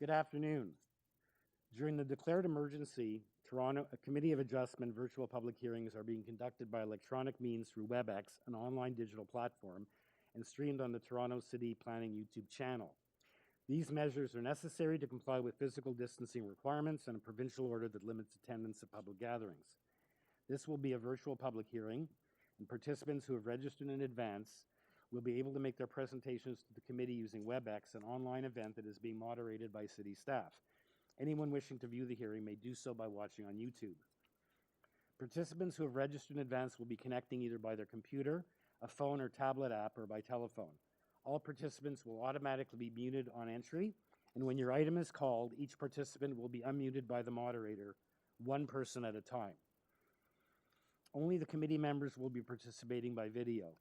Good afternoon. During the declared emergency, Toronto, a Committee of Adjustment virtual public hearings are being conducted by electronic means through WebEx, an online digital platform, and streamed on the Toronto City Planning YouTube channel. These measures are necessary to comply with physical distancing requirements and a provincial order that limits attendance at public gatherings. This will be a virtual public hearing, and participants who have registered in advance will be able to make their presentations to the committee using WebEx, an online event that is being moderated by city staff. Anyone wishing to view the hearing may do so by watching on YouTube. Participants who have registered in advance will be connecting either by their computer, a phone or tablet app, or by telephone. All participants will automatically be muted on entry, and when your item is called, each participant will be unmuted by the moderator, one person at a time. Only the committee members will be participating by video.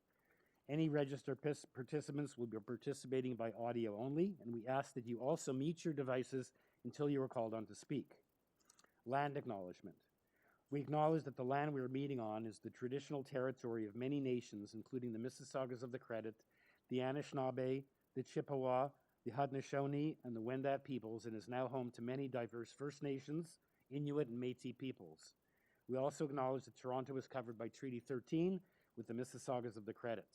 Any registered participants will be participating by audio only, and we ask that you also mute your devices until you are called on to speak. Land acknowledgement. We acknowledge that the land we are meeting on is the traditional territory of many nations, including the Mississaugas of the Credit, the Anishinaabe, the Chippewa, the Haudenosaunee, and the Wendat peoples, and is now home to many diverse First Nations, Inuit, and Métis peoples. We also acknowledge that Toronto is covered by Treaty 13 with the Mississaugas of the Credit.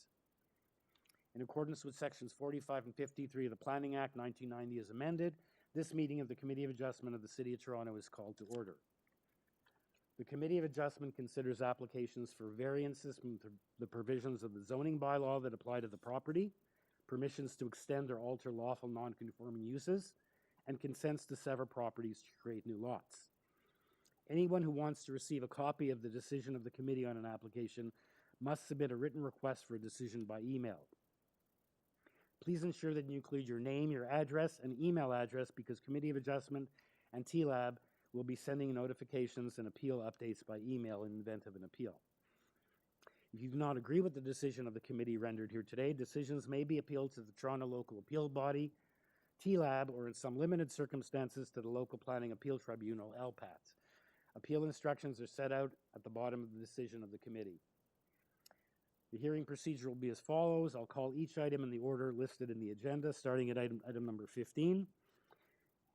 In accordance with Sections 45 and 53 of the Planning Act 1990 as amended, this meeting of the Committee of Adjustment of the City of Toronto is called to order. The Committee of Adjustment considers applications for variances from the provisions of the zoning bylaw that apply to the property, permissions to extend or alter lawful non-conforming uses, and consents to sever properties to create new lots. Anyone who wants to receive a copy of the decision of the committee on an application must submit a written request for a decision by email. Please ensure that you include your name, your address, and email address because Committee of Adjustment and TLAB will be sending notifications and appeal updates by email in the event of an appeal. If you do not agree with the decision of the committee rendered here today, decisions may be appealed to the Toronto Local Appeal Body, TLAB, or in some limited circumstances to the Local Planning Appeal Tribunal, LPAT. Appeal instructions are set out at the bottom of the decision of the committee. The hearing procedure will be as follows. I'll call each item in the order listed in the agenda, starting at item number 15.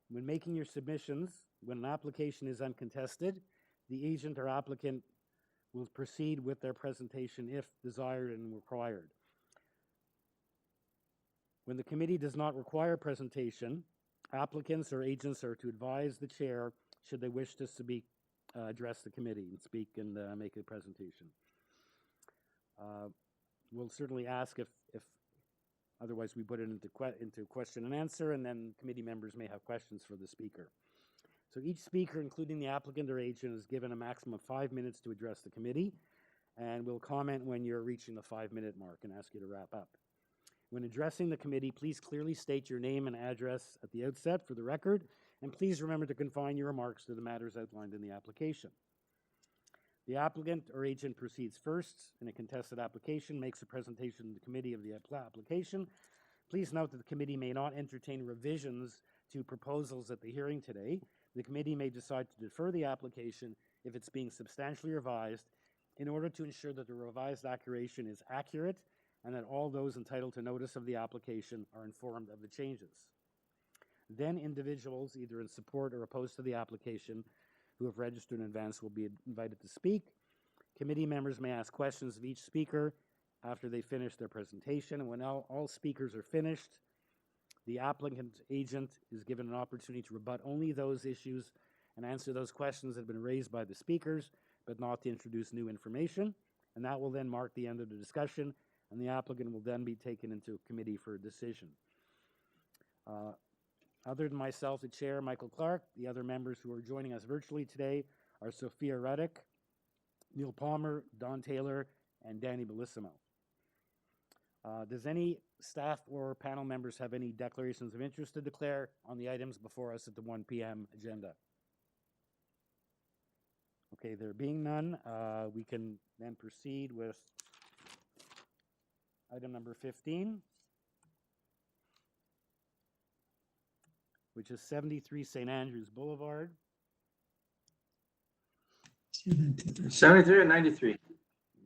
When making your submissions, when an application is uncontested, the agent or applicant will proceed with their presentation if desired and required. When the committee does not require presentation, applicants or agents are to advise the chair should they wish to address the committee and speak and make a presentation. We'll certainly ask if otherwise we put it into question and answer, and then committee members may have questions for the speaker. So each speaker, including the applicant or agent, is given a maximum of 5 minutes to address the committee, and we'll comment when you're reaching the 5-minute mark and ask you to wrap up. When addressing the committee, please clearly state your name and address at the outset for the record, and please remember to confine your remarks to the matters outlined in the application. The applicant or agent proceeds first in a contested application, makes a presentation to the committee of the application. Please note that the committee may not entertain revisions to proposals at the hearing today. The committee may decide to defer the application if it's being substantially revised in order to ensure that the revised accuracy is accurate and that all those entitled to notice of the application are informed of the changes. Then individuals, either in support or opposed to the application, who have registered in advance will be invited to speak. Committee members may ask questions of each speaker after they finish their presentation, and when all speakers are finished, the applicant agent is given an opportunity to rebut only those issues and answer those questions that have been raised by the speakers, but not to introduce new information, and that will then mark the end of the discussion, and the applicant will then be taken into committee for a decision. Other than myself, the chair, Michael Clark, the other members who are joining us virtually today are Sophia Ruddick, Neil Palmer, Don Taylor, and Danny Bellissimo. Does any staff or panel members have any declarations of interest to declare on the items before us at the 1 p.m. agenda? Okay, there being none, we can then proceed with item number 15. Which is 73 St. Andrews Boulevard. 73 and 93.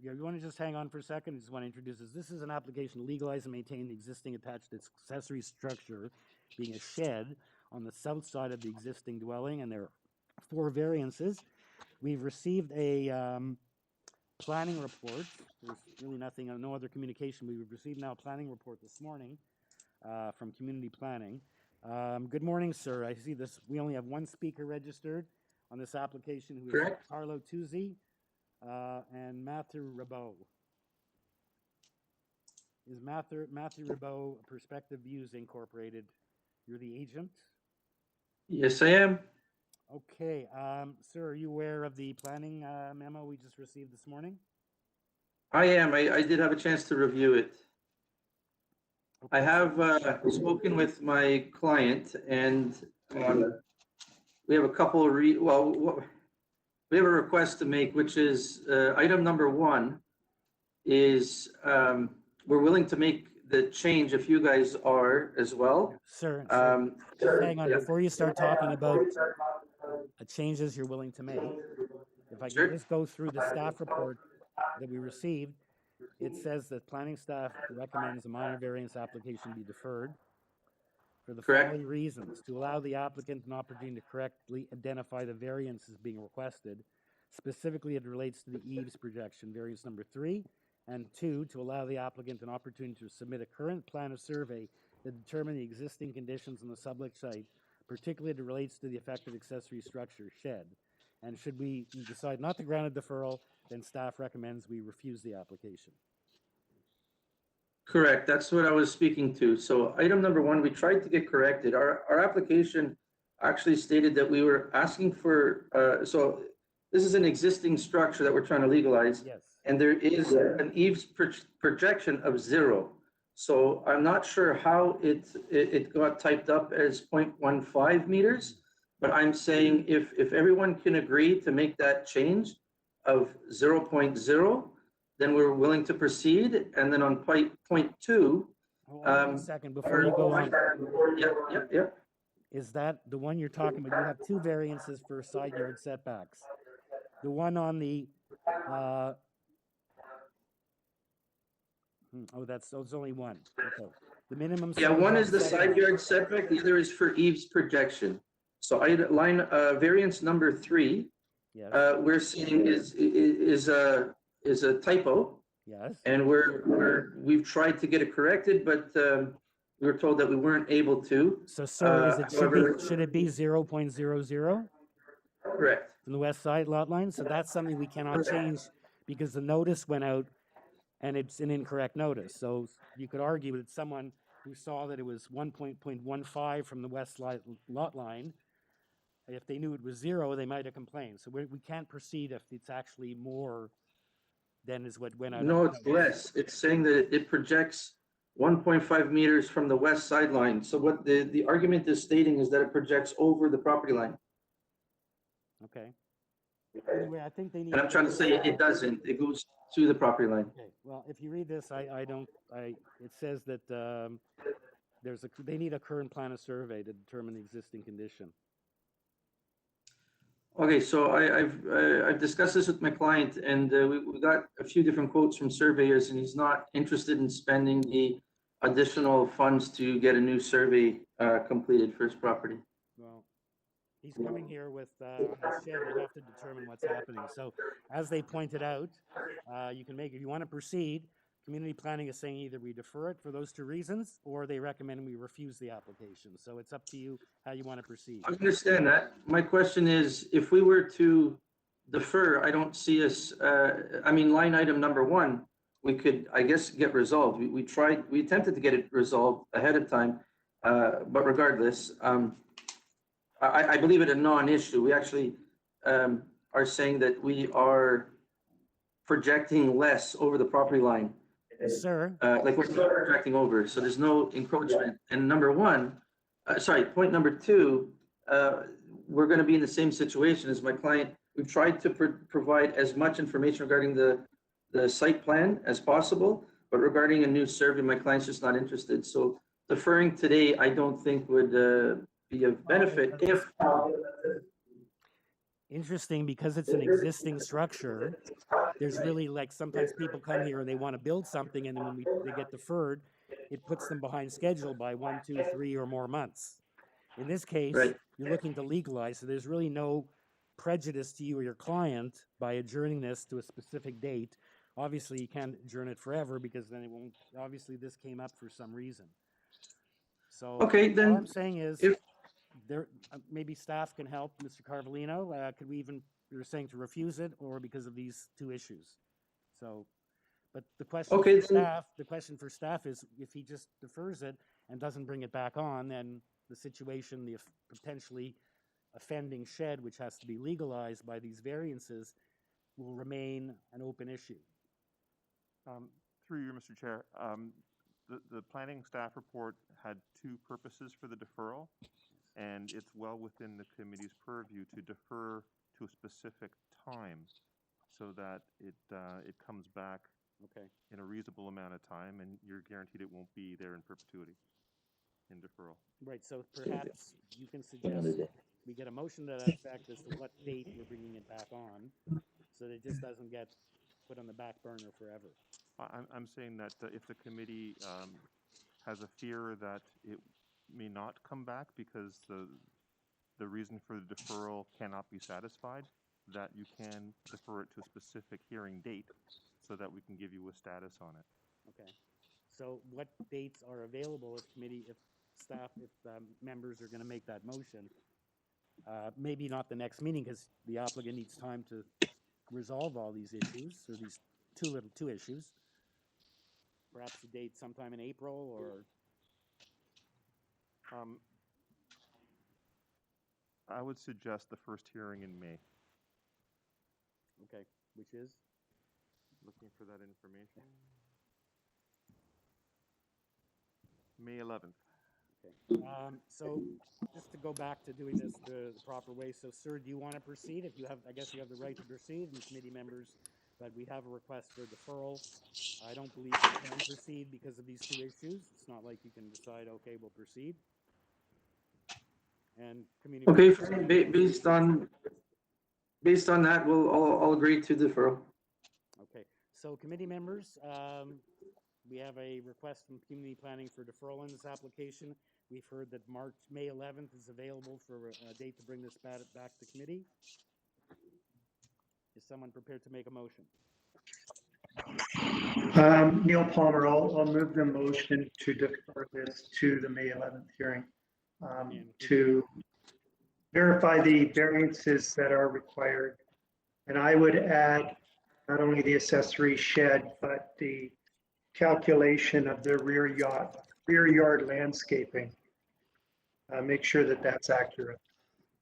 Yeah, you want to just hang on for a second? I just want to introduce this. This is an application to legalize and maintain the existing attached accessory structure, being a shed, on the south side of the existing dwelling, and there are 4 variances. We've received a planning report. There's really nothing, no other communication. We've received now a planning report this morning from community planning. Good morning, sir. I see this. We only have 1 speaker registered on this application, who is Correct. Carlo Tuzzi and Matthew Rabot. Is Matthew Rabot Perspective Views Incorporated? You're the agent? Yes, I am. Okay. Sir, are you aware of the planning memo we just received this morning? I am. I did have a chance to review it. I Okay. have spoken with my client, and we have a couple of we have a request to make, which is item number 1 is we're willing to make the change if you guys are as well. Sir, Sir, hang on. yeah. Before you start talking about changes you're willing to make, if I Sure. can just go through the staff report that we received, it says that planning staff recommends a minor variance application be deferred for the Correct. following reasons: to allow the applicant an opportunity to correctly identify the variances being requested. Specifically, it relates to the eaves projection, variance number 3, and 2, to allow the applicant an opportunity to submit a current plan of survey that determine the existing conditions on the subject site, particularly as it relates to the effective accessory structure shed. And should we decide not to grant a deferral, then staff recommends we refuse the application. Correct. That's what I was speaking to. So item number 1, we tried to get corrected. Our application actually stated that we were asking for, so this is an existing structure that we're trying to legalize. Yes. And there is an eaves projection of 0. So I'm not sure how it got typed up as 0.15 meters, but I'm saying if everyone can agree to make that change of 0.0, then we're willing to proceed. And then on point 2, Hold on a second before you go on. Yeah. Is that the one you're talking about? You have 2 variances for side yard setbacks. The one on the it's only 1. Okay. The minimum. Yeah, side one yard is the setback. side yard setback, the other is for eaves projection. So variance number 3, Yes. we're seeing is a typo, Yes. and we've tried to get it corrected, but we were told that we weren't able to. So, sir, however- should it be 0.00 Correct. from the west side lot line? So that's something we cannot change because the notice went out and it's an incorrect notice. So you could argue that someone who saw that it was 1.15 from the west lot line, if they knew it was 0, they might have complained. So we can't proceed if it's actually more than is what went out. No, it's less. It's saying that it projects 1.5 meters from the west sideline. So what the argument is stating is that it projects over the property line. Okay. Anyway, I think they need. And I'm trying to say it doesn't. It goes to the property line. Okay. Well, if you read this, it says that they need a current plan of survey to determine the existing condition. Okay, so I've discussed this with my client, and we got a few different quotes from surveyors, and he's not interested in spending the additional funds to get a new survey completed for his property. Well, he's coming here with on his shed. They have to determine what's happening. So, as they pointed out, you can make, if you want to proceed, community planning is saying either we defer it for those 2 reasons, or they recommend we refuse the application. So it's up to you how you want to proceed. I understand that. My question is, if we were to defer, I don't see us, line item number 1, we could, I guess, get resolved. We attempted to get it resolved ahead of time, but regardless, I believe it a non-issue. We actually are saying that we are projecting less over the property line. Sir, Like we're not projecting over, so there's no encroachment. And point number 2, we're going to be in the same situation as my client. We've tried to provide as much information regarding the site plan as possible, but regarding a new survey, my client's just not interested. So deferring today, I don't think would be of benefit if. Interesting, because it's an existing structure. There's really, like, sometimes people come here and they want to build something, and then when they get deferred, it puts them behind schedule by 1, 2, 3 or more months. In this case, Right. you're looking to legalize, so there's really no prejudice to you or your client by adjourning this to a specific date. Obviously, you can't adjourn it forever because then it won't, obviously this came up for some reason. So Okay, all then I'm saying is if, there, maybe staff can help, Mr. Carvalino. Could we even, you're saying to refuse it or because of these two issues? So, but the question okay, for then, staff, the question for staff is if he just defers it and doesn't bring it back on, then the situation, the potentially offending shed, which has to be legalized by these variances, will remain an open issue. Through you, Mr. Chair, the planning staff report had two purposes for the deferral, and it's well within the committee's purview to defer to a specific time so that it comes back Okay. in a reasonable amount of time, and you're guaranteed it won't be there in perpetuity in deferral. Right, so perhaps you can suggest we get a motion to that effect as to what date we're bringing it back on, so that it just doesn't get put on the back burner forever. I'm saying that if the committee has a fear that it may not come back because the reason for the deferral cannot be satisfied, that you can defer it to a specific hearing date so that we can give you a status on it. Okay. So what dates are available if committee, if staff, if members are going to make that motion? Maybe not the next meeting because the applicant needs time to resolve all these issues or these two issues. Perhaps a date sometime in April or. I would suggest the first hearing in May. Okay, which is? Looking for that information. May 11th. Okay. So just to go back to doing this the proper way. So, sir, do you want to proceed? If you have, I guess you have the right to proceed, and committee members, but we have a request for deferral. I don't believe you can proceed because of these two issues. It's not like you can decide, okay, we'll proceed. And okay, communication. based on that, I'll agree to deferral. Okay, so committee members, we have a request from community planning for deferral on this application. We've heard that May 11th is available for a date to bring this back to committee. Is someone prepared to make a motion? Neil Palmer, I'll move the motion to defer this to the May 11th hearing to verify the variances that are required. And I would add not only the accessory shed, but the calculation of the rear yard landscaping. Make sure that that's accurate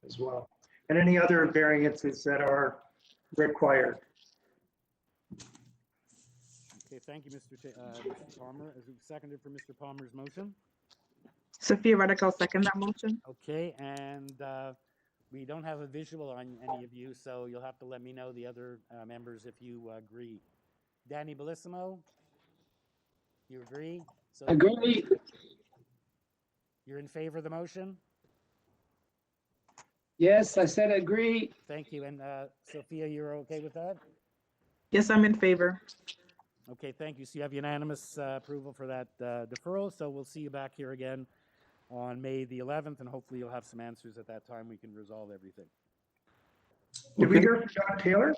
as well. And any other variances that are required. Okay, thank you, Mr. Palmer. As we've seconded for Mr. Palmer's motion. Sophia Reddick, I'll second that motion. Okay, and we don't have a visual on any of you, so you'll have to let me know, the other members, if you agree. Danny Bellissimo, you agree? So agree. You're in favor of the motion? Yes, I said agree. Thank you. And Sophia, you're okay with that? Yes, I'm in favor. Okay, thank you. So you have unanimous approval for that deferral. So we'll see you back here again on May the 11th, and hopefully you'll have some answers at that time. We can resolve everything. Did we hear from John Taylor?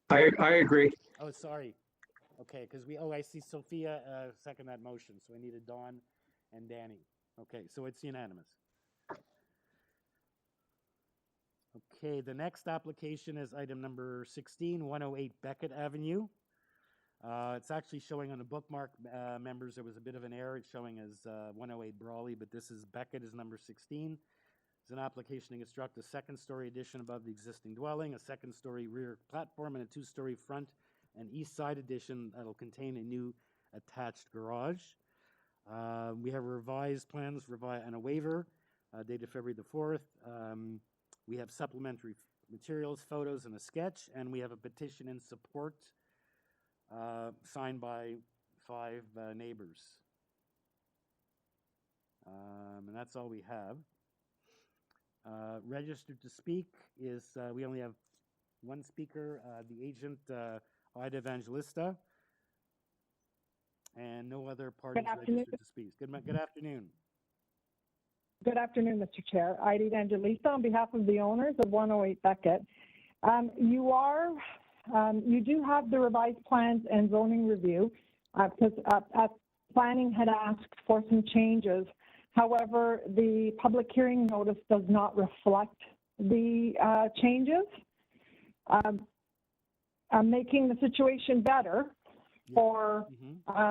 I agree. Oh, sorry. Okay, because I see Sophia second that motion. So I needed Dawn and Danny. Okay, so it's unanimous. Okay, the next application is item number 16, 108 Beckett Avenue. It's actually showing on the bookmark, members, there was a bit of an error. It's showing as 108 Brawley, but this is Beckett is number 16. It's an application to construct a second-story addition above the existing dwelling, a second-story rear platform, and a two-story front and east side addition that'll contain a new attached garage. We have revised plans and a waiver dated February the 4th. We have supplementary materials, photos, and a sketch, and we have a petition in support signed by 5 neighbors. And that's all we have. Registered to speak is, we only have one speaker, the agent, Ida Evangelista, and no other parties registered to speak. Good afternoon. Good afternoon, Mr. Chair. Ida Evangelista on behalf of the owners of 108 Beckett. You do have the revised plans and zoning review because planning had asked for some changes. However, the public hearing notice does not reflect the changes. Making the situation better for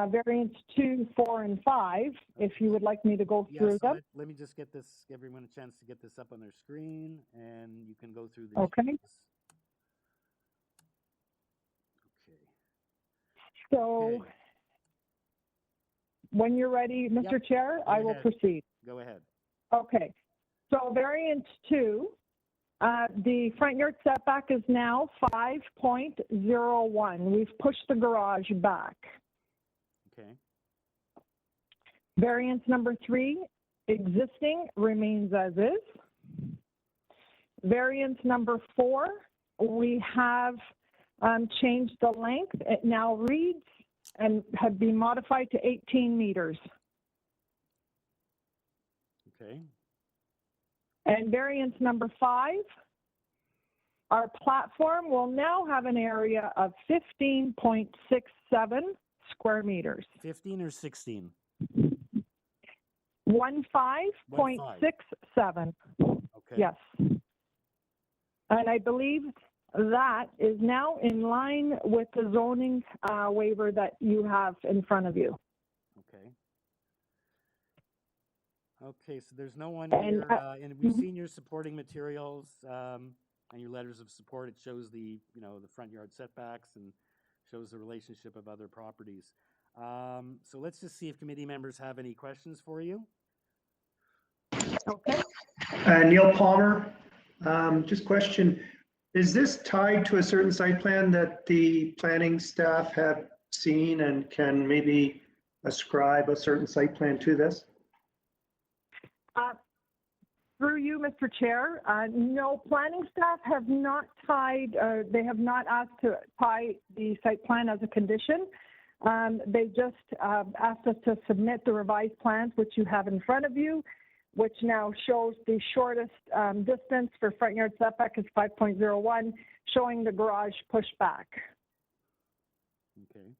variants 2, 4, and 5, if you would like me to go through them. Let me just give everyone a chance to get this up on their screen, and you can go through the Okay. changes. Okay. So Okay. when you're ready, Mr. Chair, I will proceed. Go ahead. Okay. So variant 2, the front yard setback is now 5.01. We've pushed the garage back. Okay. Variance number 3, existing, remains as is. Variance number 4, we have changed the length. It now reads and have been modified to 18 meters. Okay. And variance number 5, our platform will now have an area of 15.67 square meters. 15 or 16? 15.67. Okay. Yes. And I believe that is now in line with the zoning waiver that you have in front of you. Okay. Okay, so there's no one And, here, and we've seen your supporting materials and your letters of support. It shows the, the front yard setbacks and shows the relationship of other properties. So let's just see if committee members have any questions for you. Okay. Neil Palmer, just question, is this tied to a certain site plan that the planning staff have seen and can maybe ascribe a certain site plan to this? Through you, Mr. Chair, no, planning staff have not tied, they have not asked to tie the site plan as a condition. They just asked us to submit the revised plans, which you have in front of you, which now shows the shortest distance for front yard setback is 5.01, showing the garage pushed back. Okay.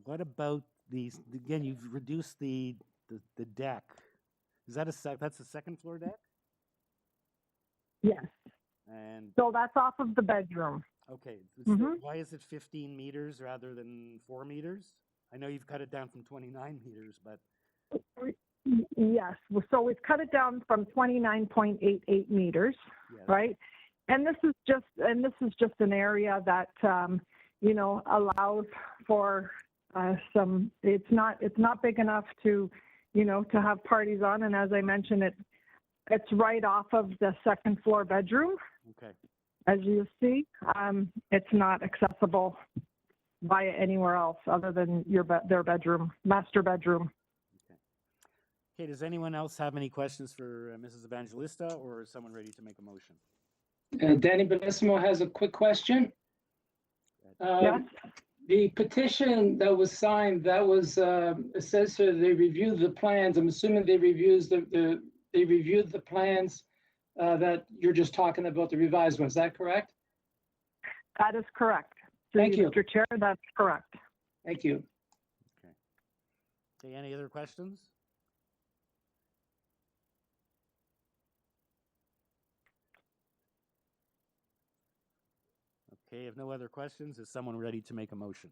What about these, again, you've reduced the deck. Is that that's a second floor deck? Yes. And so that's off of the bedroom. Okay. So why is it 15 meters rather than 4 meters? I know you've cut it down from 29 meters, but. Yes. So we've cut it down from 29.88 meters, right? And this is just an area that allows for some. It's not big enough to to have parties on. And as I mentioned, it's right off of the second floor bedroom. Okay. As you see, it's not accessible via anywhere else other than their bedroom, master bedroom. Okay, does anyone else have any questions for Mrs. Evangelista, or is someone ready to make a motion? Danny Benissimo has a quick question. Yes. The petition that was signed, that was, it says here they reviewed the plans. I'm assuming they reviewed the plans that you're just talking about, the revised ones. Is that correct? That is correct. Thank you. Mr. Chair, that's correct. Thank you. Okay, any other questions? Okay, if no other questions, is someone ready to make a motion?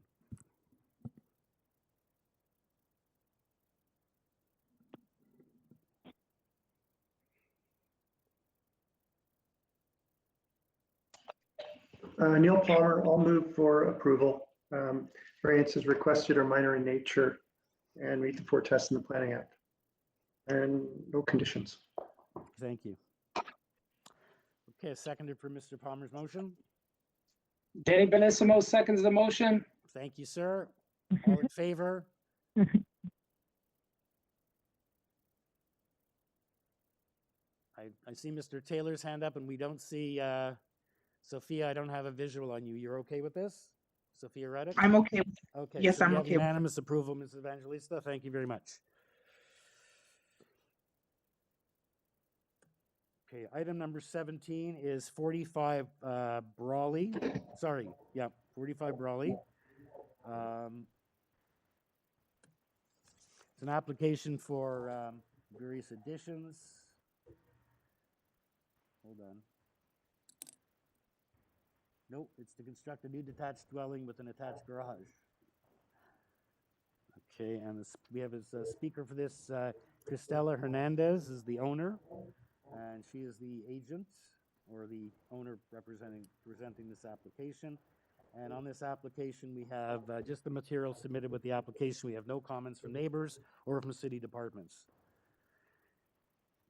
Neil Palmer, I'll move for approval. Variances requested are minor in nature and meet the 4 tests in the Planning Act. And no conditions. Thank you. Okay, seconded for Mr. Palmer's motion. Danny Benissimo seconds the motion. Thank you, sir. All in favor? I see Mr. Taylor's hand up, and we don't see Sophia. I don't have a visual on you. You're okay with this? Sophia Reddick? I'm okay. Okay. Yes, so I'm we have okay with it. unanimous approval, Mrs. Evangelista. Thank you very much. Okay, item number 17 is 45 Brawley. Sorry, yeah, 45 Brawley. It's an application for various additions. Hold on. Nope, it's to construct a new detached dwelling with an attached garage. Okay, and we have as a speaker for this, Cristela Hernandez is the owner, and she is the agent or the owner presenting this application. And on this application, we have just the material submitted with the application. We have no comments from neighbors or from city departments.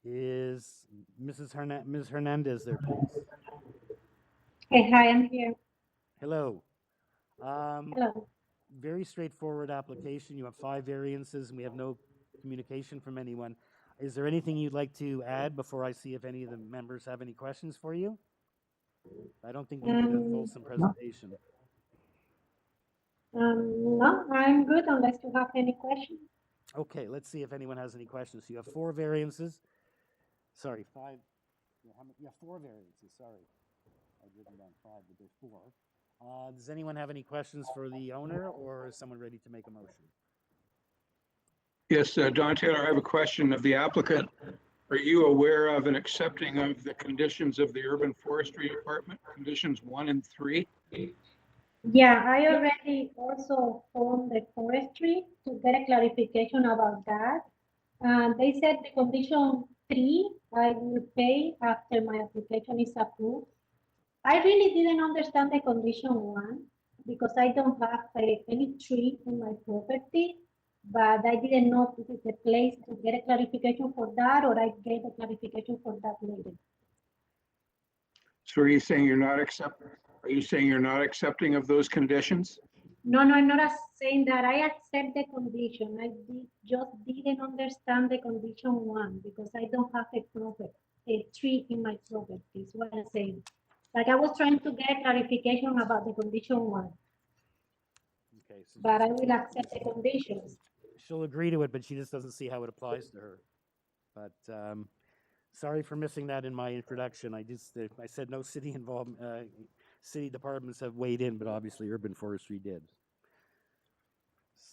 Is Ms. Hernandez there, please? Hey, hi, I'm here. Hello. Hello. Very straightforward application. You have 5 variances, and we have no communication from anyone. Is there anything you'd like to add before I see if any of the members have any questions for you? I don't think we did a fulsome presentation. No, I'm good unless you have any questions. Okay, let's see if anyone has any questions. You have 4 variances. Sorry, 5. Yeah, 4 variances. Sorry. I've written down 5, but there's 4. Does anyone have any questions for the owner, or is someone ready to make a motion? Yes, Don Taylor, I have a question of the applicant. Are you aware of an accepting of the conditions of the Urban Forestry Department, conditions 1 and 3? Yeah, I already also phoned the forestry to get a clarification about that. They said the condition 3, I will pay after my application is approved. I really didn't understand the condition 1 because I don't have any tree in my property, but I didn't know if this is a place to get a clarification for that, or I get a clarification for that later. So are you saying you're not accepting of those conditions? No, I'm not saying that I accept the condition. I just didn't understand the condition 1 because I don't have a tree in my property, is what I'm saying. Like I was trying to get clarification about the condition 1. Okay, so but I will accept the conditions. she'll agree to it, but she just doesn't see how it applies to her. But sorry for missing that in my introduction. I said no city involvement. City departments have weighed in, but obviously Urban Forestry did.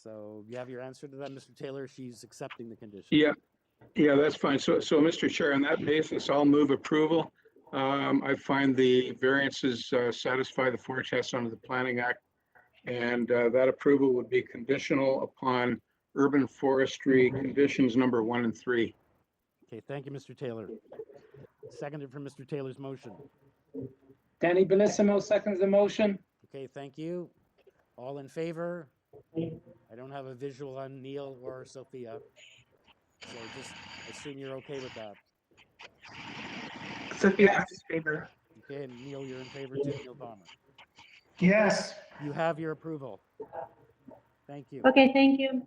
So you have your answer to that, Mr. Taylor? She's accepting the condition. Yeah, that's fine. So Mr. Chair, on that basis, I'll move approval. I find the variances satisfy the 4 tests under the Planning Act, and that approval would be conditional upon urban forestry conditions number 1 and 3. Okay, thank you, Mr. Taylor. Seconded from Mr. Taylor's motion. Danny Benissimo seconds the motion. Okay, thank you. All in favor? I don't have a visual on Neil or Sophia, so just assume you're okay with that. Sophia is in favor. Okay, and Neil, you're in favor too, Neil Palmer. Yes. You have your approval. Thank you. Okay, thank you.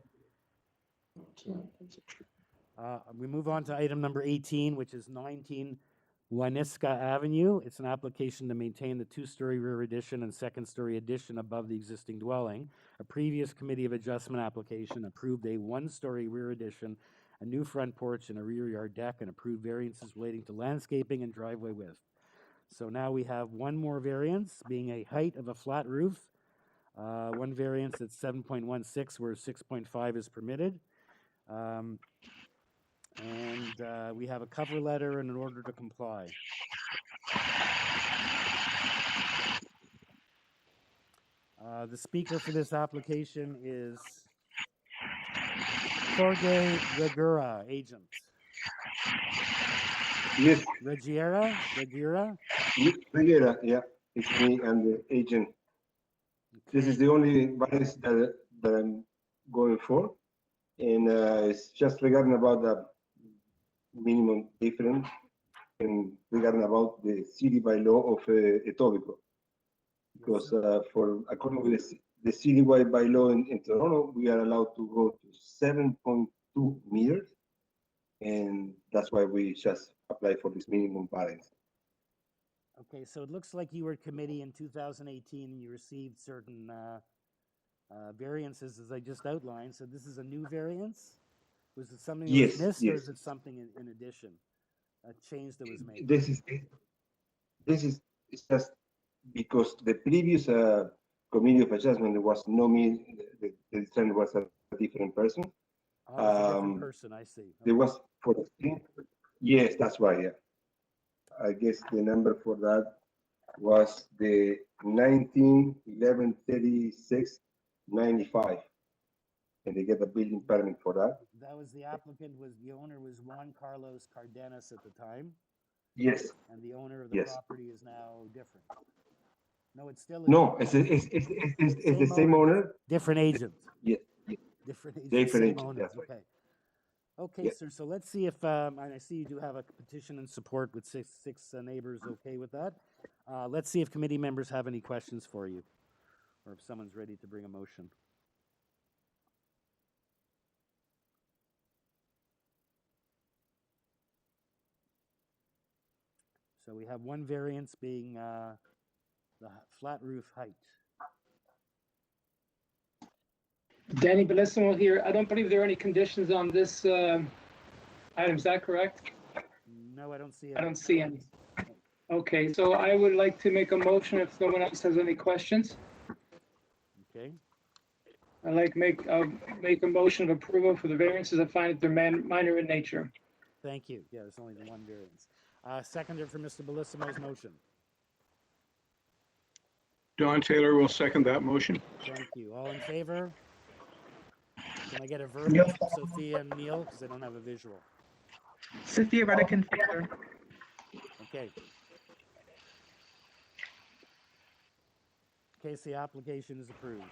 We move on to item number 18, which is 19 WANISKA Avenue. It's an application to maintain the 2-story rear addition and 2nd-story addition above the existing dwelling. A previous Committee of Adjustment application approved a 1-story rear addition, a new front porch, and a rear yard deck, and approved variances relating to landscaping and driveway width. So now we have one more variance, being a height of a flat roof. One variance at 7.16, where 6.5 is permitted. We have a cover letter and an order to comply. The speaker for this application is Jorge Regura, agent. Yes, Regura? Reguera, yeah, it's me and the agent. This is the only variance that I'm going for, and it's just regarding about the minimum difference and regarding about the city by law of Etobicoke. Because according to the citywide by law in Toronto, we are allowed to go to 7.2 meters, and that's why we just apply for this minimum variance. Okay, so it looks like you were committee in 2018 and you received certain variances as I just outlined. So this is a new variance? Was it something that was missed, or is it something in addition? change that was made? This is it's just because the previous committee of adjustment, there was no me, the defendant was a different person. Oh, it's a different person, I see. There Okay. was for the yes, that's right. Yeah, I guess the number for that was the 19/11/36/95, and they get a building permit for that. That was the applicant, the owner was Juan Carlos Cardenas at the time, Yes. and the owner of the Yes. property is now different. No, it's still. No, it's the same owner. Different agent. Yeah. Different agent. Different Same agent, owner. that's right. Okay. Okay, Yeah. sir. So let's see if, and I see you do have a petition and support with six neighbors okay with that. Let's see if committee members have any questions for you, or if someone's ready to bring a motion. So we have one variance being the flat roof height. Danny Bellissimo here. I don't believe there are any conditions on this item. Is that correct? No, I don't see it. I don't see any. Okay, so I would like to make a motion if no one else has any questions. Okay. I'd like to make a motion of approval for the variances. I find that they're minor in nature. Thank you. Yeah, there's only the one variance. Seconder for Mr. Bellissimo's motion. Don Taylor will second that motion. Thank you. All in favor? Can I get a verdict from Sophia and Neil, because I don't have a visual? Sophia Reddick in favor. Okay. Case the application is approved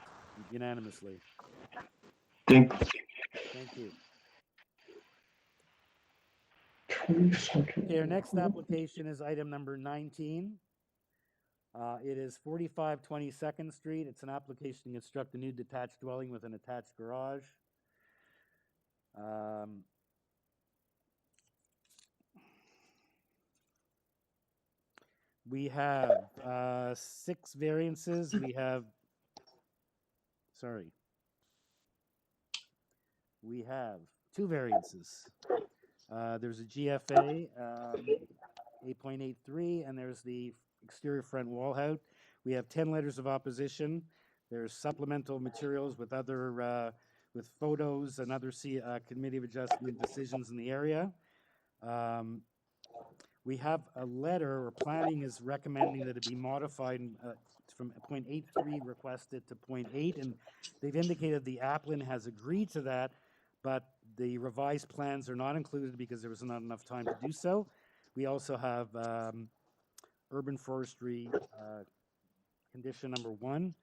unanimously. Thank you. Okay, our next application is item number 19. It is 45 22nd Street. It's an application to construct a new detached dwelling with an attached garage. We have 6 variances. We have we have 2 variances. There's a GFA 8.83, and there's the exterior front wall height. We have 10 letters of opposition. There's supplemental materials with other with photos and other committee of adjustment decisions in the area. We have a letter, or planning is recommending that it be modified from 0.83 requested to 0.8, and they've indicated the applicant has agreed to that, but the revised plans are not included because there was not enough time to do so. We also have urban forestry condition number 1.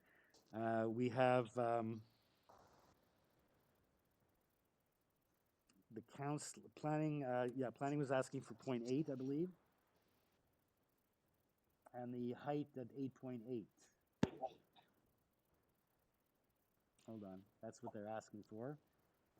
We have the council planning, planning was asking for 0.8, I believe, and the height at 8.8. Hold on, that's what they're asking for.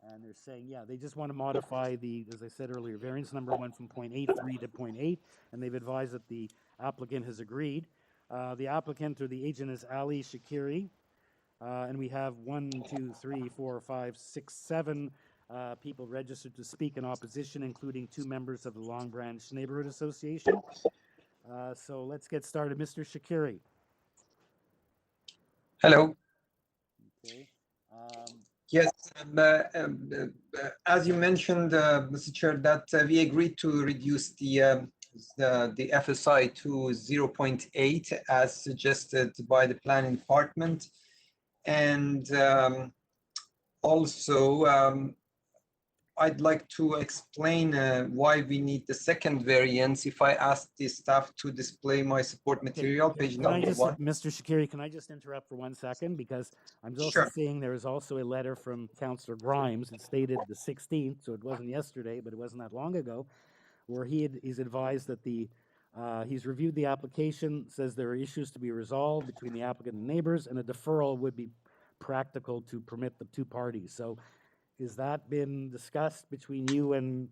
And they're saying, yeah, they just want to modify the, as I said earlier, variance number 1 from 0.83 to 0.8, and they've advised that the applicant has agreed. The applicant or the agent is Ali Shakiri, and we have 1, 2, 3, 4, 5, 6, 7 people registered to speak in opposition, including 2 members of the Long Branch Neighborhood Association. So let's get started. Mr. Shakiri. Hello. Okay. Yes, as you mentioned, Mr. Chair, that we agreed to reduce the FSI to 0.8 as suggested by the planning department, and also I'd like to explain why we need the second variance. If I ask the staff to display my support material, page number 1. Mr. Shakiri, can I just interrupt for 1 second? Because I'm also seeing there is also a letter from Councillor Grimes. It's dated the 16th, so it wasn't yesterday, but it wasn't that long ago, where he's advised that he's reviewed the application, says there are issues to be resolved between the applicant and neighbors, and a deferral would be practical to permit the 2 parties. So has that been discussed between you and,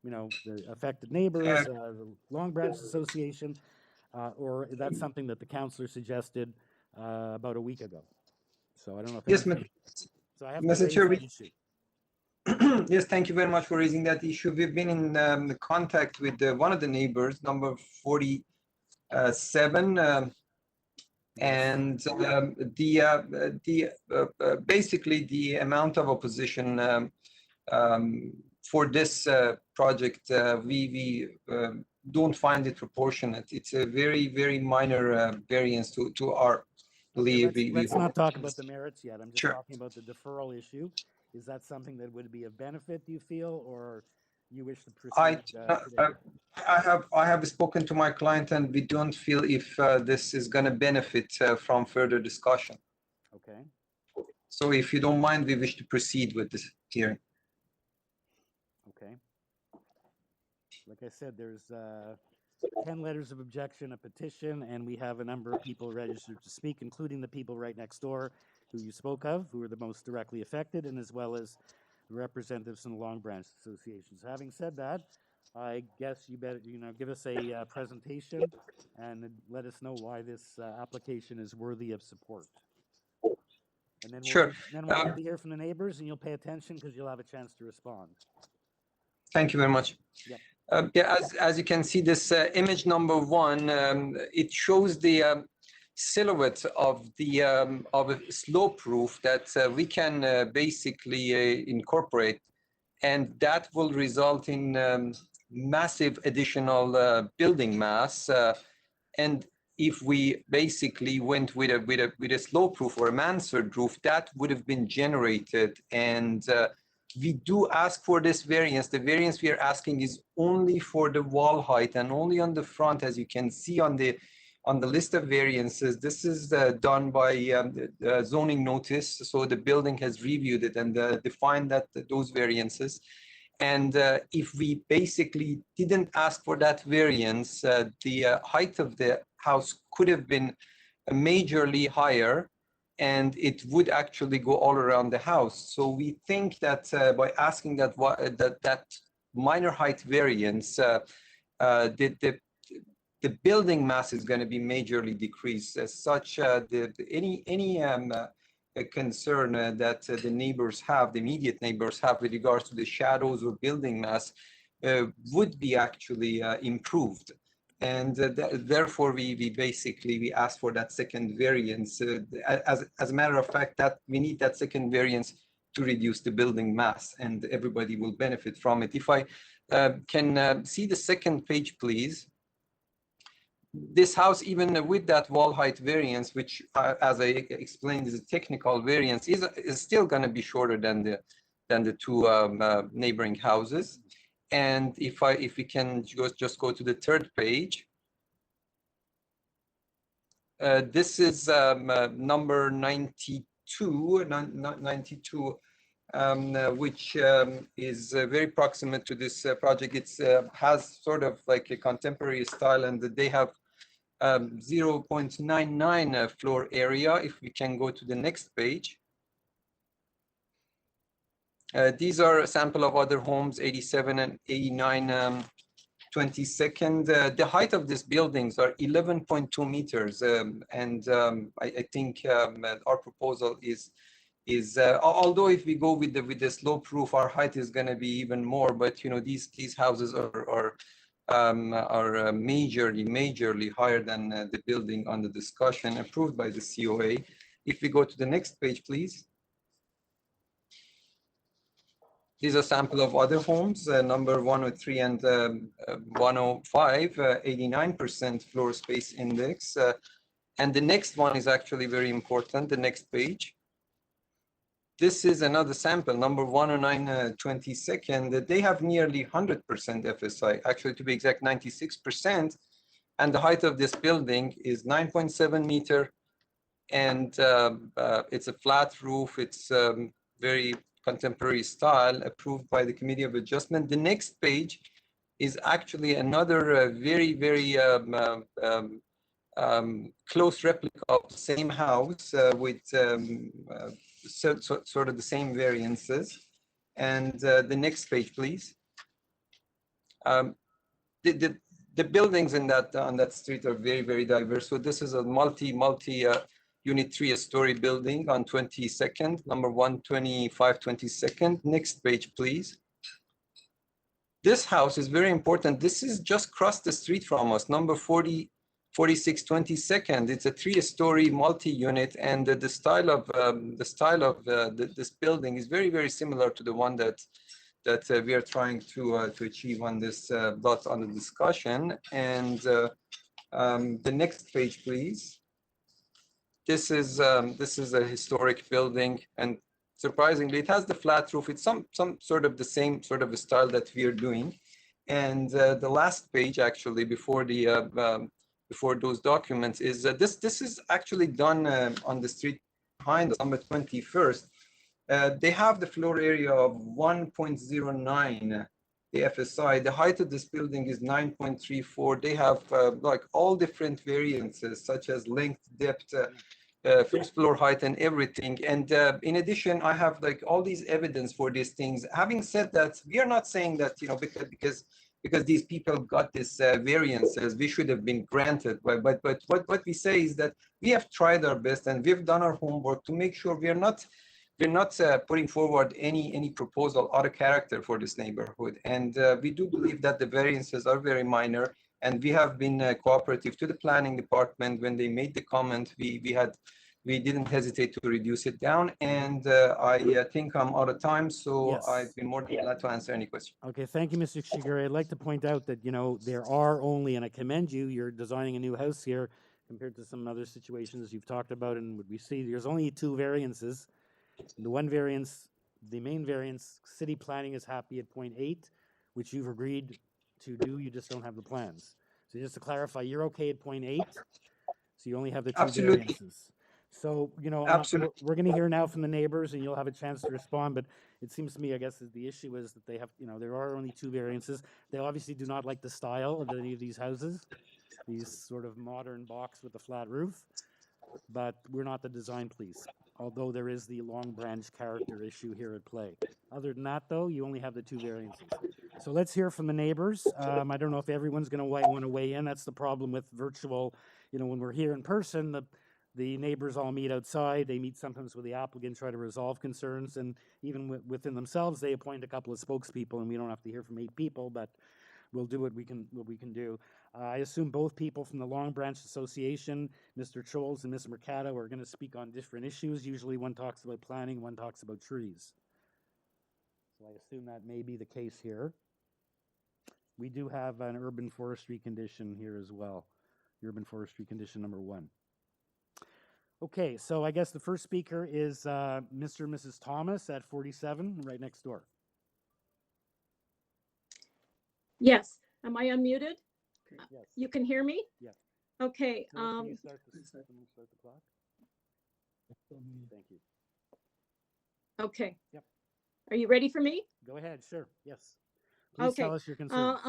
the affected neighbors, the Long Branch Association, or is that something that the councillor suggested about a week ago? So I don't know if yes, so I have Mr. Chair, Yes, thank you very much for raising that issue. We've been in the contact with one of the neighbors, number 47, and basically the amount of opposition for this project, we don't find it proportionate. It's a very minor variance to our belief. Let's not talk about the merits yet. I'm just Sure. talking about the deferral issue. Is that something that would be of benefit, do you feel, or you wish to proceed today? I have spoken to my client, and we don't feel if this is going to benefit from further discussion. Okay. So if you don't mind, we wish to proceed with this hearing. Okay. Like I said, there's 10 letters of objection, a petition, and we have a number of people registered to speak, including the people right next door who you spoke of, who are the most directly affected, and as well as representatives from the Long Branch Associations. Having said that, I guess you better, give us a presentation and let us know why this application is worthy of support. And then Sure. Then we'll get to hear from the neighbors, and you'll pay attention because you'll have a chance to respond. Thank you very much. Yep. Yeah, as you can see, this image number 1, it shows the silhouette of a slope roof that we can basically incorporate, and that will result in massive additional building mass. And if we basically went with a slope roof or a mansard roof, that would have been generated. And we do ask for this variance. The variance we are asking is only for the wall height and only on the front, as you can see on the list of variances. This is done by zoning notice, so the building has reviewed it and defined those variances. And if we basically didn't ask for that variance, the height of the house could have been majorly higher, and it would actually go all around the house. So we think that by asking that minor height variance, the building mass is going to be majorly decreased. As such, any concern that the neighbors have, the immediate neighbors have with regards to the shadows or building mass would be actually improved. And therefore, we basically ask for that second variance. As a matter of fact, that we need that second variance to reduce the building mass, and everybody will benefit from it. If I can see the second page, please. This house, even with that wall height variance, which, as I explained, is a technical variance, is still going to be shorter than the two neighboring houses. And if we can just go to the third page, this is number 92, which is very proximate to this project. It has sort of like a contemporary style, and they have 0.99 floor area. If we can go to the next page. These are a sample of other homes, 87 and 89 22nd. The height of these buildings are 11.2 meters. And I think our proposal is although if we go with the slope roof, our height is going to be even more. But these houses are majorly higher than the building under discussion approved by the COA. If we go to the next page, please. These are a sample of other homes, number 103 and 105, 89% floor space index. And the next one is actually very important, the next page. This is another sample, number 109, 22nd. They have nearly 100% FSI, actually to be exact, 96%. And the height of this building is 9.7 meter. And it's a flat roof. It's very contemporary style, approved by the Committee of Adjustment. The next page is actually another very close replica of the same house with sort of the same variances. And the next page, please. The buildings on that street are very diverse. So this is a multi unit 3-story building on 22nd, number 125 22nd. Next page, please. This house is very important. This is just across the street from us, number 46 22nd. It's a 3-story multi-unit, and the style of this building is very, very similar to the one that we are trying to achieve on this lot under discussion. And the next page, please. This is a historic building, and surprisingly, it has the flat roof. It's some sort of the same sort of a style that we are doing. And the last page, actually, before those documents, is this is actually done on the street behind us, number 21st. They have the floor area of 1.09. The FSI, the height of this building is 9.34. They have like all different variances, such as length, depth, first floor height, and everything. And in addition, I have like all these evidence for these things. Having said that, we are not saying that, you know, because these people got this variances, we should have been granted. But what we say is that we have tried our best and we've done our homework to make sure we're not putting forward any proposal out of character for this neighborhood. And we do believe that the variances are very minor, and we have been cooperative to the planning department. When they made the comment, we didn't hesitate to reduce it down. And I think I'm out of time, so Yes. I've been more than glad to answer any question. Okay, thank you, Mr. Cheshire. I'd like to point out that, you know, there are only, and I commend you, you're designing a new house here compared to some other situations you've talked about and what we see. There's only 2 variances. The one variance, the main variance, city planning is happy at 0.8, which you've agreed to do, you just don't have the plans. So just to clarify, you're okay at 0.8, so you only have the 2 Absolutely. variances. So, you know, Absolutely. we're going to hear now from the neighbors, and you'll have a chance to respond, but it seems to me, I guess, that the issue is that they have, you know, there are only 2 variances. They obviously do not like the style of any of these houses, these sort of modern box with a flat roof, but we're not the design police, although there is the Long Branch character issue here at play. Other than that, though, you only have the 2 variances. So let's hear from the neighbors. I don't know if everyone's going to want to weigh in. That's the problem with virtual. You know, when we're here in person, the neighbors all meet outside. They meet sometimes with the applicant, try to resolve concerns, and even within themselves, they appoint a couple of spokespeople, and we don't have to hear from 8 people, but we'll do what we can do. I assume both people from the Long Branch Association, Mr. Choles and Ms. Mercado, are going to speak on different issues. Usually one talks about planning, one talks about trees. So I assume that may be the case here. We do have an urban forestry condition here as well. Urban forestry condition number 1. Okay, so I guess the first speaker is Mr. and Mrs. Thomas at 47, right next door. Yes. Am I unmuted? Okay, yes. You can hear me? Yeah. Okay. Can you start the clock? Thank you. Okay. Yep. Are you ready for me? Go ahead, sure, yes. Please Okay. tell us your concerns.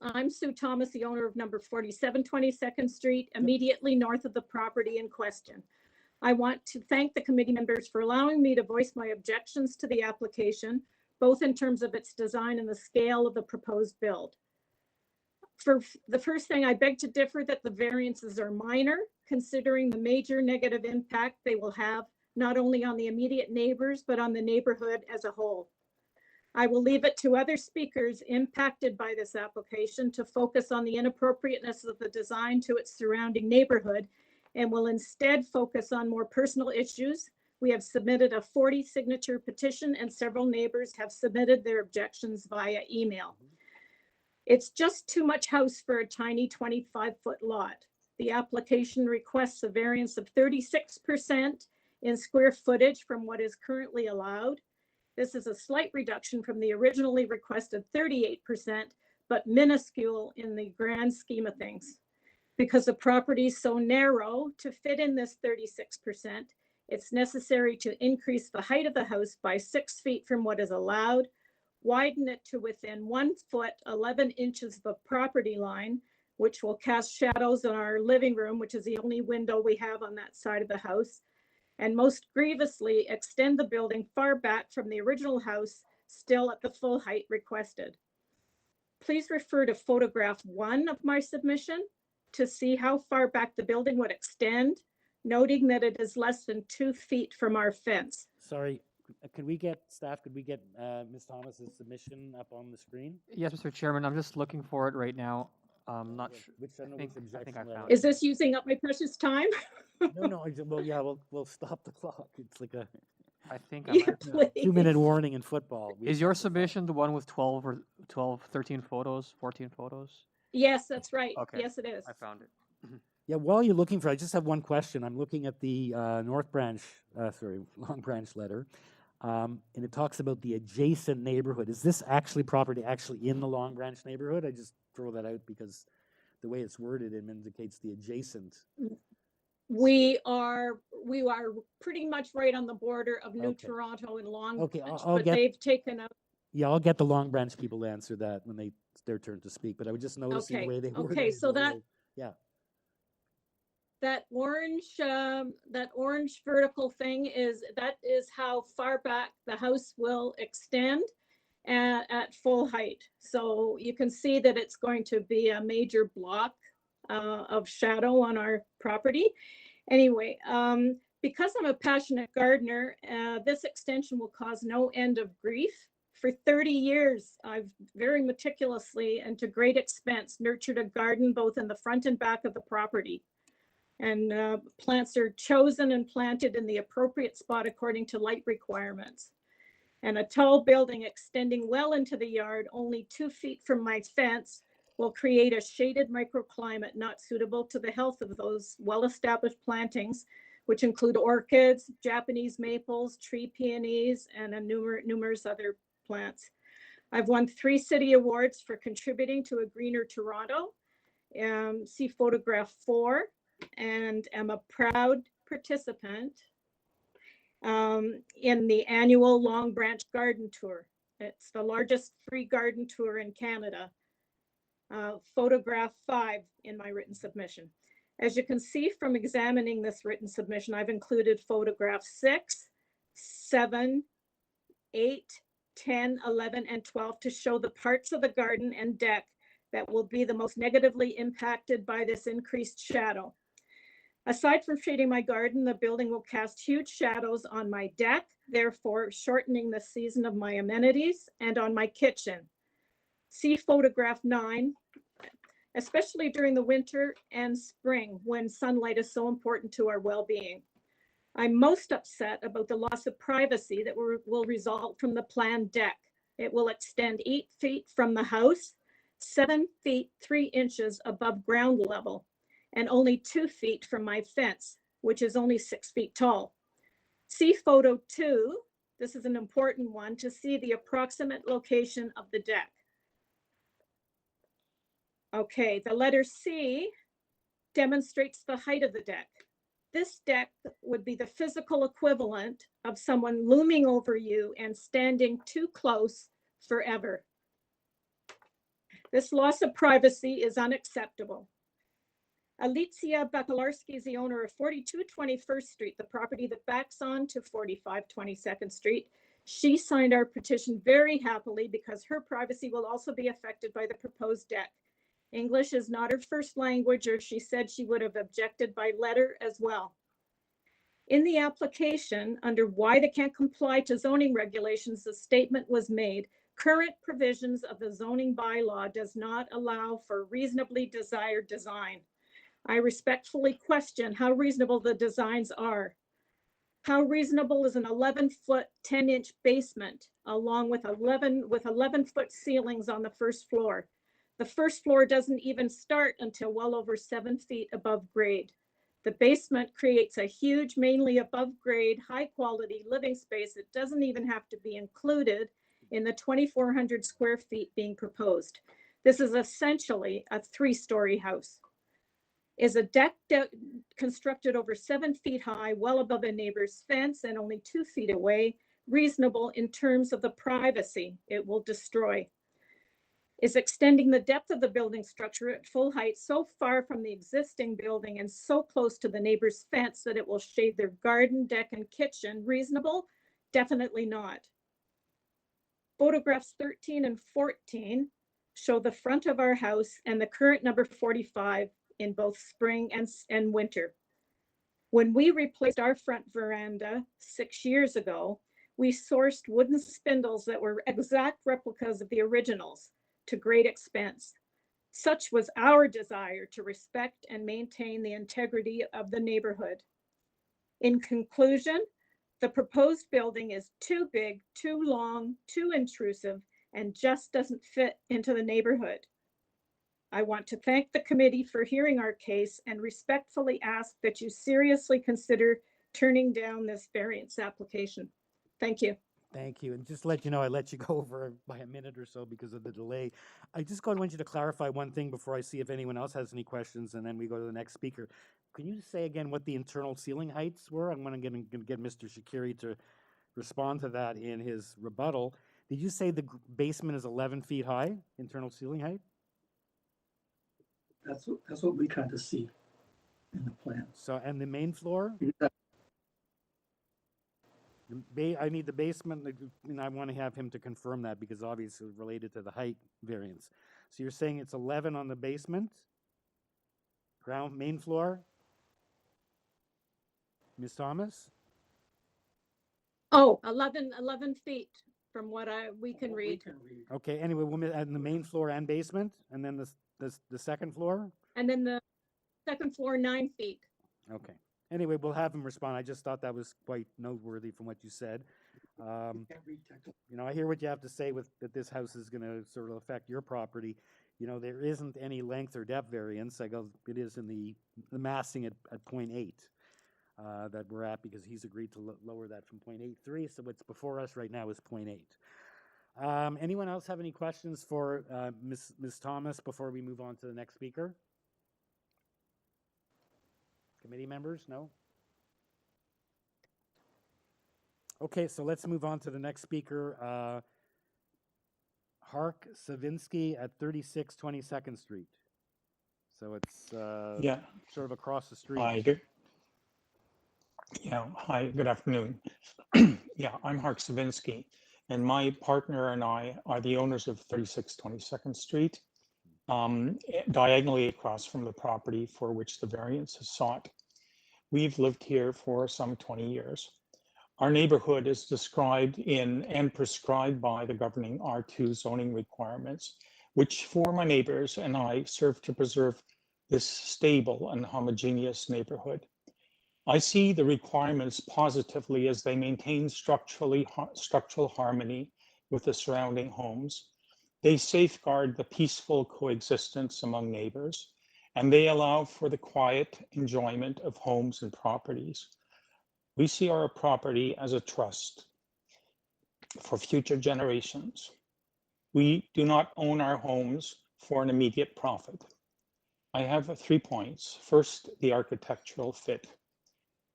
I'm Sue Thomas, the owner of number 47 22nd Street, immediately north of the property in question. I want to thank the committee members for allowing me to voice my objections to the application, both in terms of its design and the scale of the proposed build. For the first thing, I beg to differ that the variances are minor, considering the major negative impact they will have not only on the immediate neighbors, but on the neighborhood as a whole. I will leave it to other speakers impacted by this application to focus on the inappropriateness of the design to its surrounding neighborhood, and will instead focus on more personal issues. We have submitted a 40-signature petition, and several neighbors have submitted their objections via email. It's just too much house for a tiny 25-foot lot. The application requests a variance of 36% in square footage from what is currently allowed. This is a slight reduction from the originally requested 38%, but minuscule in the grand scheme of things. Because the property is so narrow, to fit in this 36%, it's necessary to increase the height of the house by 6 feet from what is allowed, widen it to within 1 foot, 11 inches of the property line, which will cast shadows on our living room, which is the only window we have on that side of the house, and most grievously extend the building far back from the original house, still at the full height requested. Please refer to photograph 1 of my submission to see how far back the building would extend noting that it is less than 2 feet from our fence. Sorry, could we get Ms. Thomas's submission up on the screen? Yes, Mr. Chairman, I'm just looking for it right now. Not sure. I think I found Is this using up my precious time? No, well, yeah, we'll stop the clock. It's like a I think Yeah, I'm, please. 2-minute warning in football. is your submission the one with 12, 13 photos, 14 photos? Yes, that's right. Okay. Yes, it is. I found it. Yeah, while you're looking for, I just have one question. I'm looking at the Long Branch letter, and it talks about the adjacent neighborhood. Is this actually property in the Long Branch neighborhood? I just throw that out because the way it's worded, it indicates the adjacent. We are pretty much right on the border of New Okay. Toronto and Long Okay, Branch, I'll but get- they've taken out. Yeah, I'll get the Long Branch people to answer that when it's their turn to speak. But I was just noticing Okay, the way they worded okay, it. so Yeah. that orange vertical thing is how far back the house will extend at full height. So you can see that it's going to be a major block of shadow on our property. Anyway, because I'm a passionate gardener, this extension will cause no end of grief. For 30 years, I've very meticulously and to great expense nurtured a garden both in the front and back of the property. And plants are chosen and planted in the appropriate spot according to light requirements. And a tall building extending well into the yard, only 2 feet from my fence, will create a shaded microclimate not suitable to the health of those well-established plantings, which include orchids, Japanese maples, tree peonies, and numerous other plants. I've won 3 city awards for contributing to a greener Toronto. See photograph 4, and am a proud participant in the annual Long Branch Garden Tour. It's the largest free garden tour in Canada. Photograph 5 in my written submission. As you can see from examining this written submission, I've included photographs 6, 7, 8, 10, 11, and 12 to show the parts of the garden and deck that will be the most negatively impacted by this increased shadow. Aside from shading my garden, the building will cast huge shadows on my deck, therefore shortening the season of my amenities, and on my kitchen. See photograph 9, especially during the winter and spring when sunlight is so important to our well-being. I'm most upset about the loss of privacy that will result from the planned deck. It will extend 8 feet from the house, 7 feet 3 inches above ground level, and only 2 feet from my fence, which is only 6 feet tall. See photo 2, this is an important one, to see the approximate location of the deck. Okay, the letter C demonstrates the height of the deck. This deck would be the physical equivalent of someone looming over you and standing too close forever. This loss of privacy is unacceptable. Alicia Bakalarski is the owner of 42 21st Street, the property that backs on to 45 22nd Street. She signed our petition very happily because her privacy will also be affected by the proposed deck. English is not her first language, or she said she would have objected by letter as well. In the application, under why they can't comply to zoning regulations, the statement was made, current provisions of the zoning bylaw does not allow for reasonably desired design. I respectfully question how reasonable the designs are. How reasonable is an 11-foot, 10-inch basement, along with 11-foot ceilings on the first floor? The first floor doesn't even start until well over 7 feet above grade. The basement creates a huge, mainly above grade, high quality living space that doesn't even have to be included in the 2,400 square feet being proposed. This is essentially a 3-story house. Is a deck constructed over 7 feet high, well above a neighbor's fence and only 2 feet away, reasonable in terms of the privacy it will destroy? Is extending the depth of the building structure at full height so far from the existing building and so close to the neighbor's fence that it will shade their garden, deck, and kitchen reasonable? Definitely not. Photographs 13 and 14 show the front of our house and the current number 45 in both spring and winter. When we replaced our front veranda 6 years ago, we sourced wooden spindles that were exact replicas of the originals to great expense. Such was our desire to respect and maintain the integrity of the neighborhood. In conclusion, the proposed building is too big, too long, too intrusive, and just doesn't fit into the neighborhood. I want to thank the committee for hearing our case and respectfully ask that you seriously consider turning down this variance application. Thank you. Thank you. And just to let you know, I let you go over by a minute or so because of the delay. I just want you to clarify one thing before I see if anyone else has any questions, and then we go to the next speaker. Can you say again what the internal ceiling heights were? I'm going to get Mr. Shakiri to respond to that in his rebuttal. Did you say the basement is 11 feet high, internal ceiling height? That's what we kind of see in the plan. So, and the main floor? I need the basement, and I want to have him to confirm that because obviously it's related to the height variance. So you're saying it's 11 on the basement? Ground, main floor? Ms. Thomas? Oh, 11 feet from what we can read. Okay, anyway, and the main floor and basement, and then the second floor? And then the second floor, 9 feet. Okay. Anyway, we'll have him respond. I just thought that was quite noteworthy from what you said. You know, I hear what you have to say with that this house is going to sort of affect your property. You know, there isn't any length or depth variance. I go, it is in the massing at 0.8 that we're at because he's agreed to lower that from 0.83. So what's before us right now is 0.8. Anyone else have any questions for Ms. Thomas before we move on to the next speaker? Committee members? No? Okay, so let's move on to the next speaker. Hark Savinsky at 36 22nd Street. So it's sort of across the street. Hi, good afternoon. Yeah, I'm Hark Savinsky, and my partner and I are the owners of 36 22nd Street, diagonally across from the property for which the variance is sought. We've lived here for some 20 years. Our neighborhood is described in and prescribed by the governing R2 zoning requirements, which for my neighbors and I serve to preserve this stable and homogeneous neighborhood. I see the requirements positively as they maintain structural harmony with the surrounding homes. They safeguard the peaceful coexistence among neighbors, and they allow for the quiet enjoyment of homes and properties. We see our property as a trust for future generations. We do not own our homes for an immediate profit. I have 3 points. First, the architectural fit.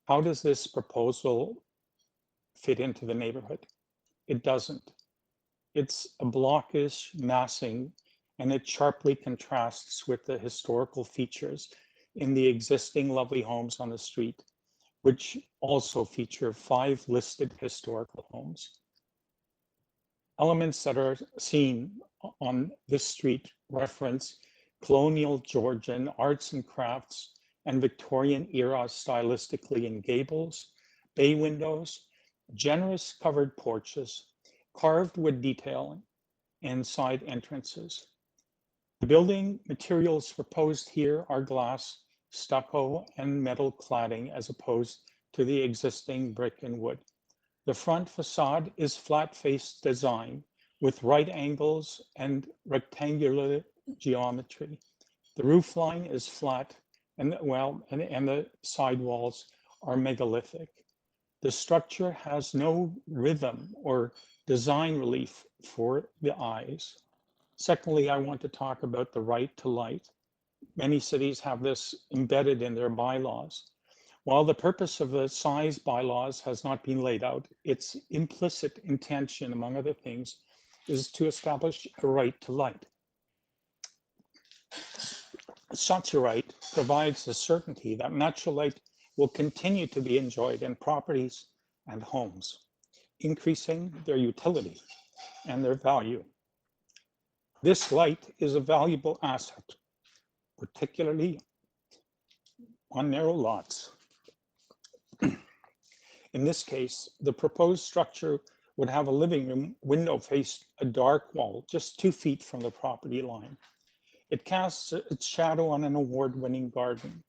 How does this proposal fit into the neighborhood? It doesn't. It's a blockish massing, and it sharply contrasts with the historical features in the existing lovely homes on the street, which also feature 5 listed historical homes. Elements that are seen on this street reference colonial Georgian arts and crafts and Victorian era stylistically in gables, bay windows, generous covered porches, carved wood detailing, and side entrances. The building materials proposed here are glass, stucco, and metal cladding as opposed to the existing brick and wood. The front facade is flat-faced design with right angles and rectangular geometry. The roof line is flat and the side walls are megalithic. The structure has no rhythm or design relief for the eyes. Secondly, I want to talk about the right to light. Many cities have this embedded in their bylaws. While the purpose of the size bylaws has not been laid out, its implicit intention, among other things, is to establish a right to light. Such a right provides the certainty that natural light will continue to be enjoyed in properties and homes, increasing their utility and their value. This light is a valuable asset, particularly on narrow lots. In this case, the proposed structure would have a living room window face a dark wall just 2 feet from the property line. It casts its shadow on an award-winning garden.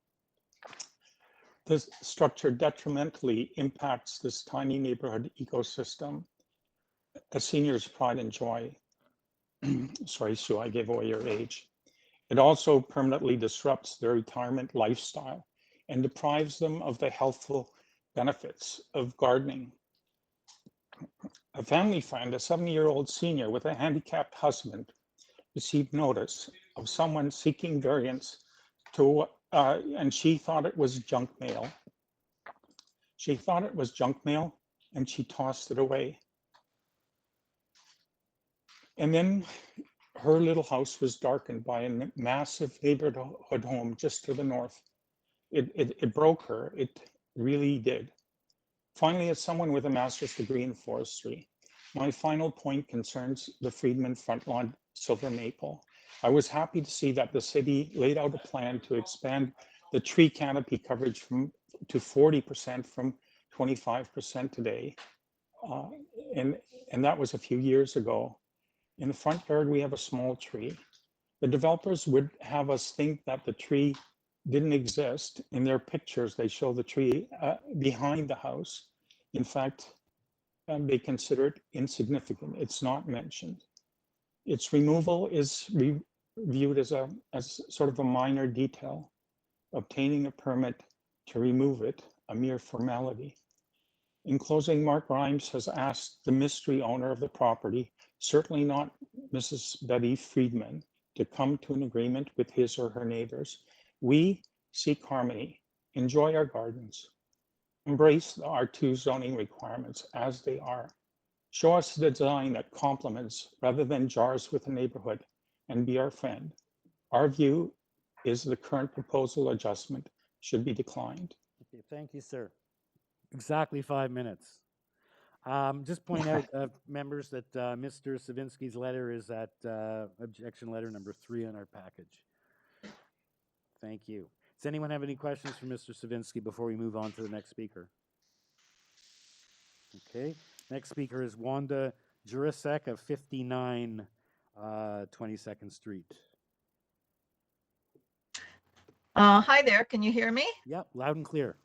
This structure detrimentally impacts this tiny neighborhood ecosystem, a senior's pride and joy. Sorry, Sue, I gave away your age. It also permanently disrupts their retirement lifestyle and deprives them of the healthful benefits of gardening. A family friend, a 70-year-old senior with a handicapped husband, received notice of someone seeking variance to, and she thought it was junk mail. She thought it was junk mail and she tossed it away. And then her little house was darkened by a massive neighborhood home just to the north. It broke her, it really did. Finally, as someone with a master's degree in forestry, my final point concerns the Friedman front lawn silver maple. I was happy to see that the city laid out a plan to expand the tree canopy coverage to 40% from 25% today. And that was a few years ago. In the front yard, we have a small tree. The developers would have us think that the tree didn't exist. In their pictures, they show the tree behind the house. In fact, they consider it insignificant. It's not mentioned. Its removal is viewed as sort of a minor detail. Obtaining a permit to remove it, a mere formality. In closing, Mark Grimes has asked the mystery owner of the property, certainly not Mrs. Betty Friedman, to come to an agreement with his or her neighbors. We seek harmony, enjoy our gardens, embrace our 2 zoning requirements as they are. Show us the design that complements rather than jars with the neighborhood, and be our friend. Our view is the current proposal adjustment should be declined. Okay, thank you, sir. Exactly 5 minutes. Just point out, members, that Mr. Savinsky's letter is at objection letter number 3 on our package. Thank you. Does anyone have any questions for Mr. Savinsky before we move on to the next speaker? Okay. Next speaker is Wanda Jurasek of 59 22nd Street. Hi there. Can you hear me? Yep, loud and clear.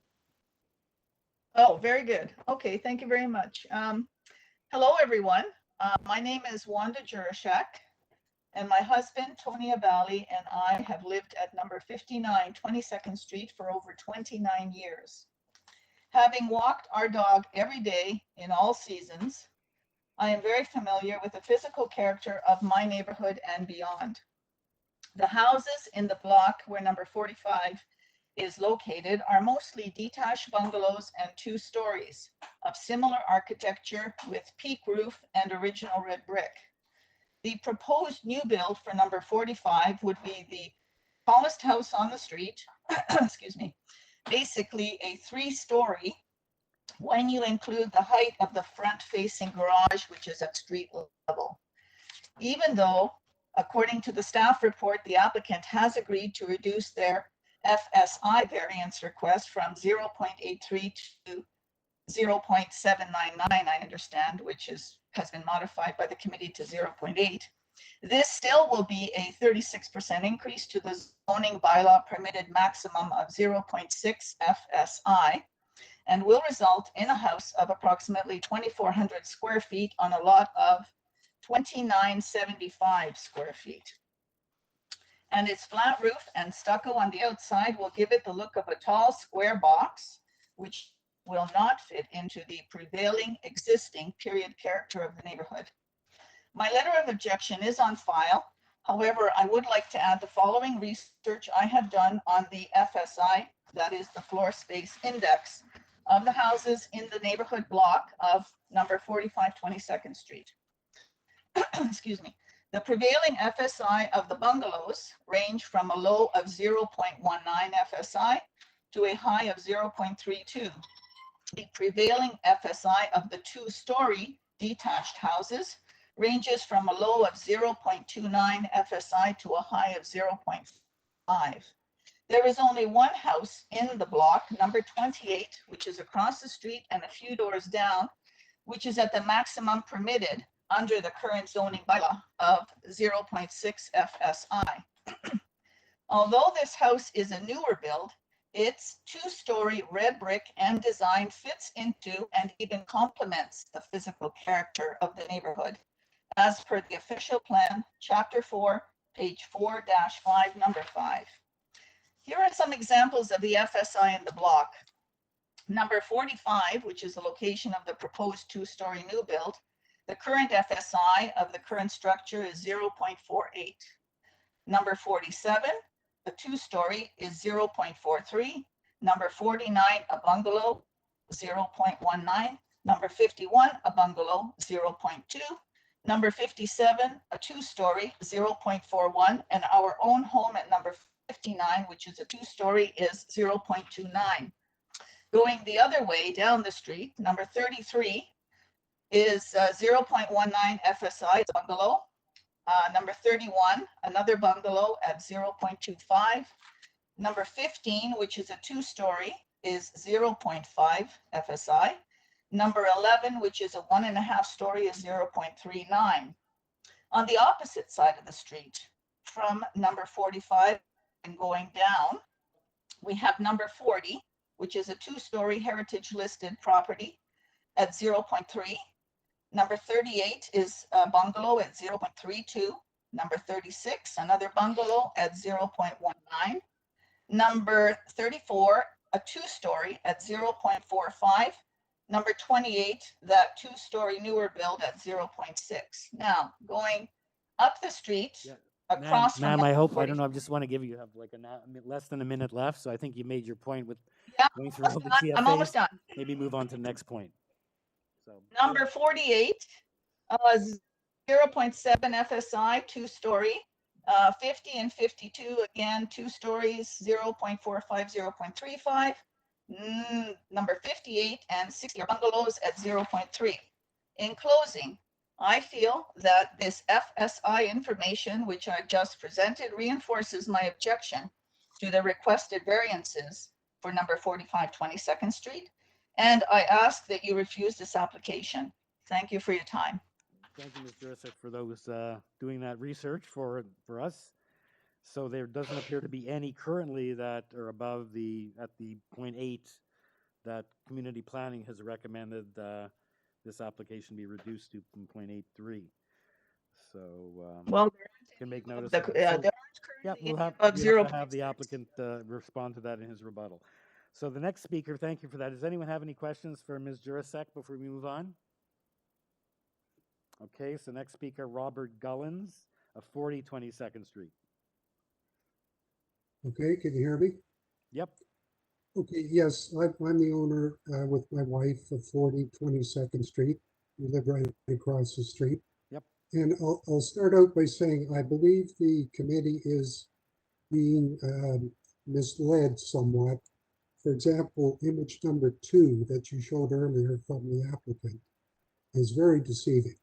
Oh, very good. Okay, thank you very much. Hello, everyone. My name is Wanda Jurashek, and my husband, Tony Abali, and I have lived at number 59 22nd Street for over 29 years. Having walked our dog every day in all seasons, I am very familiar with the physical character of my neighborhood and beyond. The houses in the block where number 45 is located are mostly detached bungalows and 2 stories of similar architecture with peak roof and original red brick. The proposed new build for number 45 would be the tallest house on the street, excuse me, basically a 3-story when you include the height of the front-facing garage, which is at street level. Even though, according to the staff report, the applicant has agreed to reduce their FSI variance request from 0.83 to 0.799, I understand, which has been modified by the committee to 0.8. This still will be a 36% increase to the zoning bylaw permitted maximum of 0.6 FSI, and will result in a house of approximately 2,400 square feet on a lot of 2,975 square feet. And its flat roof and stucco on the outside will give it the look of a tall square box, which will not fit into the prevailing existing period character of the neighborhood. My letter of objection is on file. However, I would like to add the following research I have done on the FSI, that is the floor space index, of the houses in the neighborhood block of number 45 22nd Street. Excuse me. The prevailing FSI of the bungalows range from a low of 0.19 FSI to a high of 0.32. The prevailing FSI of the 2-story detached houses ranges from a low of 0.29 FSI to a high of 0.5. There is only one house in the block, number 28, which is across the street and a few doors down, which is at the maximum permitted under the current zoning bylaw of 0.6 FSI. Although this house is a newer build, its two-story red brick and design fits into and even complements the physical character of the neighborhood, as per the official plan, Chapter 4, page 4-5, number 5. Here are some examples of the FSI in the block. Number 45, which is the location of the proposed two-story new build, the current FSI of the current structure is 0.48. Number 47, a two-story is 0.43. Number 49, a bungalow, 0.19. Number 51, a bungalow, 0.2. Number 57, a two-story, 0.41. And our own home at number 59, which is a two-story, is 0.29. Going the other way down the street, number 33 is 0.19 FSI, it's a bungalow. Number 31, another bungalow at 0.25. Number 15, which is a two-story, is 0.5 FSI. Number 11, which is a 1.5 story, is 0.39. On the opposite side of the street, from number 45 and going down, we have number 40, which is a two-story heritage listed property at 0.3. Number 38 is a bungalow at 0.32. Number 36, another bungalow at 0.19. Number 34, a two-story at 0.45. Number 28, that two-story newer build at 0.6. Now, going up the street, across from Ma'am, I hope, I 40 don't know, I just want to give you have like less than a minute left, so I think you made your point with Yeah, going through all the TFAs. I'm almost done. Maybe move on to the next point. So Number 48, 0.7 FSI, two-story. 50 and 52, again, two stories, 0.45, 0.35. Number 58 and 60 are bungalows at 0.3. In closing, I feel that this FSI information, which I just presented, reinforces my objection to the requested variances for number 45 22nd Street. And I ask that you refuse this application. Thank you for your time. thank you, Ms. Jurasek, for those doing that research for us. So there doesn't appear to be any currently that are above at the 0.8 that community planning has recommended this application be reduced to 0.83. So well, can make notice. The, of it. there So, aren't yeah, currently we'll have, any above we 0. have to have the applicant respond to that in his rebuttal. So the next speaker, thank you for that. Does anyone have any questions for Ms. Jurasek before we move on? Okay, so next speaker, Robert Gullins of 40 22nd Street. Okay, can you hear me? Yep. Okay, yes, I'm the owner with my wife of 40 22nd Street. We live right across the street. Yep. And I'll start out by saying I believe the committee is being misled somewhat. For example, image number 2 that you showed earlier from the applicant is very deceiving.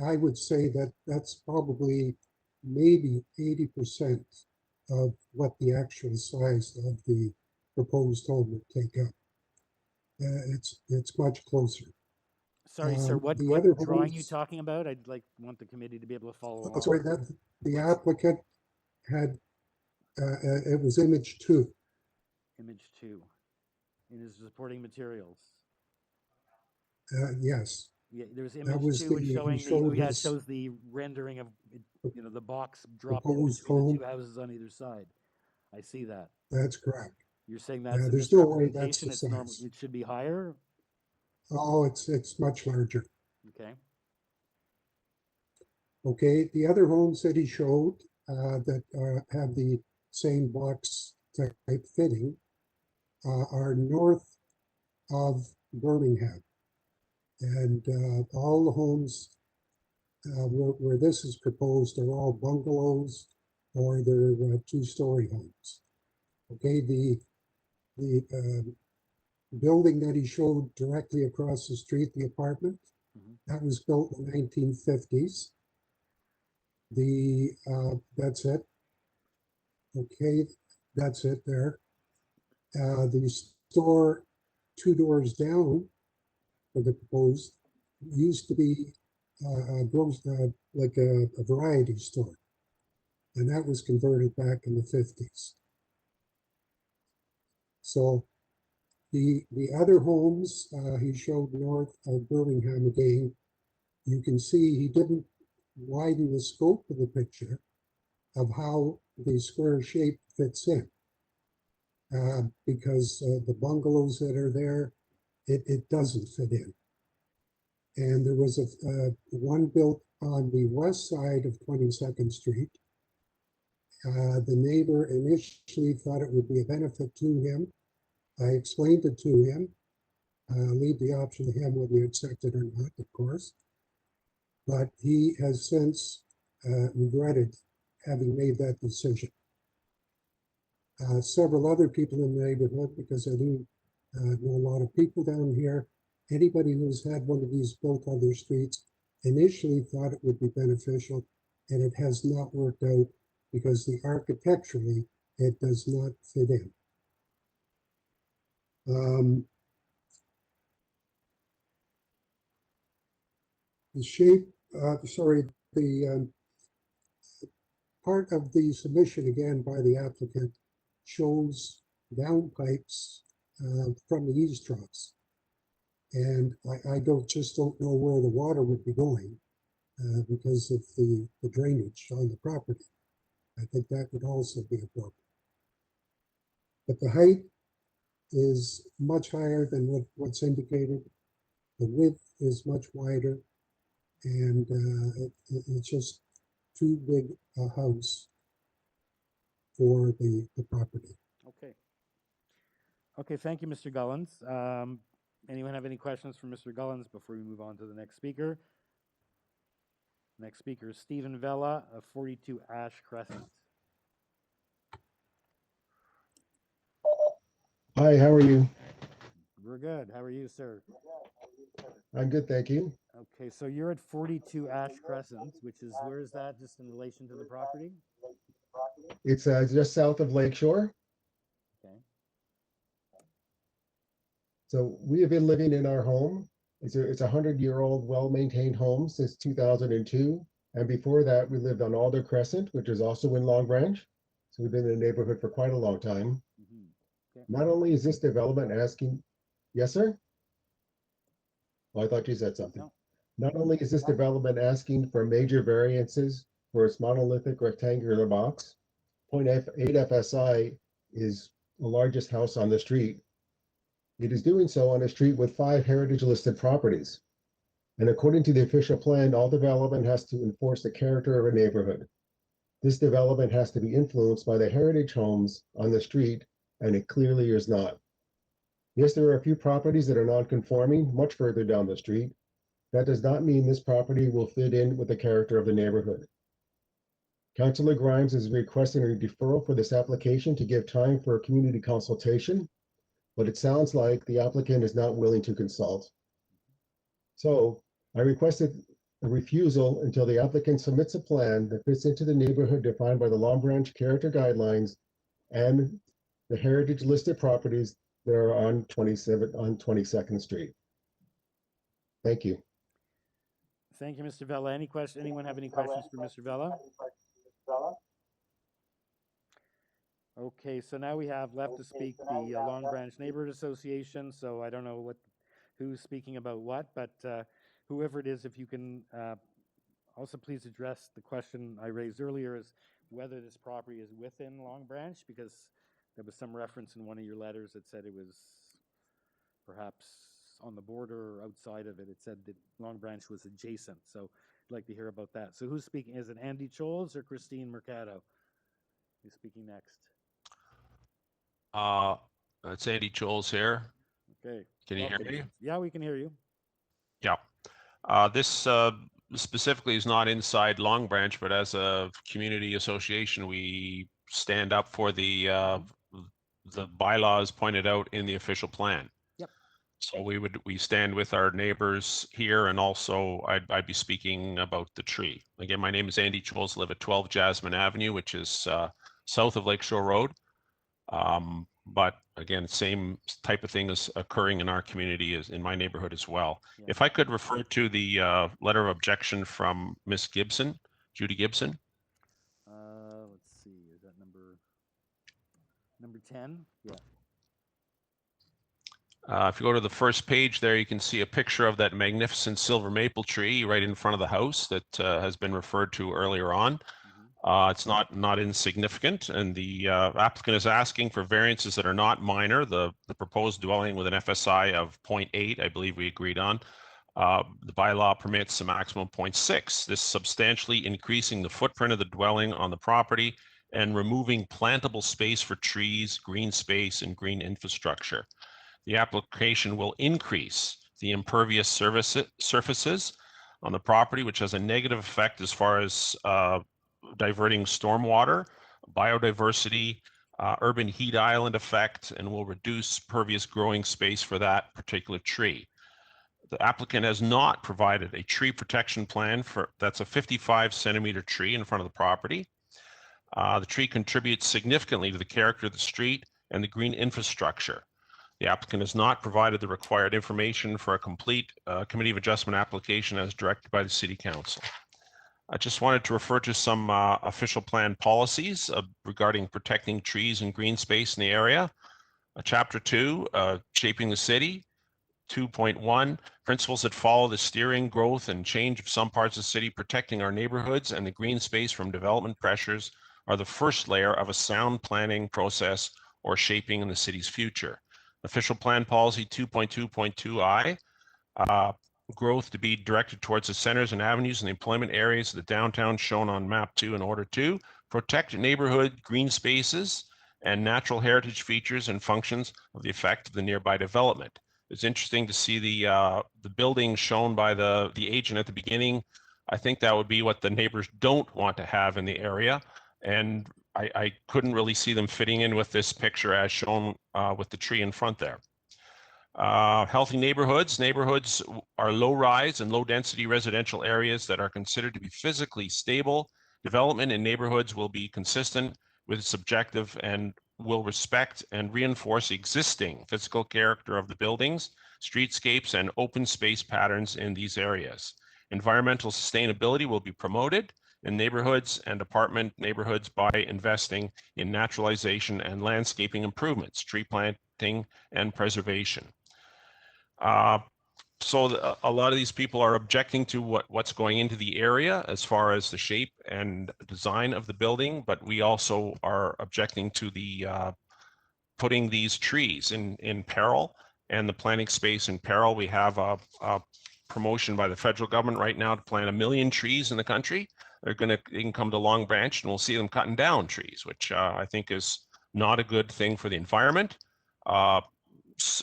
I would say that that's probably maybe 80% of what the actual size of the proposed home would take up. It's much closer. Sorry, sir, what drawing you talking about? I'd want the committee to be able to follow along. Sorry, that the applicant had, it was image 2. Image 2 in his supporting materials. Yes. Yeah, there's image 2 showing it shows the rendering of the box dropping between the two houses on either side. I see that. That's correct. You're saying that's there's no way that's the it's normal, size. it should be higher? Oh, it's much larger. Okay. Okay, the other homes that he showed that have the same box type fitting are north of Birmingham. And all the homes where this is proposed are all bungalows or they're two-story homes. Okay, the building that he showed directly across the street, the apartment, that was built in the 1950s. That's it. Okay, That's it there. The store 2 doors down for the proposed used to be like a variety store. And that was converted back in the 50s. So the other homes he showed north of Birmingham again, you can see he didn't widen the scope of the picture of how the square shape fits in. Because the bungalows that are there, it doesn't fit in. And there was one built on the west side of 22nd Street. The neighbor initially thought it would be a benefit to him. I explained it to him. Leave the option to him whether he accepted or not, of course. But he has since regretted having made that decision. Several other people in the neighborhood, because I do know a lot of people down here, anybody who's had one of these built on their streets initially thought it would be beneficial, and it has not worked out because architecturally it does not fit in. The shape, the part of the submission again by the applicant shows downpipes from the eaves troughs. And I just don't know where the water would be going because of the drainage on the property. I think that would also be a problem. But the height is much higher than what's indicated. The width is much wider, and it's just too big a house for the property. Okay. Okay, thank you, Mr. Gullins. Anyone have any questions for Mr. Gullins before we move on to the next speaker? Next speaker is Stephen Vella of 42 Ash Crescent. Hi, how are you? We're good. How are you, sir? I'm good, thank you. Okay, so you're at 42 Ash Crescent, which is, where is that, just in relation to the property? It's just south of Lakeshore. Okay. So we have been living in our home. It's a 100-year-old, well-maintained home since 2002. And before that, we lived on Alder Crescent, which is also in Long Branch. So we've been in the neighborhood for quite a long time. Okay. Not only is this development asking, yes, sir? Oh, I thought you said something. No. Not only is this development asking for major variances for its monolithic rectangular box, 0.8 FSI is the largest house on the street. It is doing so on a street with 5 heritage listed properties. And according to the official plan, all development has to enforce the character of a neighborhood. This development has to be influenced by the heritage homes on the street, and it clearly is not. Yes, there are a few properties that are non-conforming much further down the street. That does not mean this property will fit in with the character of the neighborhood. Councillor Grimes is requesting a deferral for this application to give time for a community consultation, but it sounds like the applicant is not willing to consult. So I requested a refusal until the applicant submits a plan that fits into the neighborhood defined by the Long Branch character guidelines and the heritage listed properties that are on 22nd Street. Thank you. Thank you, Mr. Vella. Anyone have any questions for Mr. Vella? Okay, so now we have left to speak the Long Branch Neighborhood Association. So I don't know who's speaking about what, but whoever it is, if you can also please address the question I raised earlier, is whether this property is within Long Branch, because there was some reference in one of your letters that said it was perhaps on the border or outside of it. It said that Long Branch was adjacent. So I'd like to hear about that. So who's speaking? Is it Andy Choles or Christine Mercado? Who's speaking next? It's Andy Choles here. Okay. Can you hear me? Yeah, we can hear you. Yeah. This specifically is not inside Long Branch, but as a community association, we stand up for the bylaws pointed out in the official plan. Yep. So we stand with our neighbors here, and also I'd be speaking about the tree. Again, my name is Andy Choles, live at 12 Jasmine Avenue, which is south of Lakeshore Road. But again, same type of thing is occurring in our community as in my neighborhood as well. If I could refer to the letter of objection from Miss Gibson, Judy Gibson. Let's see, is that number 10? Yeah. If you go to the first page there, you can see a picture of that magnificent silver maple tree right in front of the house that has been referred to earlier on. It's not insignificant, and the applicant is asking for variances that are not minor. The proposed dwelling with an FSI of 0.8, I believe we agreed on. The bylaw permits a maximum 0.6. This substantially increasing the footprint of the dwelling on the property and removing plantable space for trees, green space, and green infrastructure. The application will increase the impervious surfaces on the property, which has a negative effect as far as diverting stormwater, biodiversity, urban heat island effect, and will reduce pervious growing space for that particular tree. The applicant has not provided a tree protection plan that's a 55-centimeter tree in front of the property. The tree contributes significantly to the character of the street and the green infrastructure. The applicant has not provided the required information for a complete Committee of Adjustment application as directed by the City Council. I just wanted to refer to some official plan policies regarding protecting trees and green space in the area. Chapter 2, Shaping the City. 2.1, principles that follow the steering, growth, and change of some parts of the city, protecting our neighborhoods and the green space from development pressures are the first layer of a sound planning process or shaping in the city's future. Official Plan Policy 2.2.2I, growth to be directed towards the centers and avenues and the employment areas of the downtown shown on map 2 in order to protect neighborhood green spaces and natural heritage features and functions of the effect of the nearby development. It's interesting to see the building shown by the agent at the beginning. I think that would be what the neighbors don't want to have in the area. And I couldn't really see them fitting in with this picture as shown with the tree in front there. Healthy neighborhoods. Neighborhoods are low rise and low density residential areas that are considered to be physically stable. Development in neighborhoods will be consistent with its objective and will respect and reinforce existing physical character of the buildings, streetscapes, and open space patterns in these areas. Environmental sustainability will be promoted in neighborhoods and apartment neighborhoods by investing in naturalization and landscaping improvements, tree planting, and preservation. So a lot of these people are objecting to what's going into the area as far as the shape and design of the building, but we also are objecting to the putting these trees in peril and the planting space in peril. We have a promotion by the federal government right now to plant 1 million trees in the country. They can come to Long Branch and we'll see them cutting down trees, which I think is not a good thing for the environment.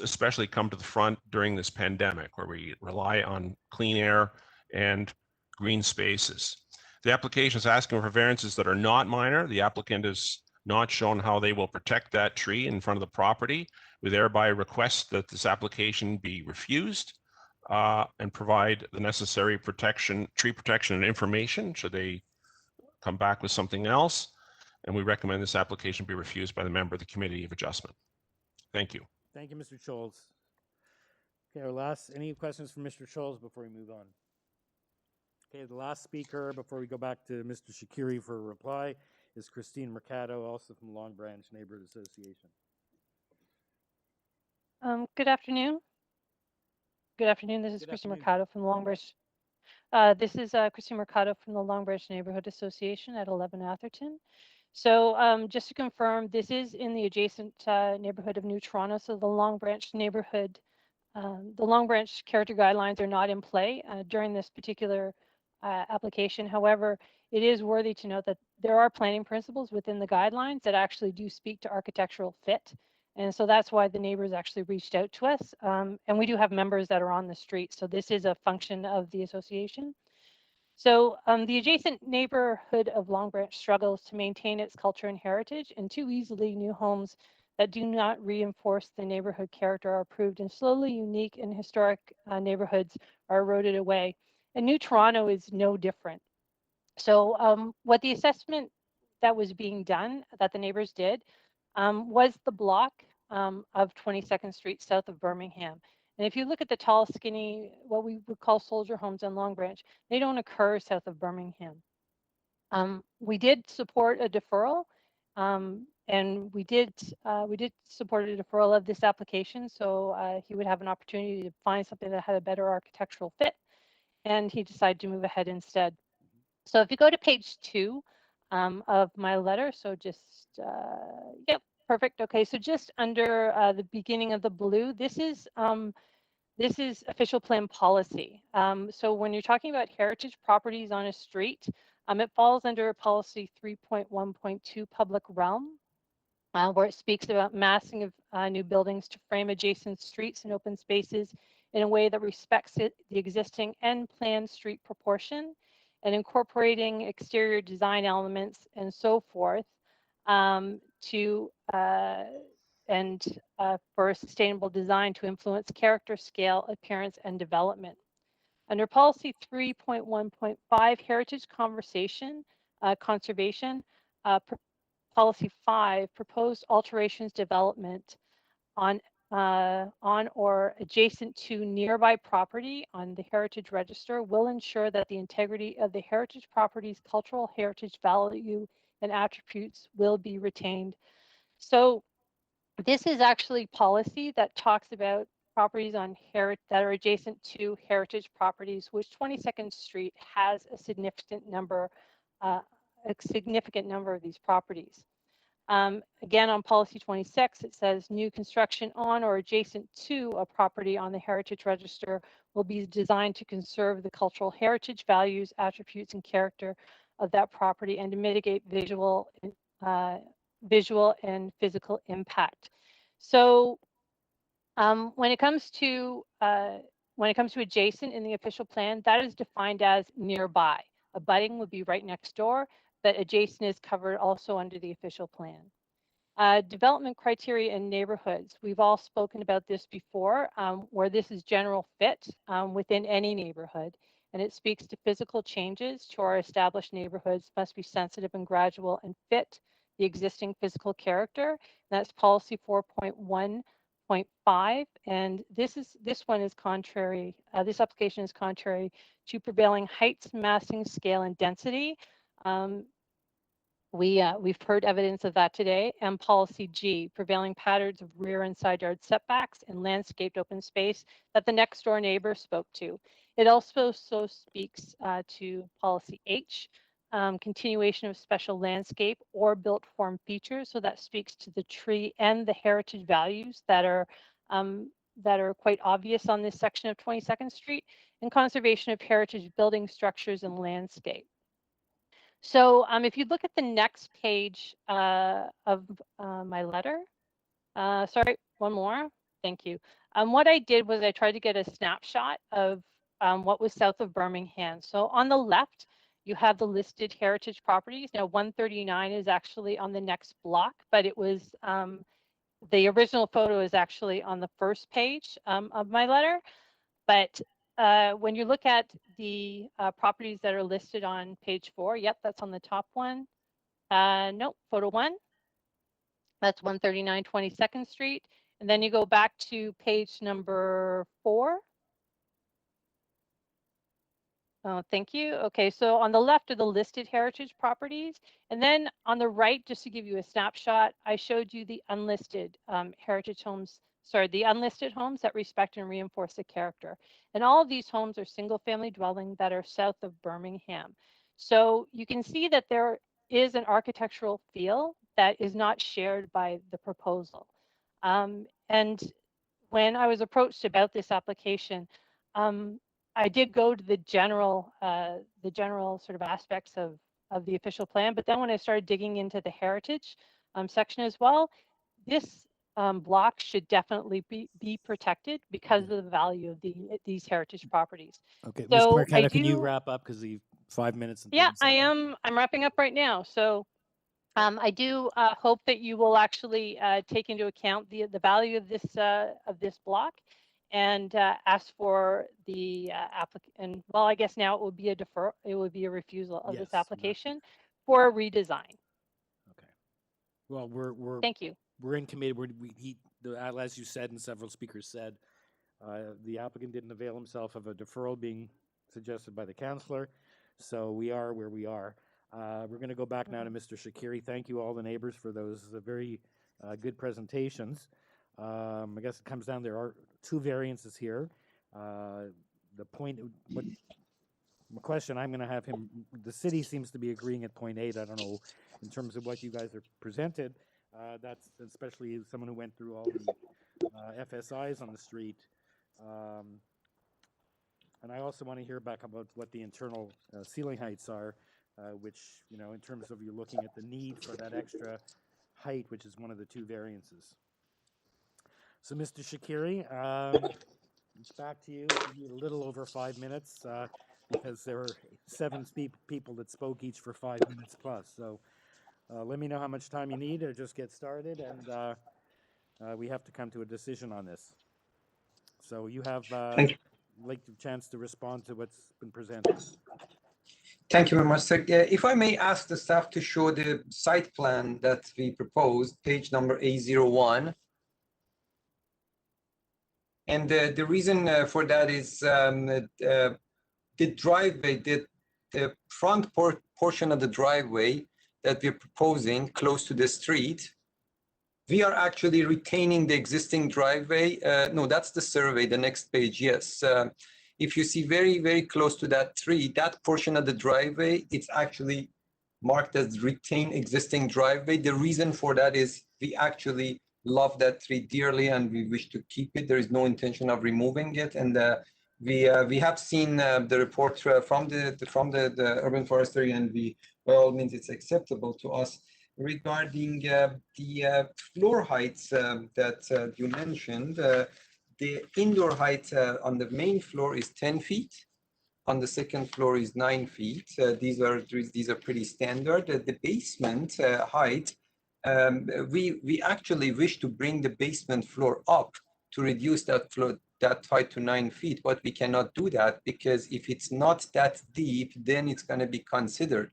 Especially come to the front during this pandemic where we rely on clean air and green spaces. The application is asking for variances that are not minor. The applicant has not shown how they will protect that tree in front of the property. We thereby request that this application be refused and provide the necessary protection, tree protection and information should they come back with something else. And we recommend this application be refused by the member of the Committee of Adjustment. Thank you. Thank you, Mr. Scholz. Okay, any questions from Mr. Scholz before we move on? Okay, the last speaker before we go back to Mr. Shakiri for a reply is Christine Mercado, also from Long Branch Neighborhood Association. Good afternoon. Good afternoon. This is Christine Mercado from Long Branch. This is Christine Mercado from the Long Branch Neighborhood Association at 11 Atherton. So just to confirm, this is in the adjacent neighborhood of New Toronto. So the Long Branch neighborhood, the Long Branch character guidelines are not in play during this particular application. However, it is worthy to note that there are planning principles within the guidelines that actually do speak to architectural fit. And so that's why the neighbors actually reached out to us. And we do have members that are on the street. So this is a function of the association. So the adjacent neighborhood of Long Branch struggles to maintain its culture and heritage, and too easily new homes that do not reinforce the neighborhood character are approved, and slowly unique and historic neighborhoods are eroded away. And New Toronto is no different. So what the assessment that was being done, that the neighbors did, was the block of 22nd Street south of Birmingham. And if you look at the tall, skinny, what we would call soldier homes on Long Branch, they don't occur south of Birmingham. We did support a deferral, and we did support a deferral of this application, so he would have an opportunity to find something that had a better architectural fit, and he decided to move ahead instead. So if you go to page 2 of my letter, so just yep, perfect. Okay, so just under the beginning of the blue, this is official plan policy. So when you're talking about heritage properties on a street, it falls under policy 3.1.2 public realm, where it speaks about massing of new buildings to frame adjacent streets and open spaces in a way that respects the existing and planned street proportion, and incorporating exterior design elements and so forth for a sustainable design to influence character, scale, appearance, and development. Under policy 3.1.5, heritage conservation, policy 5, proposed alterations development on or adjacent to nearby property on the heritage register will ensure that the integrity of the heritage property's cultural heritage value and attributes will be retained. So this is actually policy that talks about properties on that are adjacent to heritage properties, which 22nd Street has a significant number of these properties. Again, on policy 26, it says new construction on or adjacent to a property on the heritage register will be designed to conserve the cultural heritage values, attributes, and character of that property and to mitigate visual and physical impact. So when it comes to adjacent in the official plan, that is defined as nearby. Abutting would be right next door, but adjacent is covered also under the official plan. Development criteria in neighborhoods. We've all spoken about this before, where this is general fit within any neighborhood, and it speaks to physical changes to our established neighborhoods must be sensitive and gradual and fit the existing physical character. And that's policy 4.1.5, and this one is contrary. This application is contrary to prevailing heights, massing, scale, and density. We've heard evidence of that today. And policy G, prevailing patterns of rear and side yard setbacks and landscaped open space that the next door neighbor spoke to. It also speaks to policy H, continuation of special landscape or built form features. So that speaks to the tree and the heritage values that are quite obvious on this section of 22nd Street, and conservation of heritage building structures and landscape. So if you look at the next page of my letter, sorry, one more, thank you. What I did was I tried to get a snapshot of what was south of Birmingham. So on the left, you have the listed heritage properties. Now 139 is actually on the next block, but it was, the original photo is actually on the first page of my letter. But when you look at the properties that are listed on page 4, yep, that's on the top one. Nope, photo 1, that's 139 22nd Street. And then you go back to page number 4. Oh, thank you. Okay, so on the left are the listed heritage properties. And then on the right, just to give you a snapshot, I showed you the unlisted heritage homes, the unlisted homes that respect and reinforce the character. And all of these homes are single family dwelling that are south of Birmingham. So you can see that there is an architectural feel that is not shared by the proposal. And when I was approached about this application, I did go to the general sort of aspects of the official plan, but then when I started digging into the heritage section as well, this block should definitely be protected because of the value of these heritage properties. Okay, so Ms. Marquetta, can you wrap up because the 5 minutes? And yeah, I am. I'm wrapping up right now. So I do hope that you will actually take into account the value of this block, and ask for the applicant. And well, I guess now it would be a refusal of this application for a redesign. Okay. Well, Thank you. We're in committee. As you said, and several speakers said, the applicant didn't avail himself of a deferral being suggested by the councillor, so we are where we are. We're going to go back now to Mr. Shakiri. Thank you, all the neighbors, for those very good presentations. I guess it comes down, there are two variances here. The question I'm going to have him, the city seems to be agreeing at 0.8. I don't know, in terms of what you guys are presented, that's especially someone who went through all the FSIs on the street. And I also want to hear back about what the internal ceiling heights are, which, you know, in terms of you're looking at the need for that extra height, which is one of the two variances. So, Mr. Shakiri, it's back to you. You need a little over 5 minutes because there were 7 people that spoke each for 5 minutes plus. So let me know how much time you need or just get started, and we have to come to a decision on this. So you have like the chance to respond to what's been presented. Thank you very much, sir. If I may ask the staff to show the site plan that we proposed, page number A01. And the reason for that is the driveway, the front portion of the driveway that we're proposing close to the street, we are actually retaining the existing driveway. No, that's the survey, the next page, yes. If you see very, very close to that tree, that portion of the driveway, it's actually marked as retain existing driveway. The reason for that is we actually love that tree dearly and we wish to keep it. There is no intention of removing it. And we have seen the report from the urban forestry, and we, by all means, it's acceptable to us. Regarding the floor heights that you mentioned, the indoor height on the main floor is 10 feet. On the second floor is 9 feet. These are pretty standard. The basement height, we actually wish to bring the basement floor up to reduce that height to 9 feet, but we cannot do that because if it's not that deep, then it's going to be considered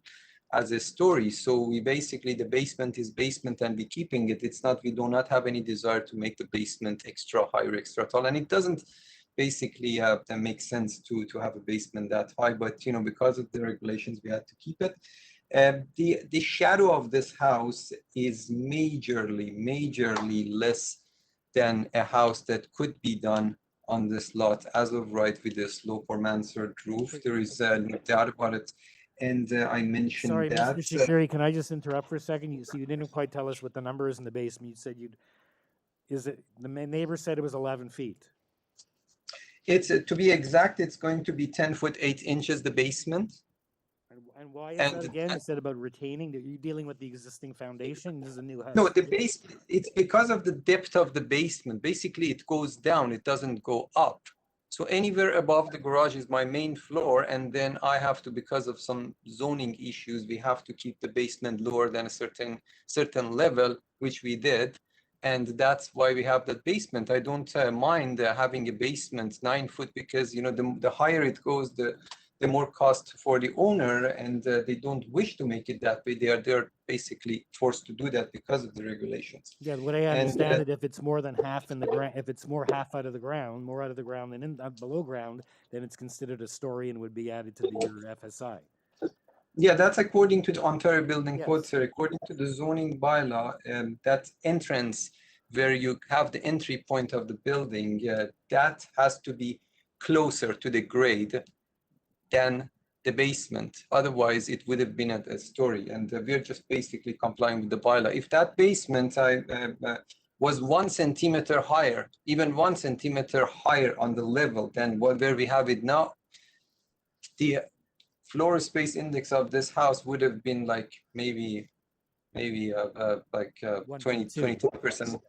as a story. So we basically, the basement is basement and we're keeping it. It's not, we do not have any desire to make the basement extra high or extra tall. And it doesn't basically make sense to have a basement that high, but you know, because of the regulations, we had to keep it. The shadow of this house is majorly less than a house that could be done on this lot as of right with the slope or mansard roof. There is no doubt about it. And I mentioned Sorry, that. Mr. Shakiri, can I just interrupt for a second? You didn't quite tell us what the number is in the basement. You said the neighbor said it was 11 feet. It's to be exact, it's going to be 10 foot 8 inches, the basement. And why is that again? You said about retaining. Are you dealing with the existing foundation? This is a new house. No, the basement, it's because of the depth of the basement. Basically, it goes down, it doesn't go up. So anywhere above the garage is my main floor, and then I have to, because of some zoning issues, we have to keep the basement lower than a certain level, which we did, and that's why we have that basement. I don't mind having a basement 9 foot because you know the higher it goes, the more cost for the owner, and they don't wish to make it that way. They're basically forced to do that because of the regulations. Yeah, what I understand it, if it's more than half in the ground, if it's more out of the ground than below ground, then it's considered a story and would be added to your FSI. Yeah, that's according to the Ontario Building Code, sir. According to the zoning bylaw, that entrance where you have the entry point of the building, that has to be closer to the grade than the basement. Otherwise, it would have been a story. And we're just basically complying with the bylaw. If that basement was 1 centimeter higher, even 1 centimeter higher on the level than where we have it now, the floor space index of this house would have been like maybe 22%.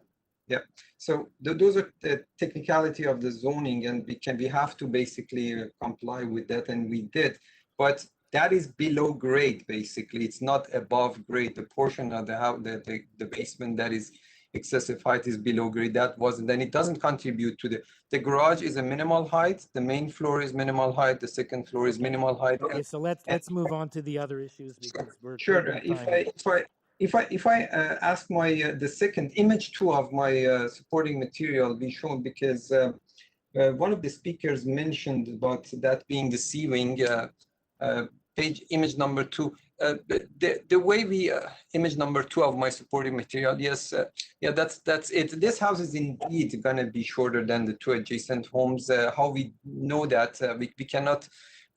Yeah, so those are the technicality of the zoning, and we have to basically comply with that, and we did. But that is below grade, basically. It's not above grade. The portion of the house, the basement that is excessive height is below grade. That wasn't, and it doesn't contribute to the garage is a minimal height. The main floor is minimal height. The second floor is minimal height. Okay, so let's move on to the other issues because we're sure. if I ask my the second image 2 of my supporting material be shown, because one of the speakers mentioned about that being deceiving. Page image number 2. The way we image number 2 of my supporting material, yes, yeah, that's it. This house is indeed gonna be shorter than the 2 adjacent homes. How we know that? We cannot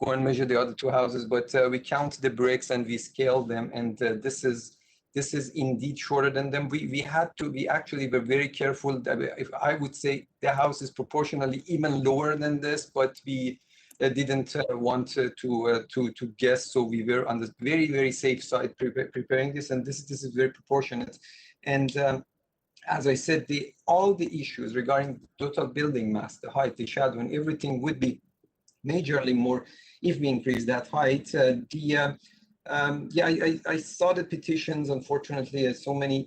go and measure the other 2 houses, but we count the bricks and we scale them, and this is indeed shorter than them. We actually were very careful. That if I would say the house is proportionally even lower than this, but we didn't want to guess, so we were on the very safe side preparing this, and this is very proportionate. And as I said, all the issues regarding total building mass, the height, the shadow, and everything would be majorly more if we increase that height. Yeah, I saw the petitions. Unfortunately, so many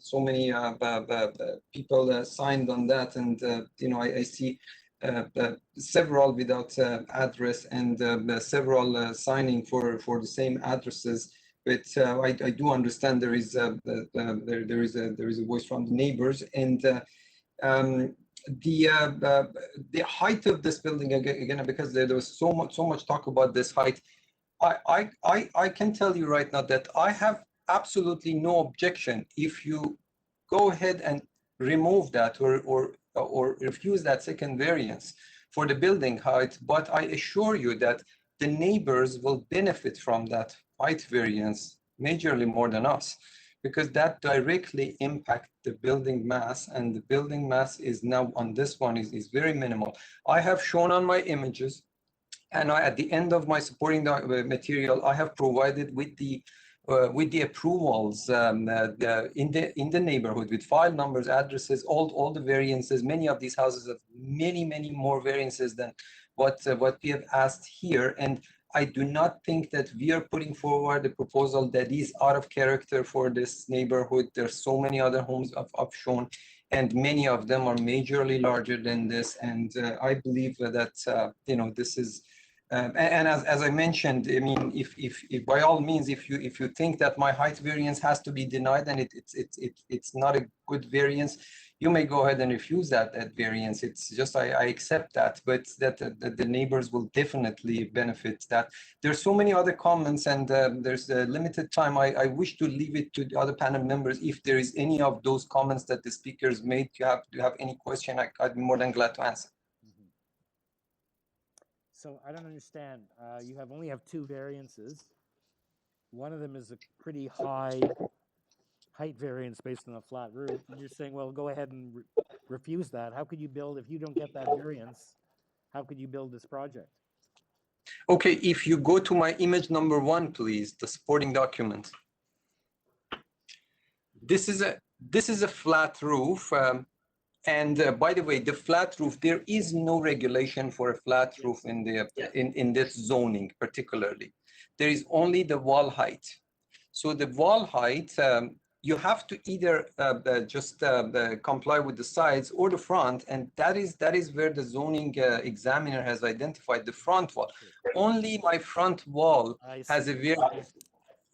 people signed on that, and you know, I see several without address, and several signing for the same addresses. But I do understand there is a voice from the neighbors, and the height of this building again, because there was so much talk about this height. I can tell you right now that I have absolutely no objection if you go ahead and remove that or refuse that second variance for the building height, but I assure you that the neighbors will benefit from that height variance majorly more than us, because that directly impacts the building mass, and the building mass is now on this one is very minimal. I have shown on my images, and at the end of my supporting material, I have provided with the approvals in the neighborhood with file numbers, addresses, all the variances. Many of these houses have many more variances than what we have asked here, and I do not think that we are putting forward a proposal that is out of character for this neighborhood. There's so many other homes I've shown, and many of them are majorly larger than this, and I believe that you know, this is. And as I mentioned, I mean, if by all means, if you think that my height variance has to be denied and it's not a good variance, you may go ahead and refuse that variance. It's just I accept that, but that the neighbors will definitely benefit. That there's so many other comments, and there's a limited time. I wish to leave it to the other panel members. If there is any of those comments that the speakers made, do you have any question, I'd be more than glad to answer. So I don't understand. You only have 2 variances. One of them is a pretty high height variance based on a flat roof. And you're saying, well, go ahead and refuse that. How could you build, if you don't get that variance, how could you build this project? Okay, if you go to my image number 1, please, the supporting document. This is a flat roof. And by the way, the flat roof, there is no regulation for a flat roof in this zoning particularly. There is only the wall height. So the wall height, you have to either just comply with the sides or the front, and that is where the zoning examiner has identified the front wall. Only my front wall has a variance.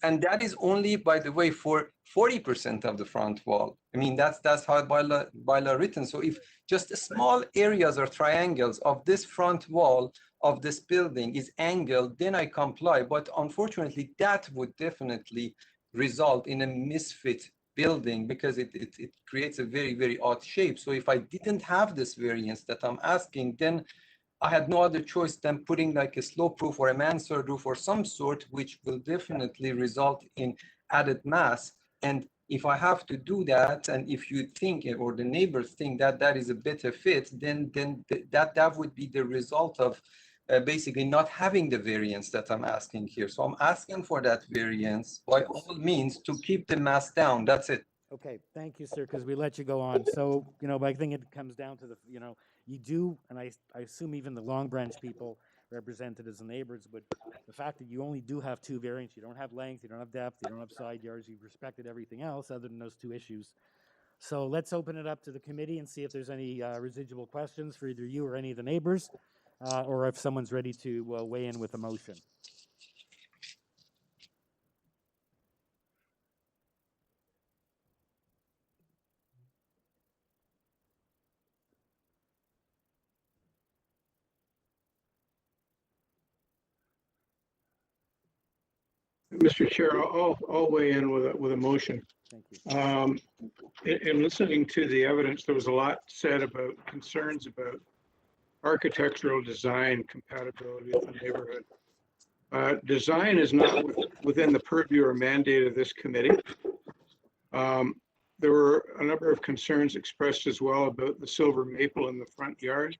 And that is only, by the way, for 40% of the front wall. I mean, that's how bylaw written. So if just small areas or triangles of this front wall of this building is angled, then I comply. But unfortunately, that would definitely result in a misfit building, because it creates a very odd shape. So if I didn't have this variance that I'm asking, then I had no other choice than putting like a slope roof or a mansard roof or some sort, which will definitely result in added mass. And if I have to do that, and if you think, or the neighbors think that that is a better fit, then that would be the result of basically not having the variance that I'm asking here. So I'm asking for that variance by all means to keep the mass down. That's it. Okay, thank you, sir, because we let you go on. So, you know, but I think it comes down to the, you know, you do, and I assume even the Long Branch people represented as the neighbors, but the fact that you only do have 2 variants, you don't have length, you don't have depth, you don't have side yards, you've respected everything else other than those 2 issues. So let's open it up to the committee and see if there's any residual questions for either you or any of the neighbors, or if someone's ready to weigh in with a motion. Mr. Chair, I'll weigh in with a motion. Thank you. In listening to the evidence, there was a lot said about concerns about architectural design compatibility with the neighborhood. Design is not within the purview or mandate of this committee. There were a number of concerns expressed as well about the silver maple in the front yard.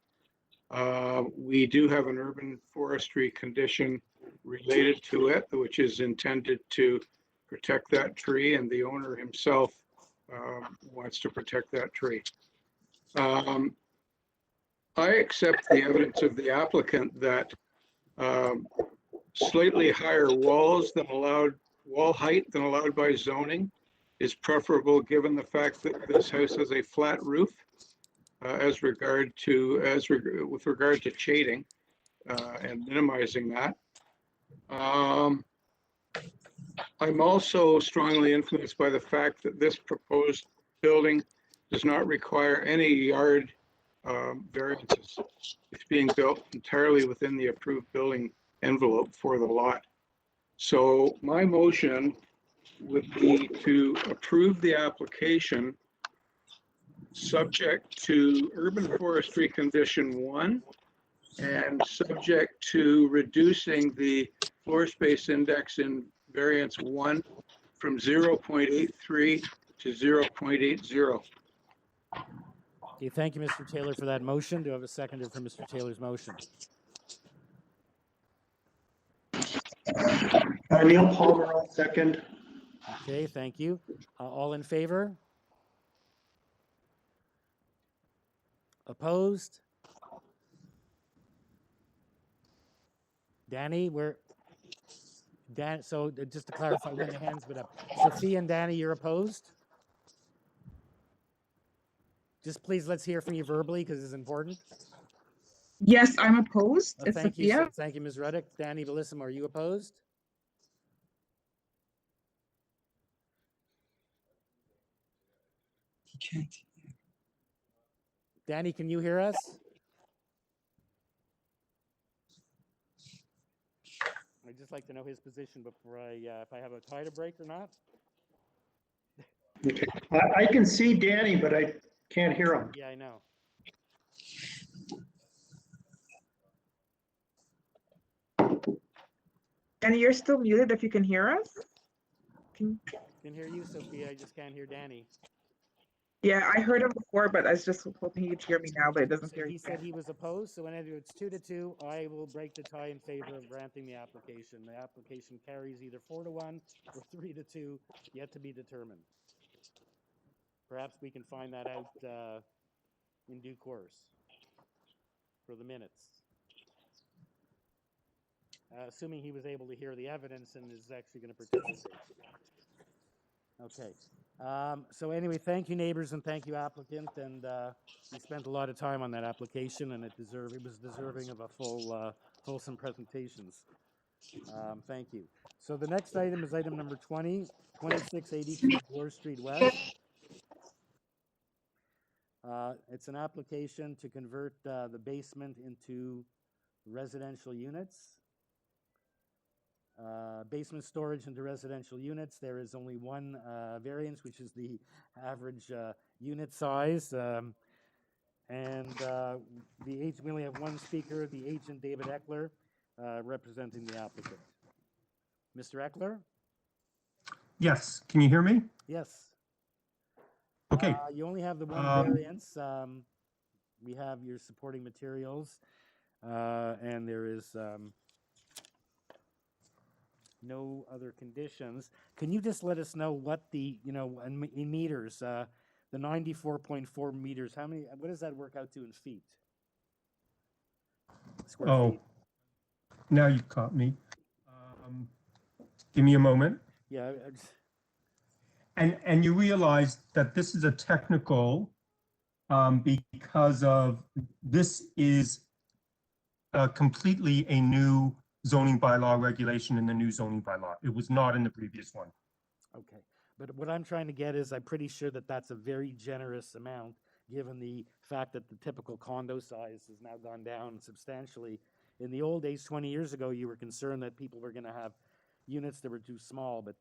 We do have an urban forestry condition related to it, which is intended to protect that tree, and the owner himself wants to protect that tree. I accept the evidence of the applicant that slightly higher wall height than allowed by zoning is preferable, given the fact that this house has a flat roof with regard to shading and minimizing that. I'm also strongly influenced by the fact that this proposed building does not require any yard variances. It's being built entirely within the approved building envelope for the lot. So my motion would be to approve the application subject to urban forestry condition 1 and subject to reducing the floor space index in variance 1 from 0.83 to 0.80. Okay, thank you, Mr. Taylor, for that motion. Do I have a seconder for Mr. Taylor's motion? Neil Palmer, I'll second. Okay, thank you. All in favor? Opposed? Danny, so just to clarify when the hands went up. Sophia and Danny, you're opposed? Just please, let's hear from you verbally because it's important. Yes, I'm opposed. It's Thank Sophia. you, thank you, Ms. Ruddick. Danny Bellissimo, are you opposed? He can't. Danny, can you hear us? I'd just like to know his position before if I have a tie to break or not. I can see Danny, but I can't hear him. Yeah, I know. Danny, you're still muted if you can hear us. Can hear you, Sophia. I just can't hear Danny. Yeah, I heard him before, but I was just hoping he'd hear me now, but it doesn't hear He you. said he was opposed, so whenever it's 2-2, I will break the tie in favor of granting the application. The application carries either 4-1 or 3-2, yet to be determined. Perhaps we can find that out in due course for the minutes. Assuming he was able to hear the evidence and is actually going to participate. Okay. So anyway, thank you, neighbors, and thank you, applicant. And we spent a lot of time on that application, and it was deserving of a fulsome presentations. Thank you. So the next item is item number 20, 2682 Bloor Street West. It's an application to convert the basement into residential units. Basement storage into residential units. There is only one variance, which is the average unit size. We only have one speaker, the agent David Eckler, representing the applicant. Mr. Eckler? Yes, can you hear me? Yes. Okay. You only have the one variance. We have your supporting materials, and there is no other conditions. Can you just let us know what the, in meters, the 94.4 meters, what does that work out to in feet? Square feet? Now you caught me. Give me a moment. Yeah. And you realize that this is a technical because of this is completely a new zoning bylaw regulation in the new zoning bylaw. It was not in the previous one. Okay, but what I'm trying to get is I'm pretty sure that that's a very generous amount given the fact that the typical condo size has now gone down substantially. In the old days, 20 years ago, you were concerned that people were going to have units that were too small, but,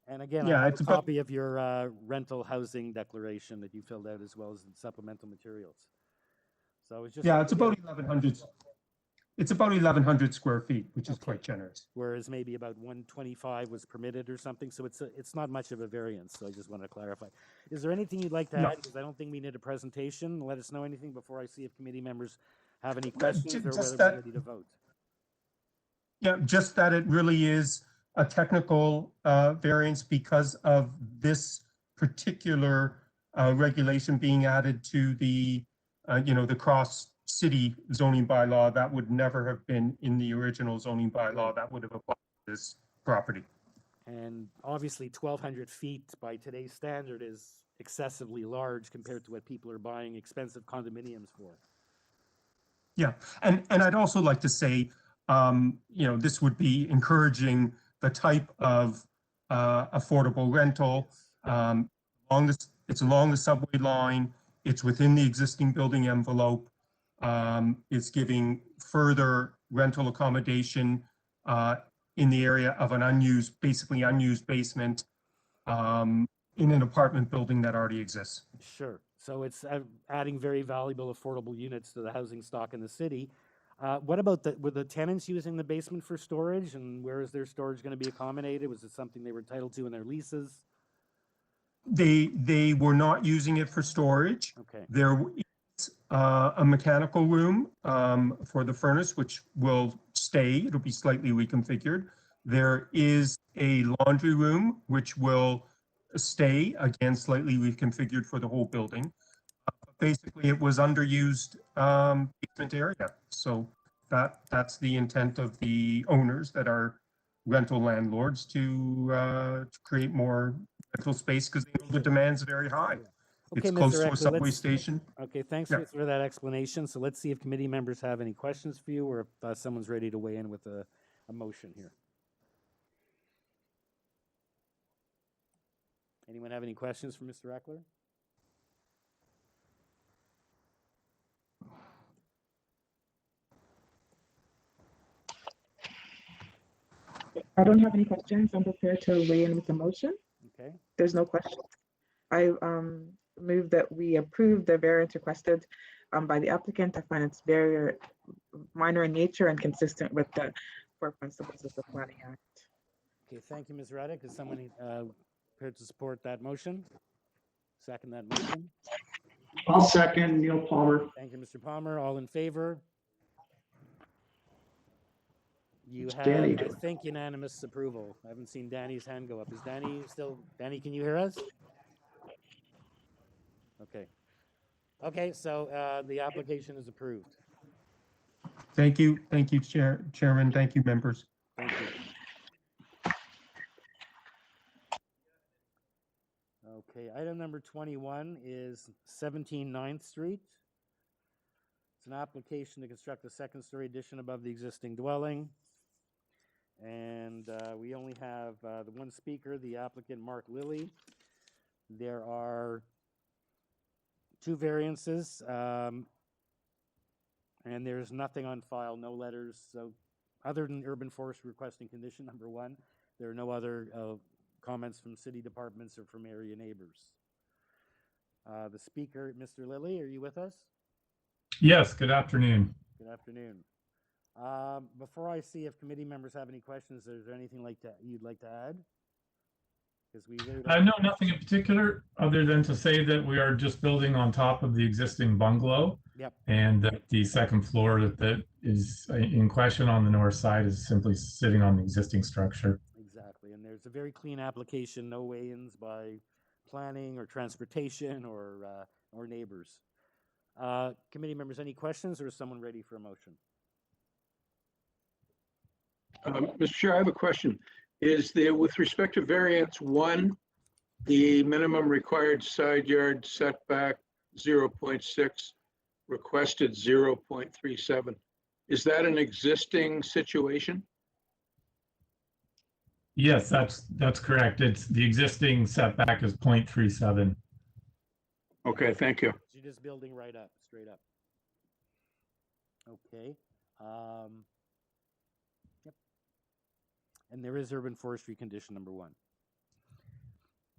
and again, Yeah, I have it's a about- copy of your rental housing declaration that you filled out as well as the supplemental materials. So it's just. Yeah, it's about 1,100. It's about 1,100 square feet, which is quite generous. Whereas maybe about 125 was permitted or something, so it's not much of a variance, so I just want to clarify. Is there anything you'd like to No. add? Because I don't think we need a presentation. Let us know anything before I see if committee members have any questions or just whether that- we're ready to vote. Yeah, just that it really is a technical variance because of this particular regulation being added to the, the cross-city zoning bylaw that would never have been in the original zoning bylaw that would have applied to this property. And obviously 1,200 feet by today's standard is excessively large compared to what people are buying expensive condominiums for. Yeah, and I'd also like to say, this would be encouraging the type of affordable rental. It's along the subway line. It's within the existing building envelope. It's giving further rental accommodation in the area of an basically unused basement in an apartment building that already exists. Sure. So it's adding very valuable, affordable units to the housing stock in the city. What about were the tenants using the basement for storage, and where is their storage going to be accommodated? Was it something they were entitled to in their leases? They were not using it for storage. Okay. There is a mechanical room for the furnace, which will stay. It'll be slightly reconfigured. There is a laundry room, which will stay, again, slightly reconfigured for the whole building. Basically, it was underused basement area. So that's the intent of the owners that are rental landlords to create more rental space because they know the demand's very high. Okay, It's close Mr. to a Eckler, subway station. Okay, thanks Yeah. for that explanation. So let's see if committee members have any questions for you, or if someone's ready to weigh in with a motion here. Anyone have any questions for Mr. Eckler? I don't have any questions. I'm prepared to weigh in with the motion. Okay. There's no questions. I move that we approve the variance requested by the applicant. I find it's very minor in nature and consistent with the core principles of the Planning Act. Okay, thank you, Ms. Reddick. Is someone prepared to support that motion? Second that motion? I'll second Neil Palmer. Thank you, Mr. Palmer. All in favor? You have, Danny I doing? think, unanimous approval. I haven't seen Danny's hand go up. Is Danny still, Danny, can you hear us? Okay. Okay, so the application is approved. Thank you, Chairman. Thank you, members. Thank you. Okay, item number 21 is 17 9th Street. It's an application to construct a second-story addition above the existing dwelling. And we only have the one speaker, the applicant, Mark Lilly. There are two variances, and there's nothing on file, no letters. So other than Urban Forest requesting condition number 1, there are no other comments from city departments or from area neighbors. The speaker, Mr. Lilly, are you with us? Yes, good afternoon. Good afternoon. Before I see if committee members have any questions, is there anything you'd like to add? Because we really No, nothing in particular, other than to say that we are just building on top of the existing bungalow. Yep. And that the second floor that is in question on the north side is simply sitting on the existing structure. Exactly, and there's a very clean application, no weigh-ins by planning or transportation or neighbors. Committee members, any questions, or is someone ready for a motion? Mr. Chair, I have a question. Is there, with respect to variance 1, the minimum required side yard setback 0.6, requested 0.37? Is that an existing situation? Yes, that's correct. It's the existing setback is 0.37. Okay, thank you. You're just building right up, straight up. Okay. Yep. And there is urban forestry condition number 1.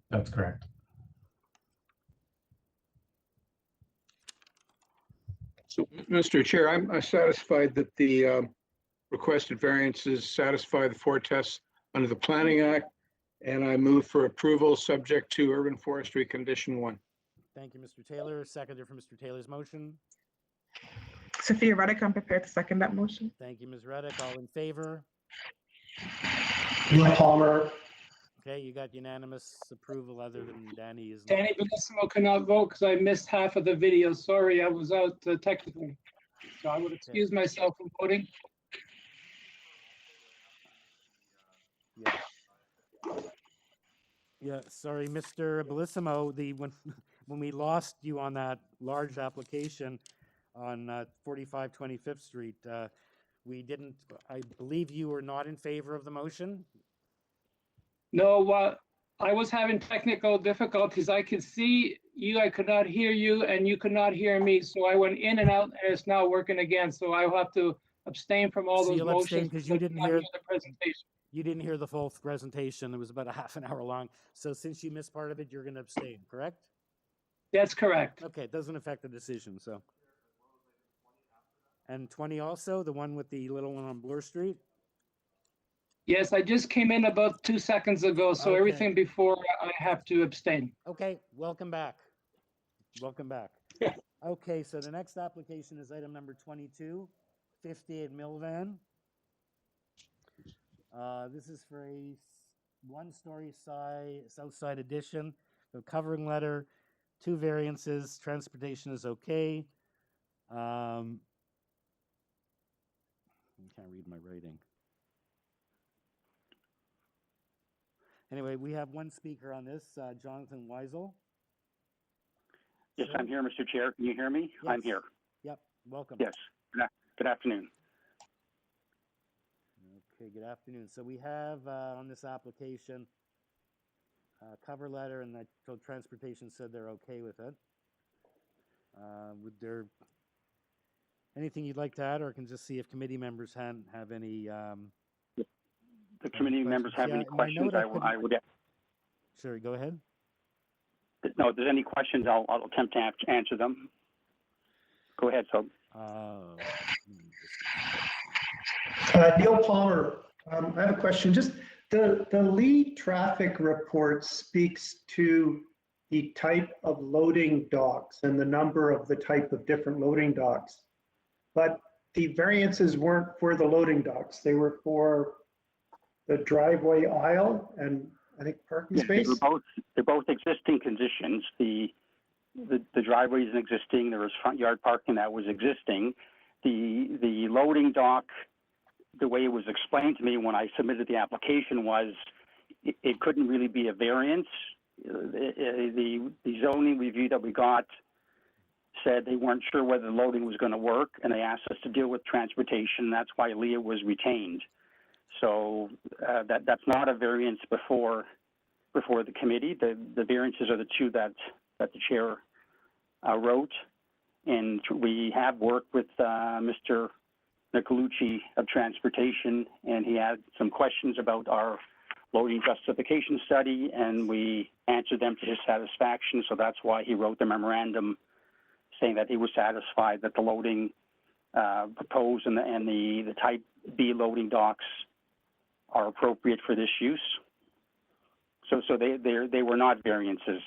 That's correct. So, Mr. Chair, I'm satisfied that the requested variances satisfy the 4 tests under the Planning Act, and I move for approval subject to urban forestry condition 1. Thank you, Mr. Taylor. Seconder for Mr. Taylor's motion. Sophia Reddick, I'm prepared to second that motion. Thank you, Ms. Reddick. All in favor? Neil Palmer. Okay, you got unanimous approval other than Danny is. Danny Benissimo cannot vote because I missed half of the video. Sorry, I was out technically. So I would excuse myself from voting. Yeah. Yeah, sorry, Mr. Bellissimo, when we lost you on that large application on 45 25th Street, we didn't, I believe you were not in favor of the motion? No, I was having technical difficulties. I could see you, I could not hear you, and you could not hear me. So I went in and out, and it's now working again. So I will have to abstain from all So those you'll abstain motions because you didn't hear the presentation. You didn't hear the full presentation. It was about a half an hour long. So since you missed part of it, you're going to abstain, correct? That's correct. Okay, it doesn't affect the decision, so. And 20 also, the one with the little one on Bloor Street? Yes, I just came in about 2 seconds ago, so Okay. everything before I have to abstain. Okay, welcome back. Welcome back. Okay, so the next application is item number 22, 58 MILVAN. This is for a one-story south side addition, a covering letter, 2 variances, transportation is okay. I can't read my writing. Anyway, we have one speaker on this, Jonathan Weisel. Yes, I'm here, Mr. Chair. Can you hear me? Yes. I'm here. Yep, welcome. Yes. Good afternoon. Okay, good afternoon. So we have on this application cover letter, and that transportation said they're okay with it. Would there anything you'd like to add, or I can just see if committee members have any? The committee members have any questions? I would. Sure, go ahead. No, if there's any questions, I'll attempt to answer them. Go ahead, so. Neil Palmer, I have a question. Just the lead traffic report speaks to the type of loading docks and the number of the type of different loading docks. But the variances weren't for the loading docks. They were for the driveway aisle and I think parking space. They're both existing conditions. The driveway is existing. There was front yard parking that was existing. The loading dock, the way it was explained to me when I submitted the application was it couldn't really be a variance. The zoning review that we got said they weren't sure whether the loading was going to work, and they asked us to deal with transportation. That's why Leah was retained. So that's not a variance before the committee. The variances are the 2 that the chair wrote, and we have worked with Mr. Nicolucci of Transportation, and he had some questions about our loading justification study, and we answered them to his satisfaction. So that's why he wrote the memorandum saying that he was satisfied that the loading proposed and the type B loading docks are appropriate for this use. So they were not variances.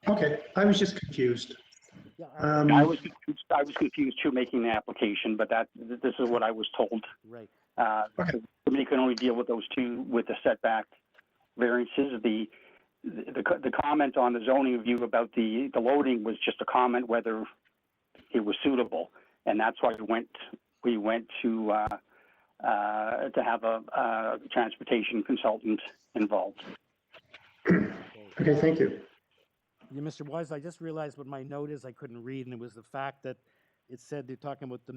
Okay, I was just confused. I was confused too making the application, but this is what I was told. Right. The committee can only deal with those 2 with the setback variances. The comment on the zoning review about the loading was just a comment whether it was suitable, and that's why we went to have a transportation consultant involved. Okay, thank you. Yeah, Mr. Wise, I just realized what my note is I couldn't read, and it was the fact that it said they're talking about the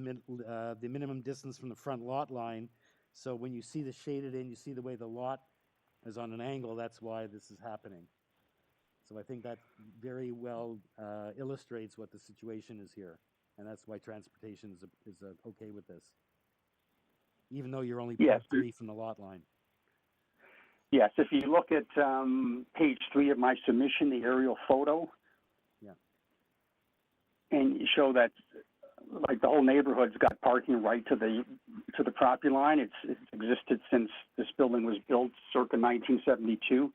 minimum distance from the front lot line. So when you see the shaded in, you see the way the lot is on an angle, that's why this is happening. So I think that very well illustrates what the situation is here, and that's why transportation is okay with this. even though you're only Yes. 0.3 from the lot line. Yes, if you look at page 3 of my submission, the aerial photo, Yeah. and you show that like the whole neighborhood's got parking right to the property line. It's existed since this building was built circa 1972.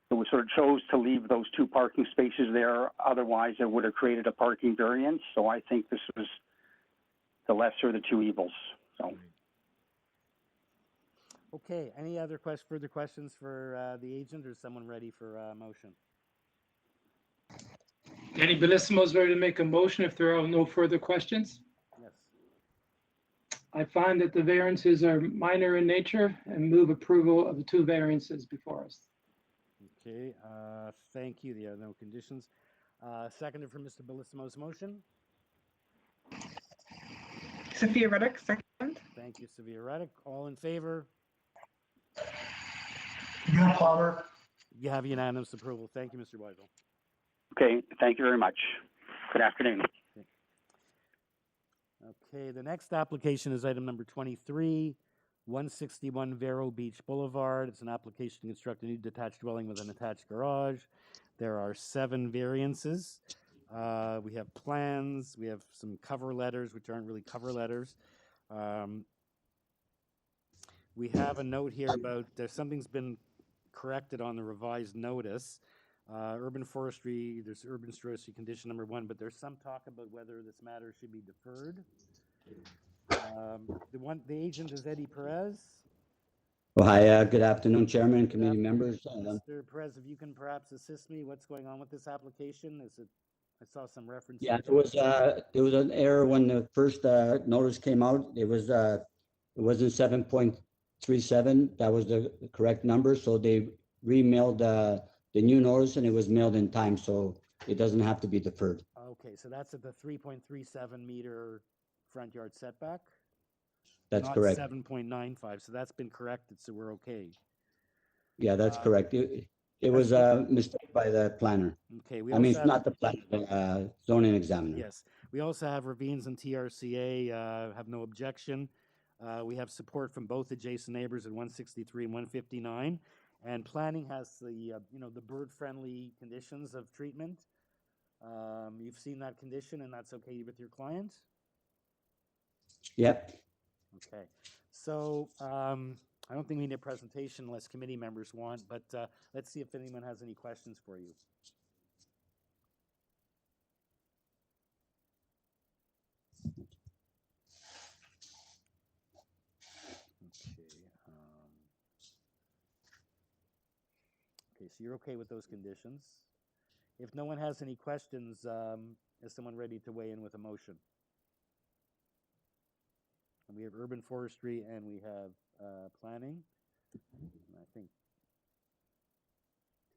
So we sort of chose to leave those 2 parking spaces there. Otherwise, it would have created a parking variance. So I think this was the lesser of the 2 evils. So. Okay, any other further questions for the agent, or is someone ready for a motion? Danny Bellissimo is ready to make a motion if there are no further questions. Yes. I find that the variances are minor in nature and move approval of the 2 variances before us. Okay, thank you. There are no conditions. Seconded for Mr. Bellissimo's motion. Sophia Reddick, second. Thank you, Sophia Reddick. All in favor? Neil Palmer. You have unanimous approval. Thank you, Mr. Weisel. Okay, thank you very much. Good afternoon. Okay, the next application is item number 23, 161 Vero Beach Boulevard. It's an application to construct a new detached dwelling with an attached garage. There are 7 variances. We have plans. We have some cover letters, which aren't really cover letters. We have a note here about something's been corrected on the revised notice. Urban forestry, there's urban forestry condition number 1, but there's some talk about whether this matter should be deferred. The agent is Eddie Perez. Well, hi, good afternoon, Chairman and committee members. Mr. Perez, if you can perhaps assist me, what's going on with this application? I saw some reference. Yeah, there was an error when the first notice came out. It wasn't 7.37. That was the correct number. So they remailed the new notice, and it was mailed in time, so it doesn't have to be deferred. Okay, so that's at the 3.37 meter front yard setback? That's not correct. 7.95, so that's been corrected, so we're okay. Yeah, that's correct. It was a mistake by the planner. Okay, I mean, it's not the planner, the zoning examiner. Yes, we also have Ravines and TRCA have no objection. We have support from both adjacent neighbors at 163 and 159. And planning has the, the bird-friendly conditions of treatment. You've seen that condition, and that's okay with your client? Yep. Okay. So I don't think we need a presentation unless committee members want, but let's see if anyone has any questions for you. Okay, so you're okay with those conditions. If no one has any questions, is someone ready to weigh in with a motion? And we have urban forestry and we have planning. And I think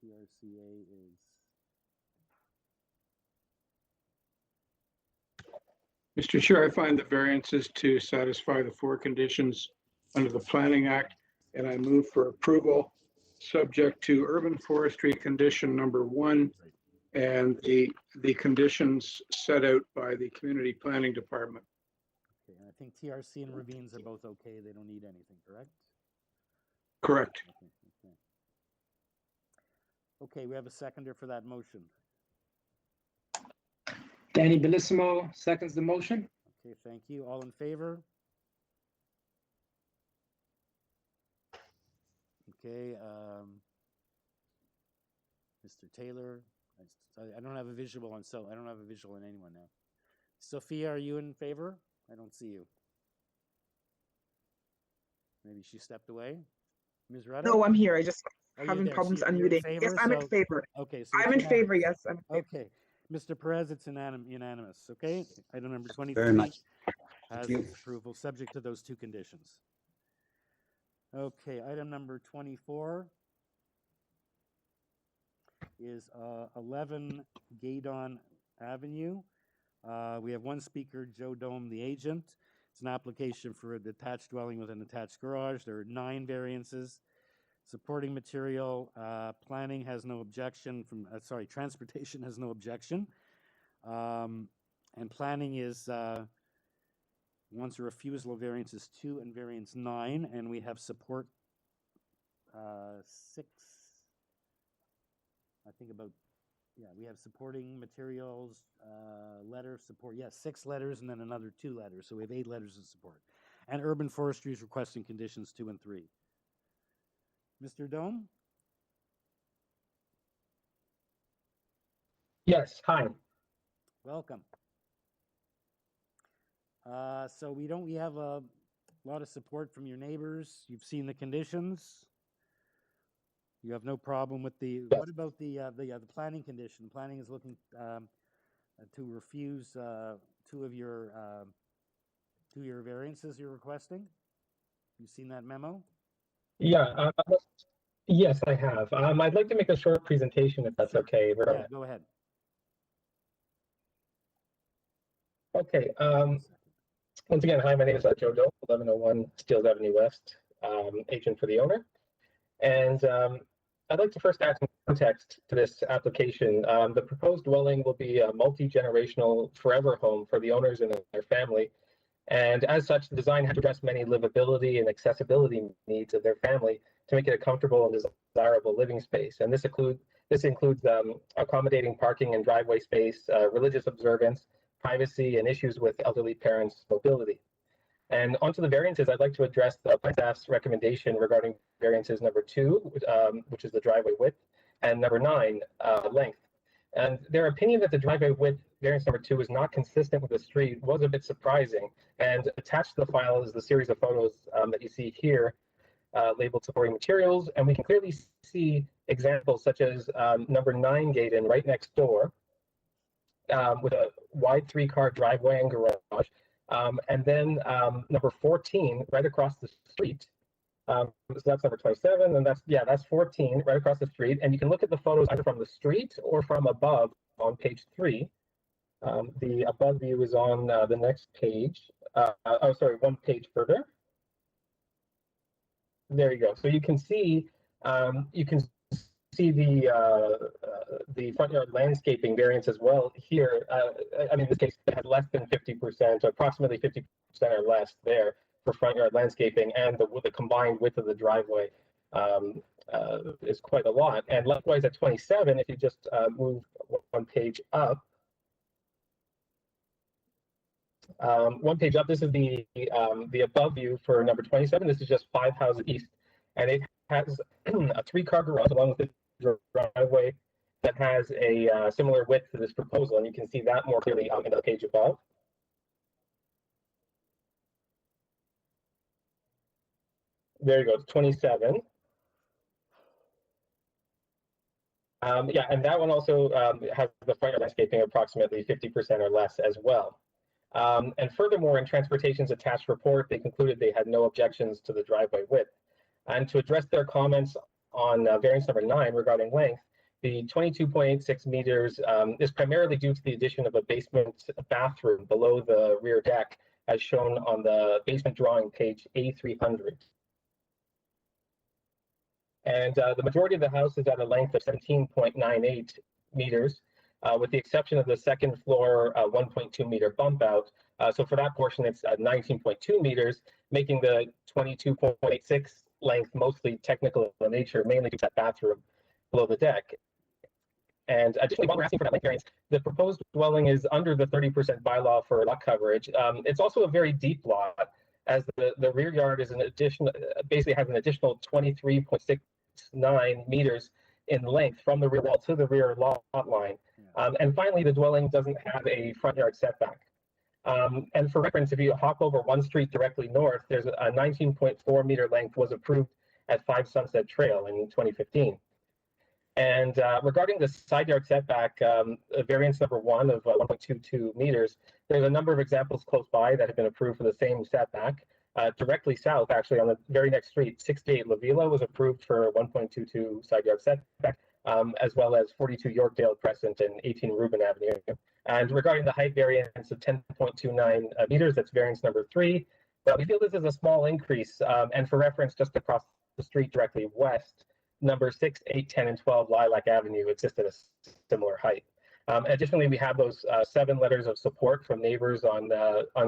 TRCA is... Mr. Chair, I find the variances to satisfy the 4 conditions under the Planning Act, and I move for approval subject to urban forestry condition number 1 and the conditions set out by the Community Planning Department. Okay, and I think TRC and Ravines are both okay. They don't need anything, correct? Correct. Okay, we have a seconder for that motion. Danny Bellissimo seconds the motion. Okay, thank you. All in favor? Okay, Mr. Taylor, I don't have a visual on, so I don't have a visual on anyone now. Sophia, are you in favor? I don't see you. Maybe she stepped away. Ms. Reddick? No, I'm here. I just Oh, you're having there. problems So you're in unmuting. favor, Yes, I'm in so- favor. Okay. So I'm it's in favor. unanimous. Yes, I'm in favor. Okay. Mr. Perez, it's unanimous. Okay. Item number 23 Very much. has you. its approval subject to those 2 conditions. Okay. Item number 24 is 11 GAYDON Avenue. We have one speaker, Joe Dome, the agent. It's an application for a detached dwelling with an attached garage. There are 9 variances. Supporting material, planning has no objection from, transportation has no objection. And planning is Wants a refusal of variances 2 and variance 9, and we have support 6. I think about, yeah, we have supporting materials, letter of support, yes, 6 letters and then another 2 letters. So we have 8 letters of support. And Urban Forestry is requesting conditions 2 and 3. Mr. Dome? Yes, hi. Welcome. So we have a lot of support from your neighbors. You've seen the conditions. You have no problem with the, what about the planning condition? Planning is looking to refuse 2 of your variances you're requesting. You've seen that memo? Yeah, yes, I have. I'd like to make a short presentation if that's okay. Yeah, go ahead. Okay. Once again, hi, my name is Joe Doe, 1101 Steeles Avenue West, agent for the owner. And I'd like to first add some context to this application. The proposed dwelling will be a multi-generational forever home for the owners and their family. And as such, the design has to address many livability and accessibility needs of their family to make it a comfortable and desirable living space. And this includes accommodating parking and driveway space, religious observance, privacy, and issues with elderly parents' mobility. And onto the variances, I'd like to address the plan staff's recommendation regarding variances number 2, which is the driveway width, and number 9, length. And their opinion that the driveway width variance number 2 is not consistent with the street was a bit surprising. And attached to the file is the series of photos that you see here, labeled supporting materials. And we can clearly see examples such as number 9 GAYDON right next door, with a wide 3-car driveway and garage. And then number 14 right across the street. So that's number 27, and that's 14 right across the street. And you can look at the photos either from the street or from above on page 3. The above view is on the next page. One page further. There you go. So you can see the front yard landscaping variance as well here. I mean, in this case, it has less than 50%, approximately 50% or less there for front yard landscaping, and the combined width of the driveway is quite a lot. And likewise at 27, if you just move one page up, this is the above view for number 27. This is just 5 houses east, and it has a 3-car garage along with the driveway that has a similar width to this proposal, and you can see that more clearly in the page above. There you go, it's 27. Yeah, and that one also has the front yard landscaping approximately 50% or less as well. And furthermore, in Transportation's attached report, they concluded they had no objections to the driveway width. And to address their comments on variance number 9 regarding length, the 22.86 meters is primarily due to the addition of a basement bathroom below the rear deck, as shown on the basement drawing page A300. And the majority of the house is at a length of 17.98 meters, with the exception of the second floor 1.2 meter bump out. So for that portion, it's 19.2 meters, making the 22.86 length mostly technical in nature, mainly due to that bathroom below the deck. And additionally, while we're asking for that length variance, the proposed dwelling is under the 30% bylaw for lot coverage. It's also a very deep lot, as the rear yard is basically has an additional 23.69 meters in length from the rear wall to the rear lot line. And finally, the dwelling doesn't have a front yard setback. And for reference, if you hop over one street directly north, there's a 19.4 meter length was approved at 5 Sunset Trail in 2015. And regarding the side yard setback, variance number 1 of 1.22 meters, there's a number of examples close by that have been approved for the same setback. Directly south, actually on the very next street, 68 La Villa was approved for 1.22 side yard setback, as well as 42 Yorkdale Crescent and 18 Rubin Avenue. And regarding the height variance of 10.29 meters, that's variance number 3. But we feel this is a small increase. And for reference, just across the street directly west, number 6, 8, 10, and 12 Lilac Avenue exist at a similar height. Additionally, we have those 7 letters of support from neighbors on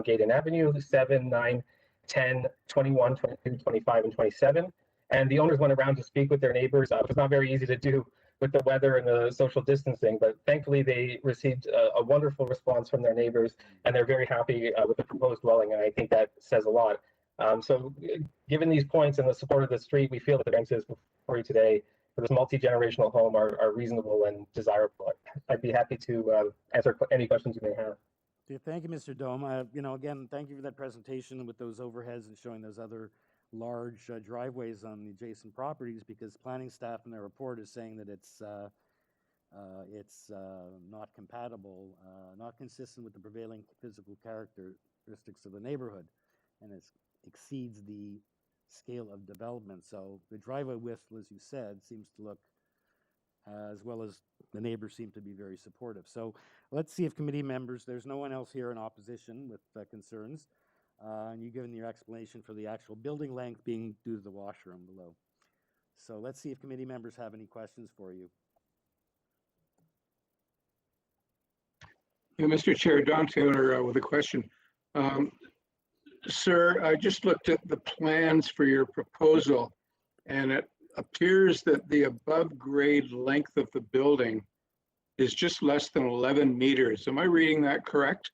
GAYDON Avenue, 7, 9, 10, 21, 22, 25, and 27. And the owners went around to speak with their neighbors. It was not very easy to do with the weather and the social distancing, but thankfully they received a wonderful response from their neighbors, and they're very happy with the proposed dwelling, and I think that says a lot. So given these points and the support of the street, we feel that the variances before you today for this multi-generational home are reasonable and desirable. I'd be happy to answer any questions you may have. Okay, thank you, Mr. Dome. Again, thank you for that presentation with those overheads and showing those other large driveways on the adjacent properties, because planning staff in their report is saying that it's not compatible, not consistent with the prevailing physical characteristics of the neighborhood, and it exceeds the scale of development. So the driveway width, as you said, seems to look, as well as the neighbors seem to be very supportive. So let's see if committee members, there's no one else here in opposition with concerns. And you've given your explanation for the actual building length being due to the washroom below. So let's see if committee members have any questions for you. Yeah, Mr. Chair, Don Taylor with a question. Sir, I just looked at the plans for your proposal, and it appears that the above grade length of the building is just less than 11 meters. Am I reading that correct?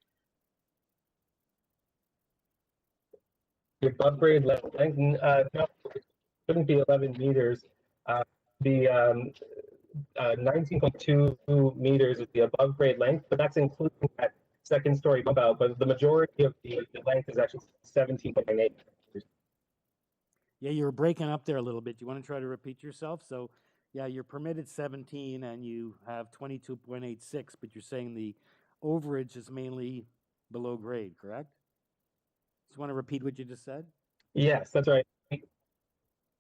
The above grade length, no, it shouldn't be 11 meters. The 19.2 meters is the above grade length, but that's including that second story bump out, but the majority of the length is actually 17.8 meters. Yeah, you were breaking up there a little bit. You want to try to repeat yourself? So, yeah, you're permitted 17 and you have 22.86, but you're saying the overage is mainly below grade, correct? Just want to repeat what you just said? Yes, that's right.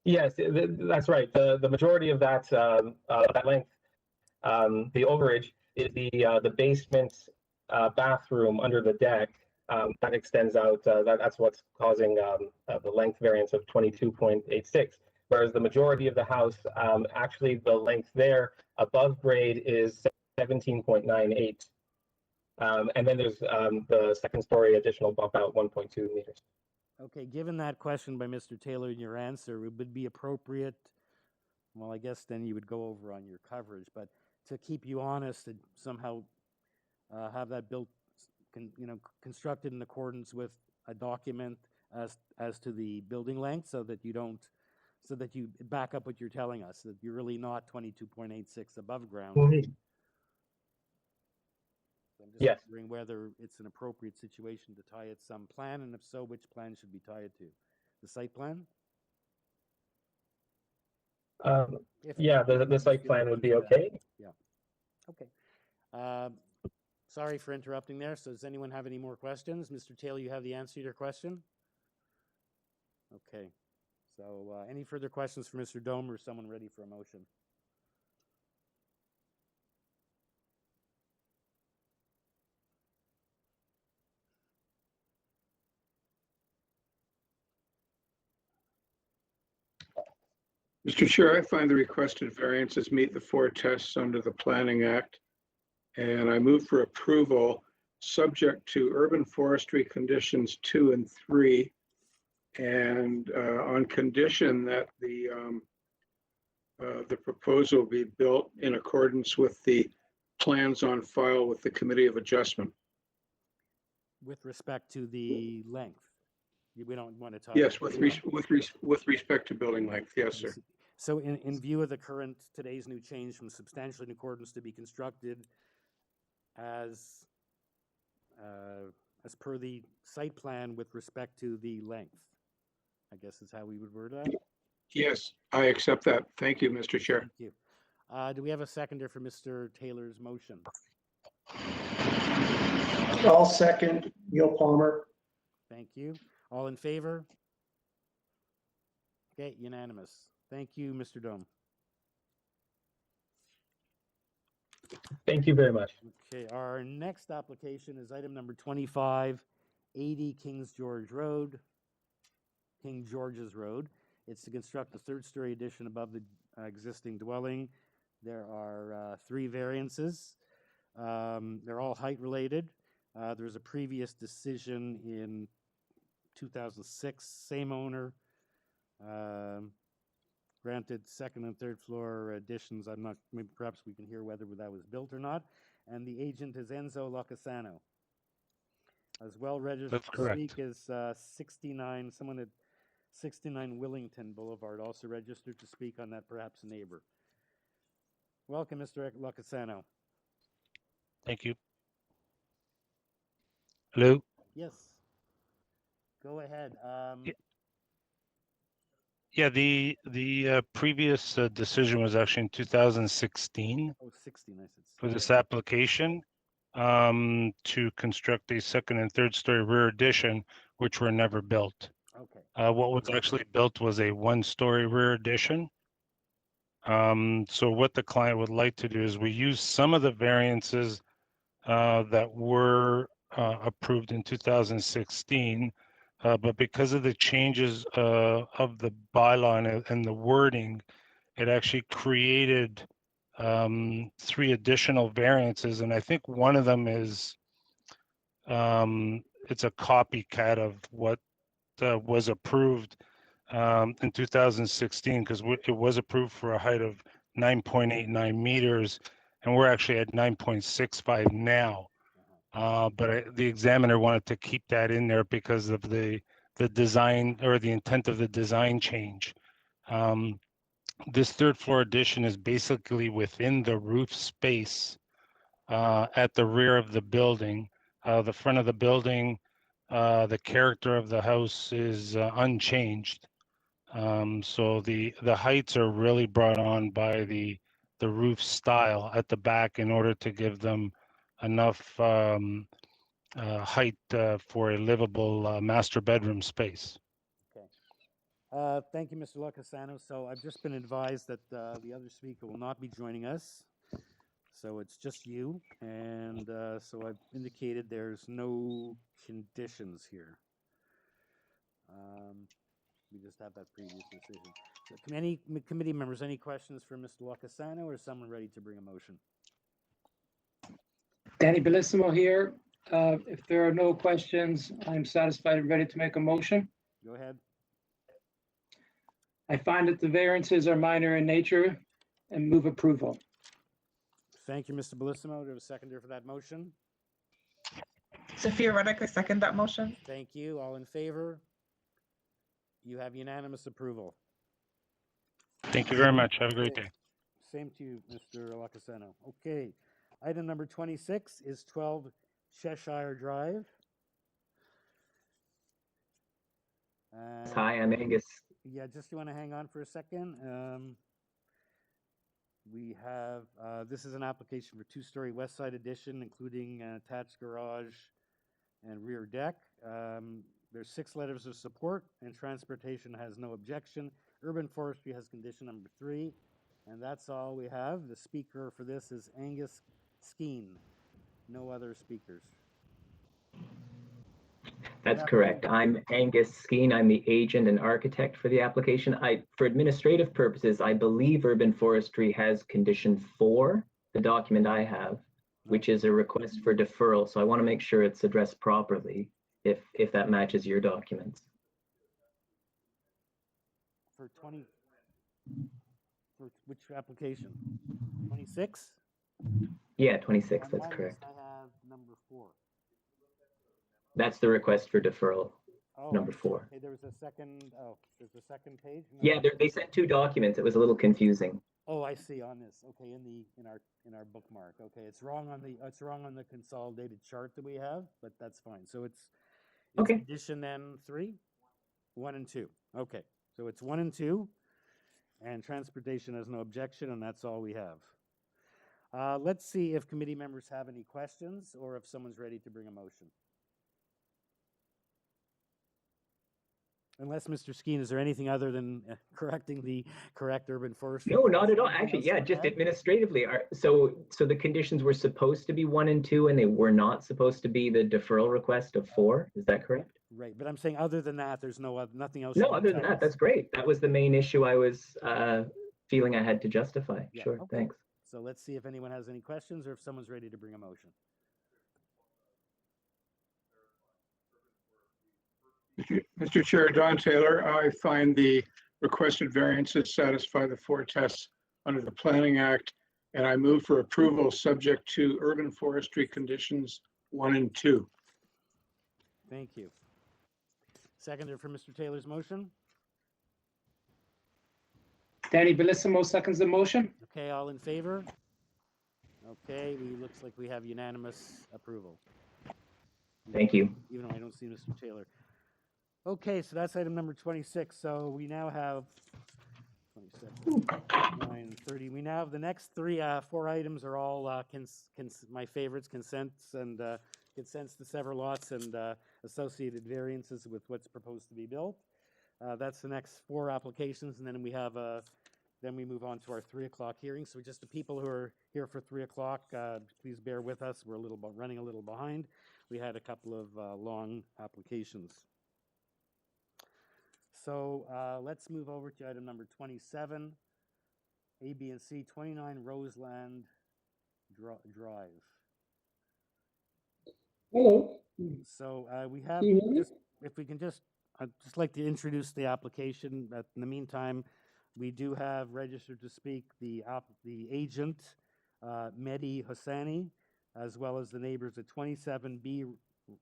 Yes, that's right. The majority of that that length, the overage, is the basement bathroom under the deck that extends out. That's what's causing the length variance of 22.86. Whereas the majority of the house, actually the length there above grade is 17.98. And then there's the second story additional bump out 1.2 meters. Okay, given that question by Mr. Taylor and your answer, it would be appropriate, well, I guess then you would go over on your coverage, but to keep you honest and somehow have that built, constructed in accordance with a document as to the building length, so that you don't, so that you back up what you're telling us, that you're really not 22.86 above ground. Mm-hmm. So I'm just wondering whether it's an appropriate situation to tie it some plan, and if so, which plan should we tie it to? The site plan? Yeah, the site plan would be okay. Yeah. Okay. Sorry for interrupting there. So does anyone have any more questions? Mr. Taylor, you have the answer to your question? Okay. So any further questions for Mr. Dome, or is someone ready for a motion? Mr. Chair, I find the requested variances meet the 4 tests under the Planning Act, and I move for approval subject to urban forestry conditions 2 and 3, and on condition that the proposal be built in accordance with the plans on file with the Committee of Adjustment. With respect to the length? We don't want to talk. Yes, with respect to building length, yes, sir. So in view of the current, today's new change from substantially in accordance to be constructed as per the site plan with respect to the length, I guess is how we would word that. Yes, I accept that. Thank you, Mr. Chair. Thank you. Do we have a seconder for Mr. Taylor's motion? I'll second. Neil Palmer. Thank you. All in favor? Okay, unanimous. Thank you, Mr. Dome. Thank you very much. Okay, our next application is item number 2580 King George's Road. It's to construct a 3rd-story addition above the existing dwelling. There are 3 variances. They're all height related. There's a previous decision in 2006, same owner, granted second and third floor additions. I'm not, maybe perhaps we can hear whether that was built or not. And the agent is Enzo Locasano. As well registered That's to correct. speak is 69, someone at 69 Willington Boulevard, also registered to speak on that, perhaps a neighbor. Welcome, Mr. Locasano. Thank you. Hello? Yes. Go ahead. Yeah, the previous decision was actually in 2016 Oh, 16, I said. for this application to construct a second and third story rear addition, which were never built. Okay. What was actually built was a one-story rear addition. So what the client would like to do is we use some of the variances that were approved in 2016, but because of the changes of the bylaw and the wording, it actually created 3 additional variances, and I think one of them is it's a copycat of what was approved in 2016, because it was approved for a height of 9.89 meters, and we're actually at 9.65 now. But the examiner wanted to keep that in there because of the design or the intent of the design change. This third floor addition is basically within the roof space at the rear of the building. The front of the building, the character of the house is unchanged. So the heights are really brought on by the roof style at the back in order to give them enough height for a livable master bedroom space. Okay. Thank you, Mr. Locasano. So I've just been advised that the other speaker will not be joining us. So it's just you. And so I've indicated there's no conditions here. We just have that previous decision. So any committee members, any questions for Mr. Locasano, or is someone ready to bring a motion? Danny Bellissimo here. If there are no questions, I'm satisfied and ready to make a motion. Go ahead. I find that the variances are minor in nature and move approval. Thank you, Mr. Bellissimo. Do we have a seconder for that motion? Sophia Reddick, I second that motion. Thank you. All in favor? You have unanimous approval. Thank you very much. Have a great day. Same to you, Mr. Locasano. Okay. Item number 26 is 12 Cheshire Drive. Hi, I'm Angus. Yeah, just you want to hang on for a second. We have, this is an application for 2-story west side addition, including an attached garage and rear deck. There's 6 letters of support, and transportation has no objection. Urban Forestry has condition number 3, and that's all we have. The speaker for this is Angus Skeen. No other speakers. That's correct. I'm Angus Skeen. I'm the agent and architect for the application. For administrative purposes, I believe Urban Forestry has condition 4, the document I have, which is a request for deferral. So I want to make sure it's addressed properly if that matches your documents. For which application? 26? Yeah, 26, On that's my correct. list, I have number 4. That's the request for deferral, Oh, number 4. Okay, there was a second, there's a second page? No. Yeah, they sent 2 documents. It was a little confusing. Oh, I see on this. Okay, in our bookmark. Okay, it's wrong on the consolidated chart that we have, but that's fine. So it's okay. Condition then 3, 1 and 2. Okay, so it's 1 and 2, and transportation has no objection, and that's all we have. Let's see if committee members have any questions or if someone's ready to bring a motion. Unless, Mr. Skeen, is there anything other than correcting the correct urban forestry? No, not at all. Actually, yeah, just administratively. So the conditions were supposed to be 1 and 2, and they were not supposed to be the deferral request of 4. Is that correct? Right, but I'm saying other than that, there's nothing else. No, other than that, that's great. That was the main issue I was feeling I had to justify. Yeah, Sure, okay. thanks. So let's see if anyone has any questions or if someone's ready to bring a motion. Mr. Chair, Don Taylor, I find the requested variances satisfy the 4 tests under the Planning Act, and I move for approval subject to urban forestry conditions 1 and 2. Thank you. Seconder for Mr. Taylor's motion. Danny Bellissimo seconds the motion. Okay, all in favor? Okay, looks like we have unanimous approval. Thank you. Even though I don't see Mr. Taylor. Okay, so that's item number 26. So we now have 27, 9, 30. We now have the next 4 items are all my favorites, consents and consents to several lots and associated variances with what's proposed to be built. That's the next 4 applications, and then we have then we move on to our 3 o'clock hearing. So just the people who are here for 3 o'clock, please bear with us. We're running a little behind. We had a couple of long applications. So let's move over to item number 27, A, B, and C, 29 Roseland Drive. Hello. So we have, Can you hear me? if we can I'd just like to introduce the application. But in the meantime, we do have registered to speak the agent, Mehdi Hossani, as well as the neighbors at 27B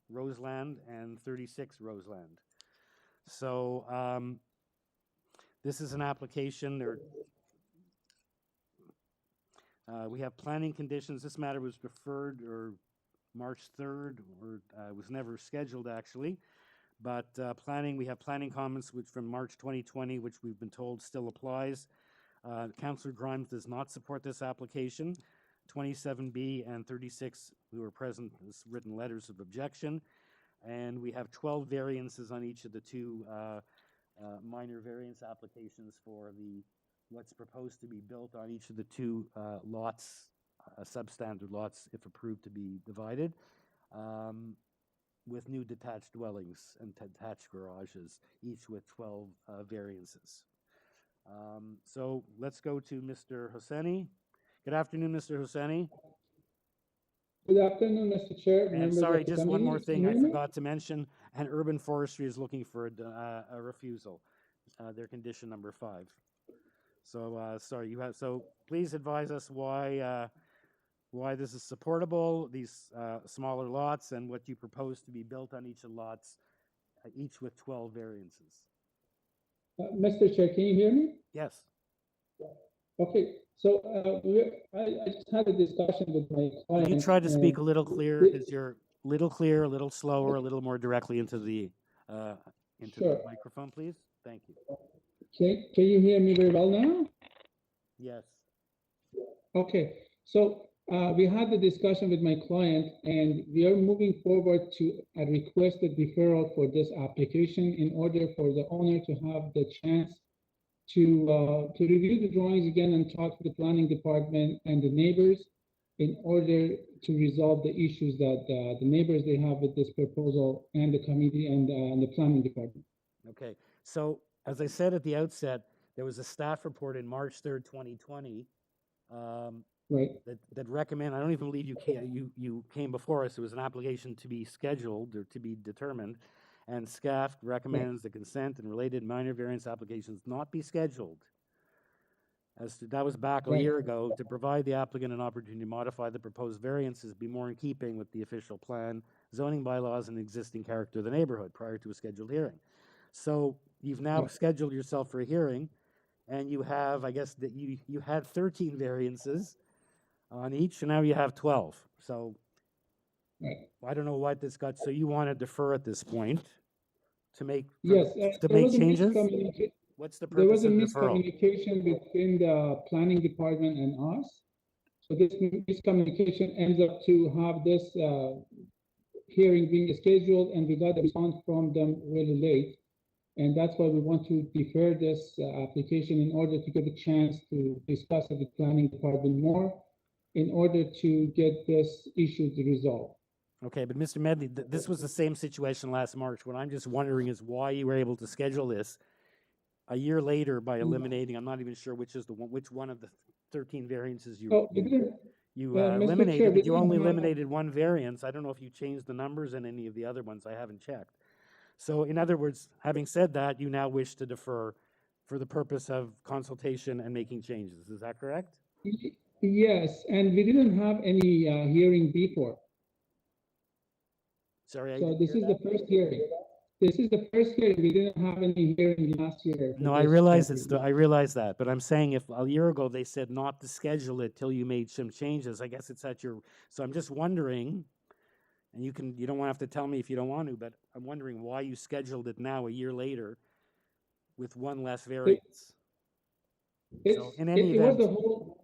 Roseland and 36 Roseland. So this is an application. We have planning conditions. This matter was deferred or March 3rd, or was never scheduled actually. But we have planning comments from March 2020, which we've been told still applies. Councillor Grimes does not support this application. 27B and 36, who are present, has written letters of objection. And we have 12 variances on each of the 2 minor variance applications for what's proposed to be built on each of the 2 lots, substandard lots, if approved to be divided, with new detached dwellings and detached garages, each with 12 variances. So let's go to Mr. Hossani. Good afternoon, Mr. Hossani. Good afternoon, Mr. Chair. And sorry, just one more thing I forgot to mention, and Urban Forestry is looking for a refusal. Their condition number 5. So sorry, so please advise us why this is supportable, these smaller lots, and what you propose to be built on each of the lots, each with 12 variances. Mr. Chair, can you hear me? Yes. Okay, so I just had a discussion with my client. Can you try to speak a little clearer, because you're a little clearer, a little slower, a little more directly into the Sure. microphone, please? Thank you. Can you hear me very well now? Yes. Okay, so we had the discussion with my client, and we are moving forward to a requested deferral for this application in order for the owner to have the chance to review the drawings again and talk to the planning department and the neighbors in order to resolve the issues that the neighbors they have with this proposal and the committee and the planning department. Okay, so as I said at the outset, there was a staff report in March 3rd, 2020, right, that recommend. I don't even believe you came before us. It was an application to be scheduled or to be determined, and SCAF recommends the consent and related minor variance applications not be scheduled. That was back a year ago, to provide the applicant an opportunity to modify the proposed variances, be more in keeping with the official plan, zoning bylaws, and existing character of the neighborhood prior to a scheduled hearing. So you've now scheduled yourself for a hearing, and you have, I guess that you had 13 variances on each, and now you have 12. So I don't know what this got. So you want to defer at this point to make changes? What's the There purpose was a of deferral? miscommunication between the planning department and us. So this miscommunication ends up to have this hearing being scheduled, and we got a response from them really late. And that's why we want to defer this application in order to get a chance to discuss with the planning department more in order to get this issue resolved. Okay, but Mr. Medley, this was the same situation last March. What I'm just wondering is why you were able to schedule this a year later by eliminating, I'm not even sure which one of the 13 variances Oh, we didn't- you Mr. Chair, eliminated, we but you didn't only have- eliminated one variance. I don't know if you changed the numbers in any of the other ones. I haven't checked. So in other words, having said that, you now wish to defer for the purpose of consultation and making changes. Is that correct? Yes, and we didn't have any hearing before. Sorry, I So didn't this hear is that. the first hearing. This is the first hearing. We didn't have any hearing last year. No, I realize I realize that, but I'm saying if a year ago they said not to schedule it till you made some changes, I guess it's at your, so I'm just wondering, and you don't have to tell me if you don't want to, but I'm wondering why you scheduled it now a year later with one less variance. So in any It was event, the whole,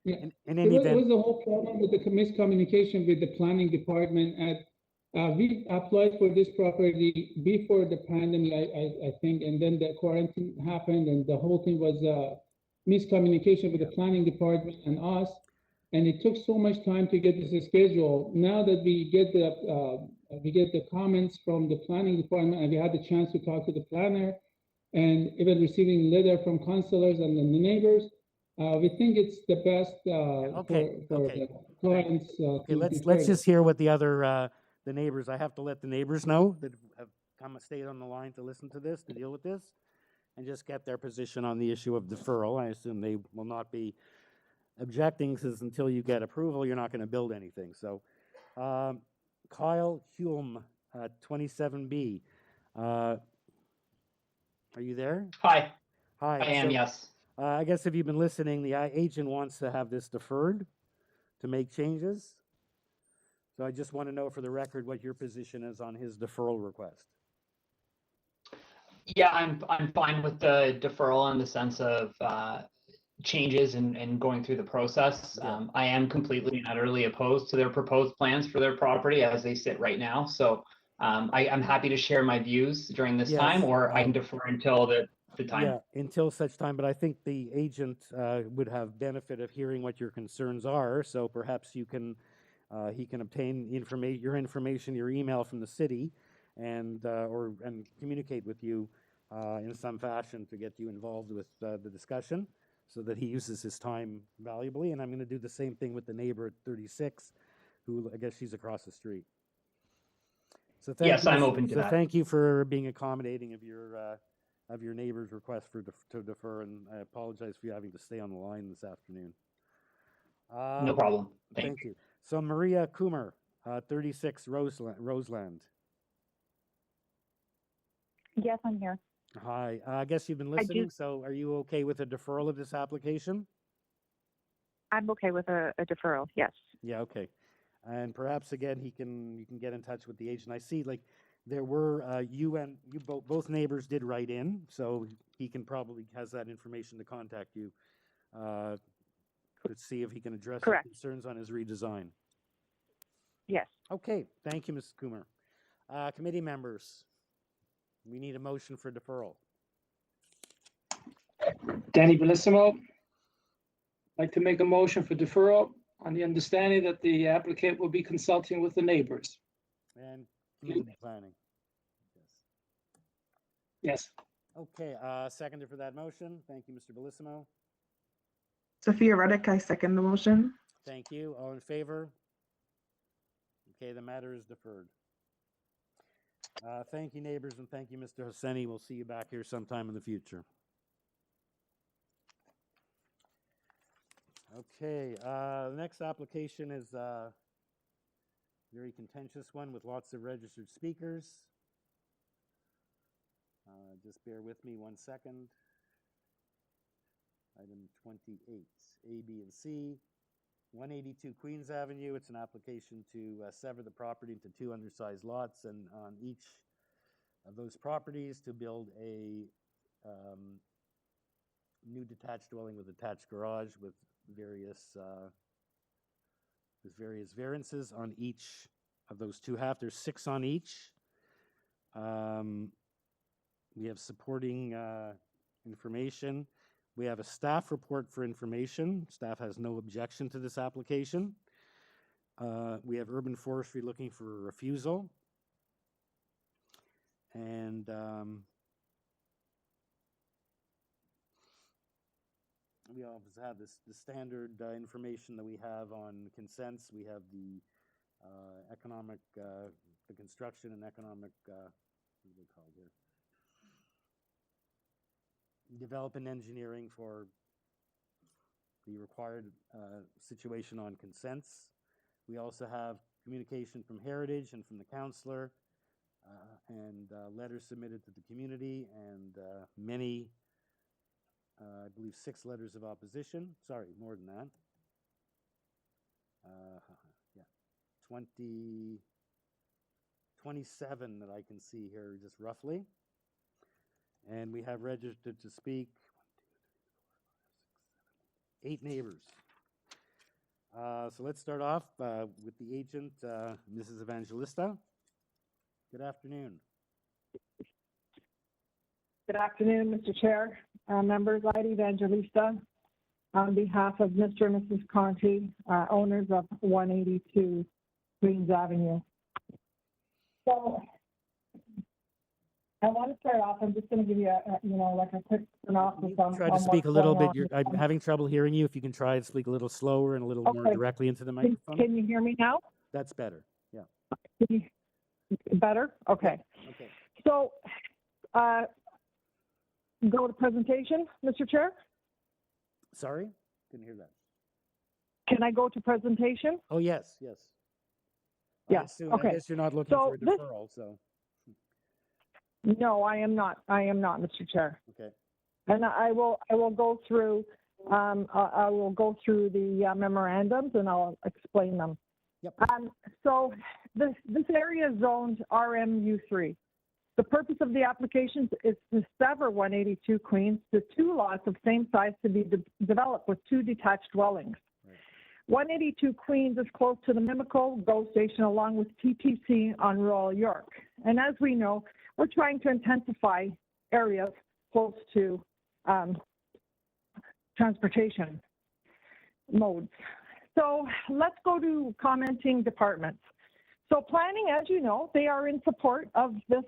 yeah, in it any was, it event, was the whole problem with the miscommunication with the planning department. And we applied for this property before the pandemic, I think, and then the quarantine happened, and the whole thing was miscommunication with the planning department and us. And it took so much time to get this schedule. Now that we get the comments from the planning department, and we had the chance to talk to the planner, and even receiving letter from councilors and then the neighbors, we think it's the best for the clients. okay, let's just hear what the other the neighbors. I have to let the neighbors know that have stayed on the line to listen to this, to deal with this, and just get their position on the issue of deferral. I assume they will not be objecting, because until you get approval, you're not going to build anything. So, Kyle Hume, 27B. Are you there? Hi. Hi. I am, yes. I guess if you've been listening, the agent wants to have this deferred to make changes. So I just want to know for the record what your position is on his deferral request. Yeah, I'm fine with the deferral in the sense of changes and going through the process. I am completely and utterly opposed to their proposed plans for their property as they sit right now. So I'm happy to share my views during this time, or I can defer until the time. Yeah, until such time, but I think the agent would have benefit of hearing what your concerns are, so perhaps you can, he can obtain your information, your email from the city, and communicate with you in some fashion to get you involved with the discussion, so that he uses his time valuably. And I'm going to do the same thing with the neighbor at 36, who I guess she's across the street. So Yes, I'm open to that. Thank you for being accommodating of your neighbor's request to defer, and I apologize for you having to stay on the line this afternoon. No problem. Thank you. So Maria Kumar, 36 Roseland. Yes, I'm here. Hi. I guess you've been listening. So are you okay with a deferral of this application? I'm okay with a deferral, yes. Yeah, okay. And perhaps again, you can get in touch with the agent. I see like there were both neighbors did write in, so he can probably has that information to contact you to see if he can address your concerns on his redesign. Yes. Okay, thank you, Mrs. Kumar. Committee members, we need a motion for deferral. Danny Bellissimo, I'd like to make a motion for deferral on the understanding that the applicant will be consulting with the neighbors. And community planning. Yes. Okay, seconder for that motion. Thank you, Mr. Bellissimo. Sophia Reddick, I second the motion. Thank you. All in favor? Okay, the matter is deferred. Thank you, neighbors, and thank you, Mr. Hosseini. We'll see you back here sometime in the future. Okay, the next application is a very contentious one with lots of registered speakers. Just bear with me 1 second. Item 28, A, B, and C. 182 Queens Avenue. It's an application to sever the property into 2 undersized lots, and on each of those properties to build a new detached dwelling with attached garage with various variances on each of those 2 halves. There's 6 on each. We have supporting information. We have a staff report for information. Staff has no objection to this application. We have urban forestry looking for a refusal. And we always have the standard information that we have on consents. We have the economic, the construction and economic, what are they called here? Development engineering for the required situation on consents. We also have communication from Heritage and from the councillor, and letters submitted to the community, and many, I believe 6 letters of opposition. Sorry, more than that. Yeah, 27 that I can see here, just roughly. And we have registered to speak 8 neighbors. So let's start off with the agent, Mrs. Evangelista. Good afternoon. Good afternoon, Mr. Chair, members. Heidi Evangelista, on behalf of Mr. and Mrs. Conti, owners of 182 Queens Avenue. So I want to start off. I'm just going to give you a quick synopsis on. Try to speak a little bit. I'm having trouble hearing you. If you can try to speak a little slower and a little more directly into the microphone. Can you hear me now? That's better. Yeah. Better? Okay. Okay. So, go to presentation, Mr. Chair? Sorry? Didn't hear that. Can I go to presentation? Oh, yes, yes. Yes. Okay. I guess you're not looking for a deferral, so. No, I am not. I am not, Mr. Chair. Okay. And I will go through, I will go through the memorandums and I'll explain them. Yep. So this area is zoned RMU3. The purpose of the application is to sever 182 Queens to 2 lots of same size to be developed with 2 detached dwellings. Right. 182 Queens is close to the Mimico GO station along with TTC on Royal York. And as we know, we're trying to intensify areas close to transportation modes. So let's go to commenting departments. So planning, as you know, they are in support of this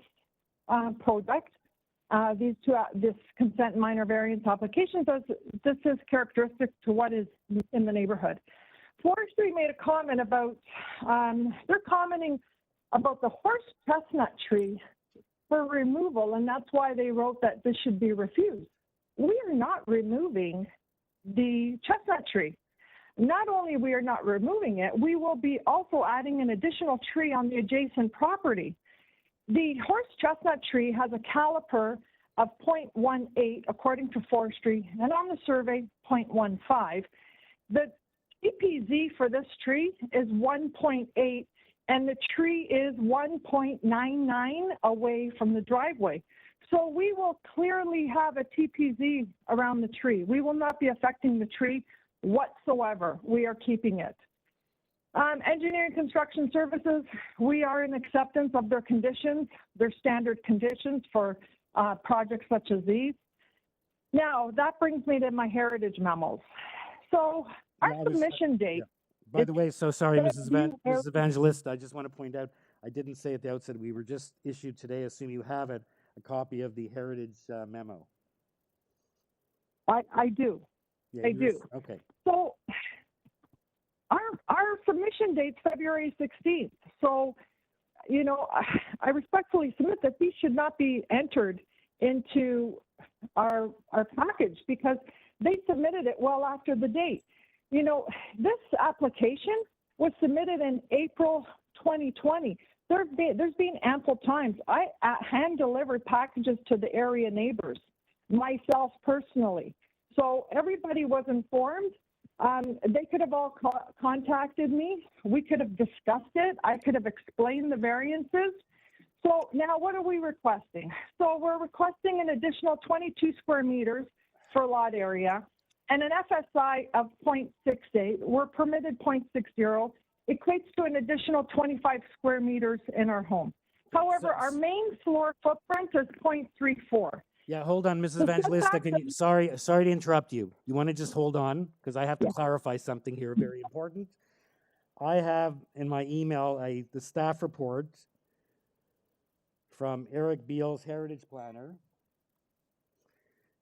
project. This consent minor variance application, this is characteristic to what is in the neighborhood. Forestry made a comment about, they're commenting about the horse chestnut tree for removal, and that's why they wrote that this should be refused. We are not removing the chestnut tree. Not only we are not removing it, we will be also adding an additional tree on the adjacent property. The horse chestnut tree has a caliper of 0.18 according to forestry, and on the survey 0.15. The TPZ for this tree is 1.8, and the tree is 1.99 away from the driveway. So we will clearly have a TPZ around the tree. We will not be affecting the tree whatsoever. We are keeping it. Engineering construction services, we are in acceptance of their conditions, their standard conditions for projects such as these. Now, that brings me to my heritage memos. So our submission date. Yeah. By the way, so sorry, Mrs. Evangelista, I just want to point out, I didn't say at the outset, we were just issued today, assume you have it, a copy of the heritage memo. I do. Yeah, I do. Okay. So our submission date's February 16th. So, you know, I respectfully submit that these should not be entered into our package because they submitted it well after the date. You know, this application was submitted in April 2020. There's been ample times. I hand-delivered packages to the area neighbors, myself personally. So everybody was informed. They could have all contacted me. We could have discussed it. I could have explained the variances. So now what are we requesting? So we're requesting an additional 22 square meters for lot area and an FSI of 0.68. We're permitted 0.60. Equates to an additional 25 square meters in our home. However, our main floor footprint is 0.34. Yeah, hold on, Mrs. Evangelista. Can you, sorry to interrupt you. You want to just hold on? Because I have to clarify something here, very important. I have in my email the staff report from Eric Beals, Heritage Planner,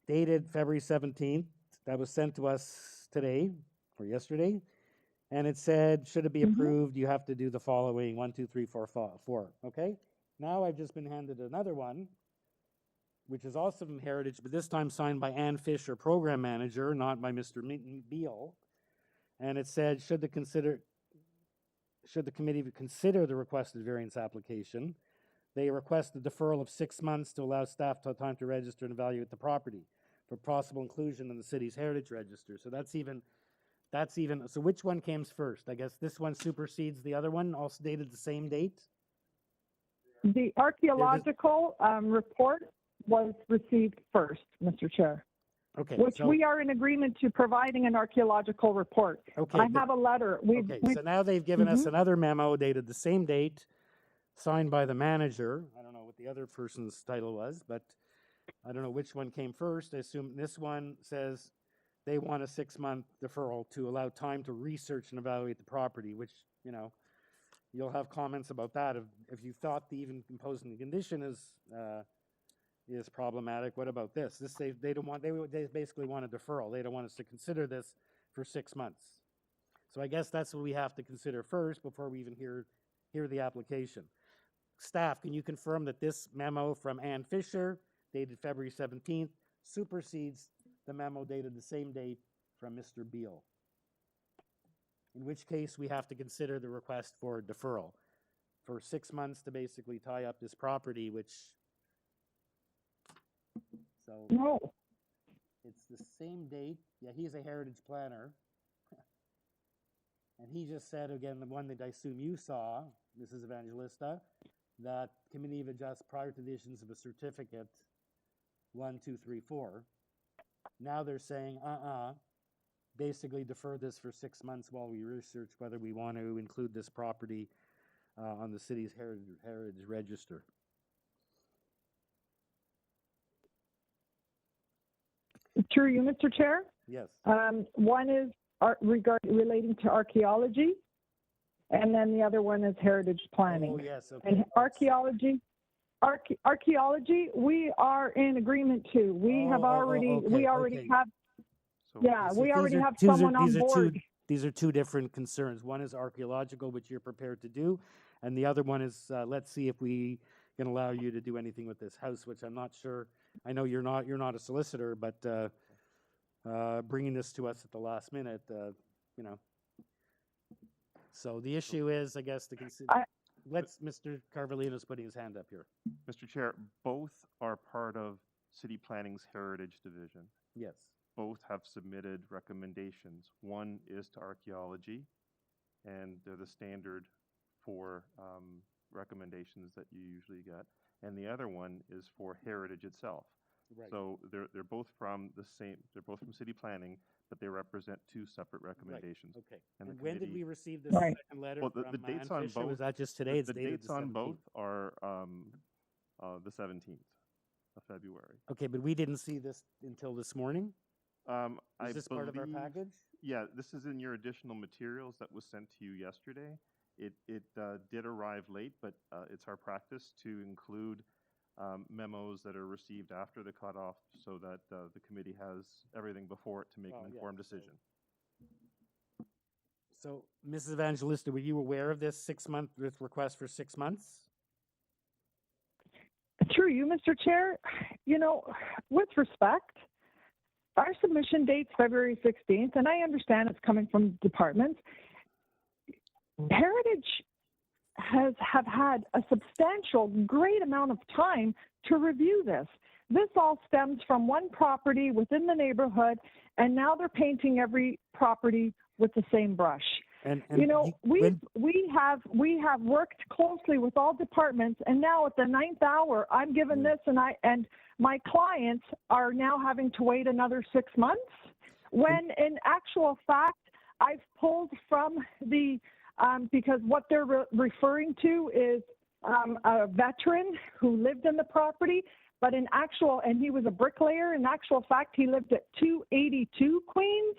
dated February 17th, that was sent to us today or yesterday. And it said, should it be approved, you have to do the following 1, 2, 3, 4, 4. Okay. Now I've just been handed another one, which is also from Heritage, but this time signed by Ann Fisher, program manager, not by Mr. Beal. And it said, should the committee consider the requested variance application, they request a deferral of 6 months to allow staff to have time to register and evaluate the property for possible inclusion in the city's heritage register. So that's even, so which one came first? I guess this one supersedes the other one, also dated the same date? The archaeological report was received first, Mr. Chair. Okay. Which so, we are in agreement to providing an archaeological report. Okay. I have a letter. So now they've given us another memo dated the same date, signed by the manager. I don't know what the other person's title was, but I don't know which one came first. I assume this one says they want a 6-month deferral to allow time to research and evaluate the property, which, you know, you'll have comments about that. If you thought the even imposing the condition is problematic, what about this? This they don't want. They basically want a deferral. They don't want us to consider this for 6 months. So I guess that's what we have to consider first before we even hear the application. Staff, can you confirm that this memo from Ann Fisher, dated February 17th, supersedes the memo dated the same date from Mr. Beal? In which case, we have to consider the request for deferral for 6 months to basically tie up this property, which, so. No. It's the same date. Yeah, he's a heritage planner. And he just said, again, the one that I assume you saw, Mrs. Evangelista, that committee of adjust prior to the issuance of a certificate, 1, 2, 3, 4. Now they're saying, basically defer this for 6 months while we research whether we want to include this property on the city's heritage register. Through you, Mr. Chair. Yes. One is relating to archaeology, and then the other one is heritage planning. Oh, yes. Okay. And archaeology, we are in agreement too. We have already, we already have. So yeah, we already have someone on board. These are two different concerns. One is archaeological, which you're prepared to do, and the other one is let's see if we can allow you to do anything with this house, which I'm not sure. I know you're not a solicitor, but bringing this to us at the last minute, you know. So the issue is, I guess, to consider. Mr. Carvalino's putting his hand up here. Mr. Chair, both are part of City Planning's Heritage Division. Yes. Both have submitted recommendations. One is to archaeology, and they're the standard for recommendations that you usually get. And the other one is for heritage itself. Right. So they're both from the same. They're both from City Planning, but they represent two separate recommendations. Right. Okay. And when did we receive this second letter? Well, from the dates on Fisher? both. Was that just today? The dates on both are the 17th of February. Okay, but we didn't see this until this morning. Is this part of our package? Yeah, this is in your additional materials that was sent to you yesterday. It did arrive late, but it's our practice to include memos that are received after the cutoff so that the committee has everything before it to make an informed decision. So, Mrs. Evangelista, were you aware of this request for 6 months? Through you, Mr. Chair, you know, with respect, our submission date's February 16th, and I understand it's coming from departments. Heritage have had a substantial, great amount of time to review this. This all stems from one property within the neighborhood, and now they're painting every property with the same brush. And you know, we have worked closely with all departments, and now at the 9th hour, I'm given this, and my clients are now having to wait another 6 months. When in actual fact, I've pulled from the because what they're referring to is a veteran who lived in the property, but in actual, and he was a bricklayer. In actual fact, he lived at 282 Queens,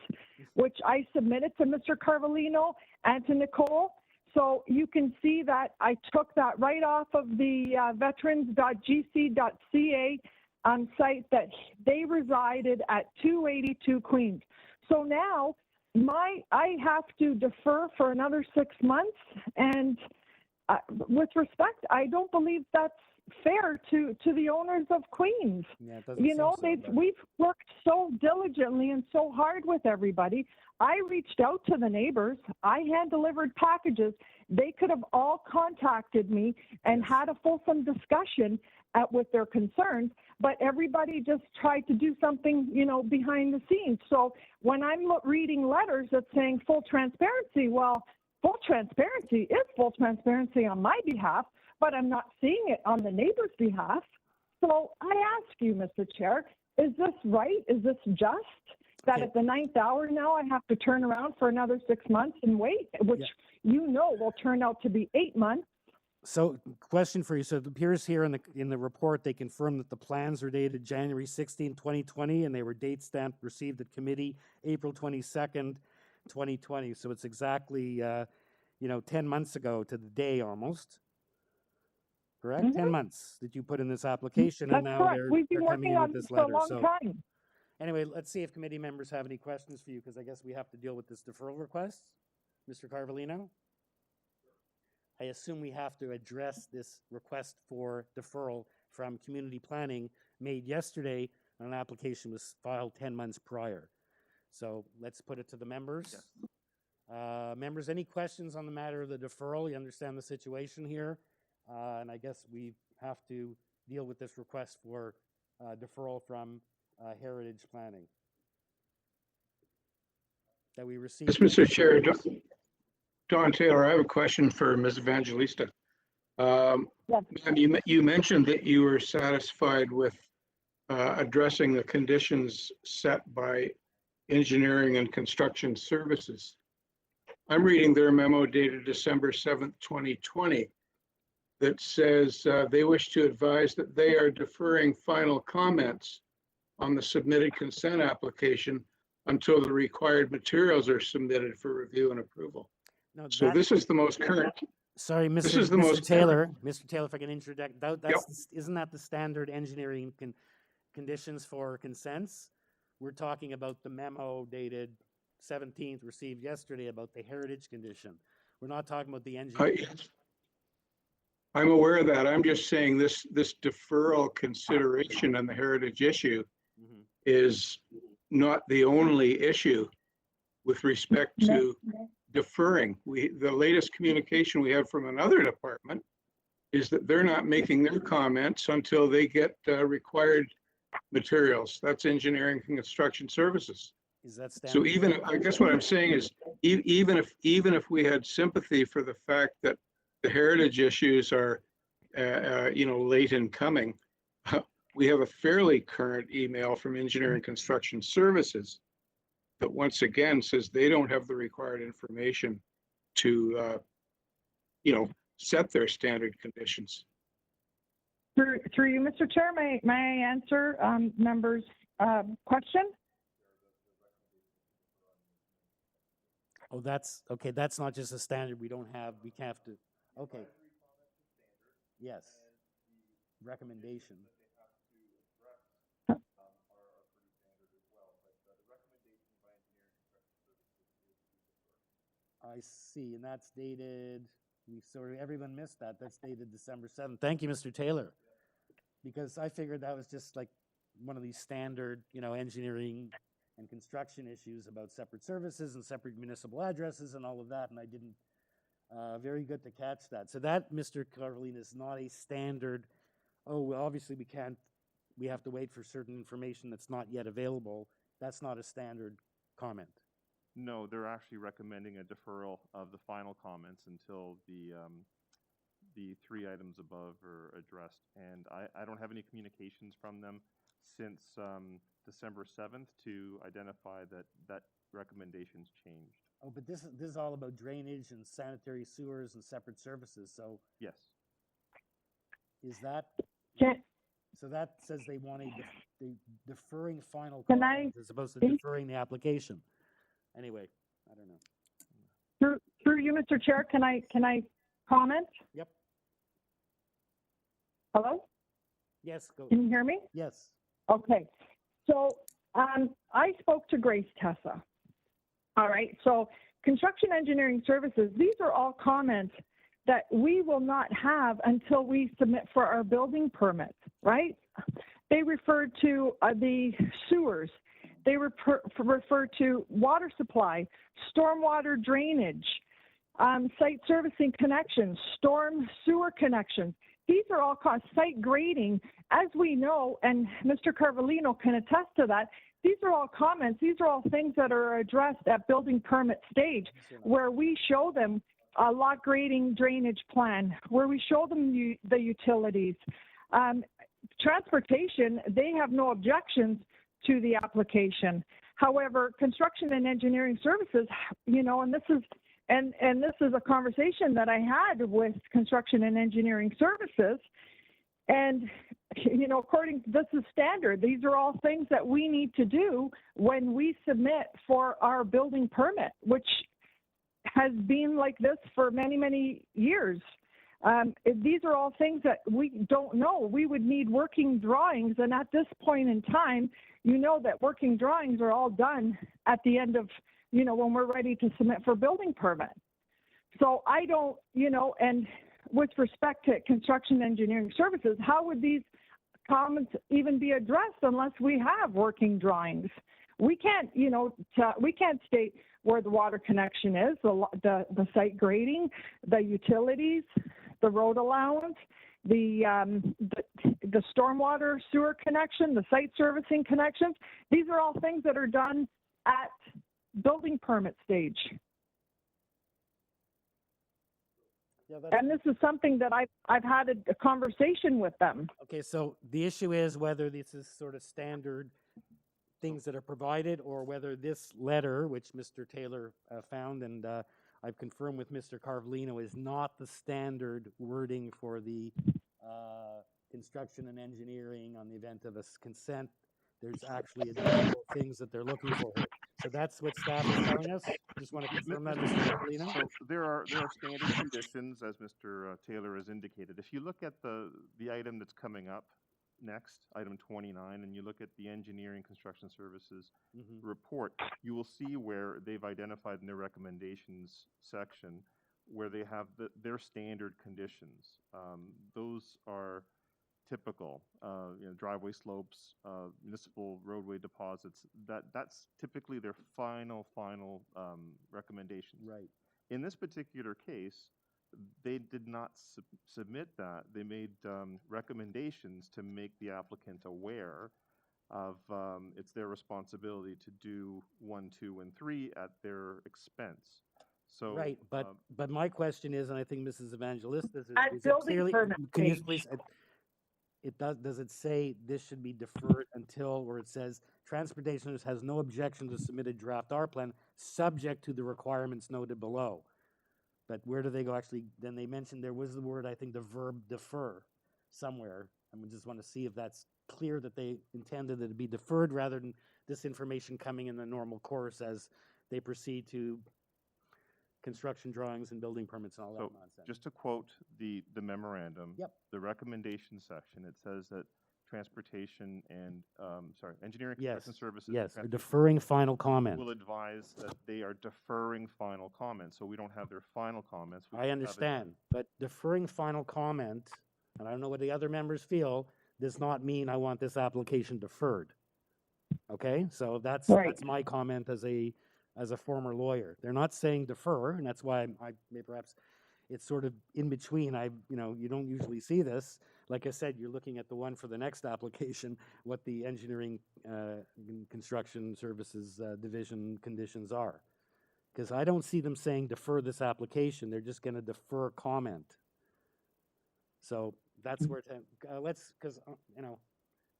which I submitted to Mr. Carvalino and to Nicole. So you can see that I took that right off of the veterans.gc.ca site that they resided at 282 Queens. So now I have to defer for another 6 months, and with respect, I don't believe that's fair to the owners of Queens. Yeah, it doesn't You know, seem so, but- we've worked so diligently and so hard with everybody. I reached out to the neighbors. I hand-delivered packages. They could have all contacted me and had a fulsome discussion with their concerns, but everybody just tried to do something, you know, behind the scenes. So when I'm reading letters that's saying full transparency, well, full transparency is full transparency on my behalf, but I'm not seeing it on the neighbor's behalf. So I ask you, Mr. Chair, is this right? Is this just? That at the 9th hour now I have to turn around for another 6 months and wait, which you know will turn out to be 8 months. So, question for you. So it appears here in the report, they confirm that the plans are dated January 16, 2020, and they were date stamped, received at committee April 22nd, 2020. So it's exactly, 10 months ago to the day almost. Correct? 10 months that you put in this application, and That's now correct. they're We've been coming working in on with this this for a letter. long So time. anyway, let's see if committee members have any questions for you, because I guess we have to deal with this deferral request. Mr. Carvalino? I assume we have to address this request for deferral from community planning made yesterday, and an application was filed 10 months prior. So let's put it to the members. Members, any questions on the matter of the deferral? You understand the situation here? And I guess we have to deal with this request for deferral from Heritage Planning that we received. Yes, Mr. Chair, Don Taylor, I have a question for Ms. Evangelista. Ma'am, you mentioned that you were satisfied with addressing the conditions set by engineering and construction services. I'm reading their memo dated December 7th, 2020, that says they wish to advise that they are deferring final comments on the submitted consent application until the required materials are submitted for review and approval. No, So this is the most current. Sorry, This Mr. is the Mr. most Taylor. Mr. Taylor, if I can interject, isn't that the standard engineering conditions for consents? We're talking about the memo dated 17th, received yesterday, about the heritage condition. We're not talking about the engineering. I'm aware of that. I'm just saying this deferral consideration on the heritage issue is not the only issue with respect to deferring. The latest communication we have from another department is that they're not making their comments until they get required materials. That's engineering and construction services. Is that standard? So even, I guess what I'm saying is, even if we had sympathy for the fact that the heritage issues are, late in coming, we have a fairly current email from engineering construction services that once again says they don't have the required information to, set their standard conditions. Through you, Mr. Chair, may I answer members' question? Oh, that's okay. That's not just a standard. We have to. Okay. Yes. Recommendation. I see, and that's dated. Everyone missed that. That's dated December 7th. Thank you, Mr. Taylor, because I figured that was just like one of these standard, engineering and construction issues about separate services and separate municipal addresses and all of that, and I didn't. Very good to catch that. So that, Mr. Carvalin, is not a standard. Oh, well, obviously we have to wait for certain information that's not yet available. That's not a standard comment. No, they're actually recommending a deferral of the final comments until the 3 items above are addressed. And I don't have any communications from them since December 7th to identify that recommendation's changed. Oh, but this is all about drainage and sanitary sewers and separate services. So yes, is that? So that says they want a deferring final comments as opposed to deferring the application. Anyway, I don't know. Through you, Mr. Chair, can I comment? Yep. Hello? Yes, go. Can you hear me? Yes. Okay. So I spoke to Grace Tessa. All right. So construction engineering services, these are all comments that we will not have until we submit for our building permit, right? They referred to the sewers. They refer to water supply, stormwater drainage, site servicing connections, storm sewer connections. These are all site grading. As we know, and Mr. Carvalino can attest to that, these are all comments. These are all things that are addressed at building permit stage, where we show them a lot grading drainage plan, where we show them the utilities. Transportation, they have no objections to the application. However, construction and engineering services, you know, and this is a conversation that I had with construction and engineering services. And, you know, this is standard. These are all things that we need to do when we submit for our building permit, which has been like this for many, many years. These are all things that we don't know. We would need working drawings. And at this point in time, you know that working drawings are all done at the end of, you know, when we're ready to submit for building permit. So I don't, you know, and with respect to construction engineering services, how would these comments even be addressed unless we have working drawings? We can't, you know, we can't state where the water connection is, the site grading, the utilities, the road allowance, the stormwater sewer connection, the site servicing connections. These are all things that are done at building permit stage. Yeah, and this is something that I've had a conversation with them. Okay, so the issue is whether this is sort of standard things that are provided, or whether this letter, which Mr. Taylor found, and I've confirmed with Mr. Carvalino, is not the standard wording for the construction and engineering on the event of a consent. There's actually additional things that they're looking for here. So that's what staff is telling us. Just want to confirm that, Mr. Carvalino. So there are standard conditions, as Mr. Taylor has indicated. If you look at the item that's coming up next, item 29, and you look at the engineering construction services report, you will see where they've identified in their recommendations section where they have their standard conditions. Those are typical, you know, driveway slopes, municipal roadway deposits. That's typically their final recommendations. Right. In this particular case, they did not submit that. They made recommendations to make the applicant aware of it's their responsibility to do 1, 2, and 3 at their expense. So right, but my question is, and I think Mrs. Evangelista is it building clearly, permit can you stage. please? It does it say this should be deferred until, where it says transportation has no objection to submitted draft R plan subject to the requirements noted below. But where do they go? Actually, then they mentioned there was the word, I think, the verb defer somewhere. And we just want to see if that's clear that they intended it to be deferred rather than this information coming in the normal course as they proceed to construction drawings and building permits and all that nonsense. Just to quote the memorandum, Yep. the recommendation section, it says that transportation and, engineering construction services. and Yes, they're transportation deferring final comment. will advise that they are deferring final comments, so we don't have their final comments. We I just have it- understand, but deferring final comment, and I don't know what the other members feel, does not mean I want this application deferred. Okay, so that's my comment as a former lawyer. They're not saying defer, and that's why perhaps it's sort of in between. You don't usually see this. Like I said, you're looking at the one for the next application, what the engineering construction services division conditions are. Because I don't see them saying defer this application. They're just going to defer comment. So that's where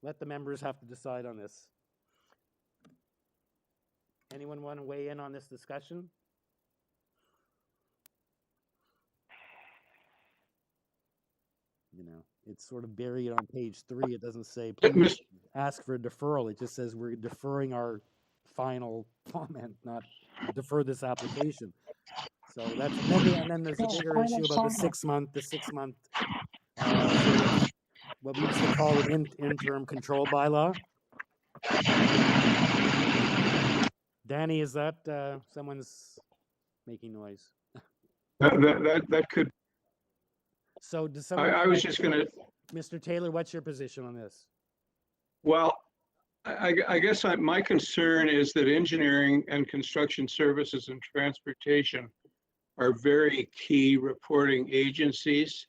let the members have to decide on this. Anyone want to weigh in on this discussion? You know, it's sort of buried on page 3. It doesn't say please ask for a deferral. It just says we're deferring our final comment, not defer this application. So that's and then there's a bigger issue about the 6 month what we used to call an interim control bylaw. Danny, is that someone's making noise? That could. So does someone? I was just gonna. Mr. Taylor, what's your position on this? Well, I guess my concern is that engineering and construction services and transportation are very key reporting agencies.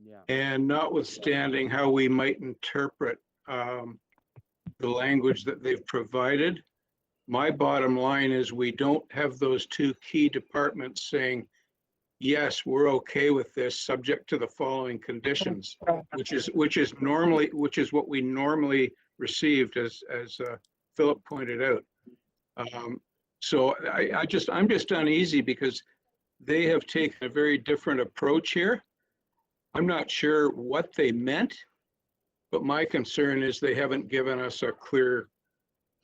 Yeah. And notwithstanding how we might interpret the language that they've provided, my bottom line is we don't have those two key departments saying, yes, we're okay with this subject to the following conditions, which is what we normally received, as Philip pointed out. So I'm just uneasy because they have taken a very different approach here. I'm not sure what they meant, but my concern is they haven't given us a clear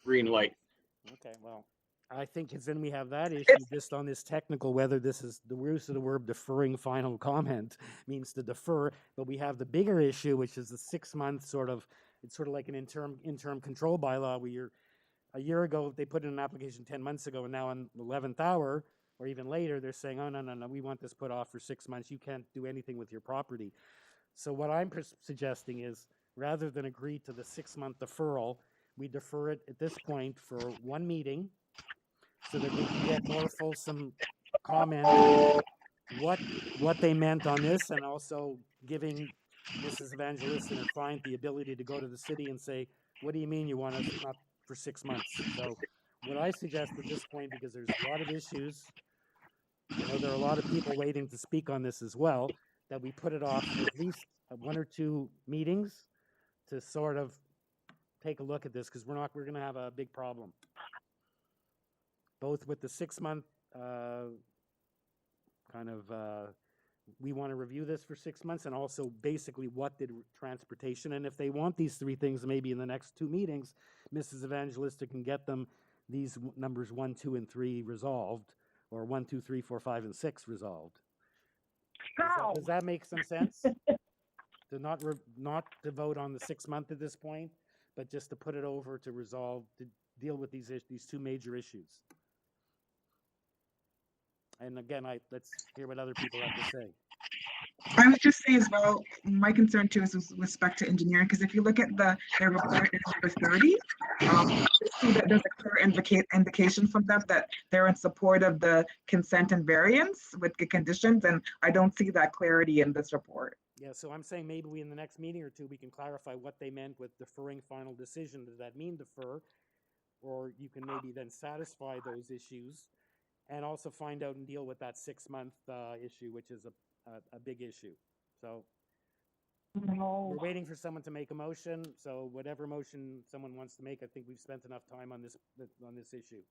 green light. Okay, well, I think it's then we have that issue just on this technical, whether this is the use of the word deferring final comment means to defer, but we have the bigger issue, which is the 6 month sort of, it's sort of like an interim control bylaw where a year ago, they put in an application 10 months ago, and now on the 11th hour, or even later, they're saying, oh, no, we want this put off for 6 months. You can't do anything with your property. So what I'm suggesting is, rather than agree to the 6 month deferral, we defer it at this point for one meeting so that we can get more fulsome comment on what they meant on this, and also giving Mrs. Evangelista and her client the ability to go to the city and say, what do you mean you want us not for 6 months? So what I suggest at this point, because there's a lot of issues, I know there are a lot of people waiting to speak on this as well, that we put it off for at least 1 or 2 meetings to sort of take a look at this, because we're going to have a big problem. Both with the 6 month we want to review this for 6 months, and also basically what did transportation, and if they want these 3 things, maybe in the next 2 meetings, Mrs. Evangelista can get them these numbers 1, 2, and 3 resolved, or 1, 2, 3, 4, 5, and 6 resolved. Does that make some sense? To not to vote on the 6 month at this point, but just to put it over to resolve, to deal with these 2 major issues. And again, let's hear what other people have to say. I would just say as well, my concern too is with respect to engineering, because if you look at their report in number 30, you see that there's a clear indication from them that they're in support of the consent and variance with the conditions, and I don't see that clarity in this report. Yeah, so I'm saying maybe in the next meeting or 2, we can clarify what they meant with deferring final decision. Does that mean defer? Or you can maybe then satisfy those issues and also find out and deal with that 6 month issue, which is a big issue. So we're waiting for someone to make a motion. So whatever motion someone wants to make, I think we've spent enough time on this issue.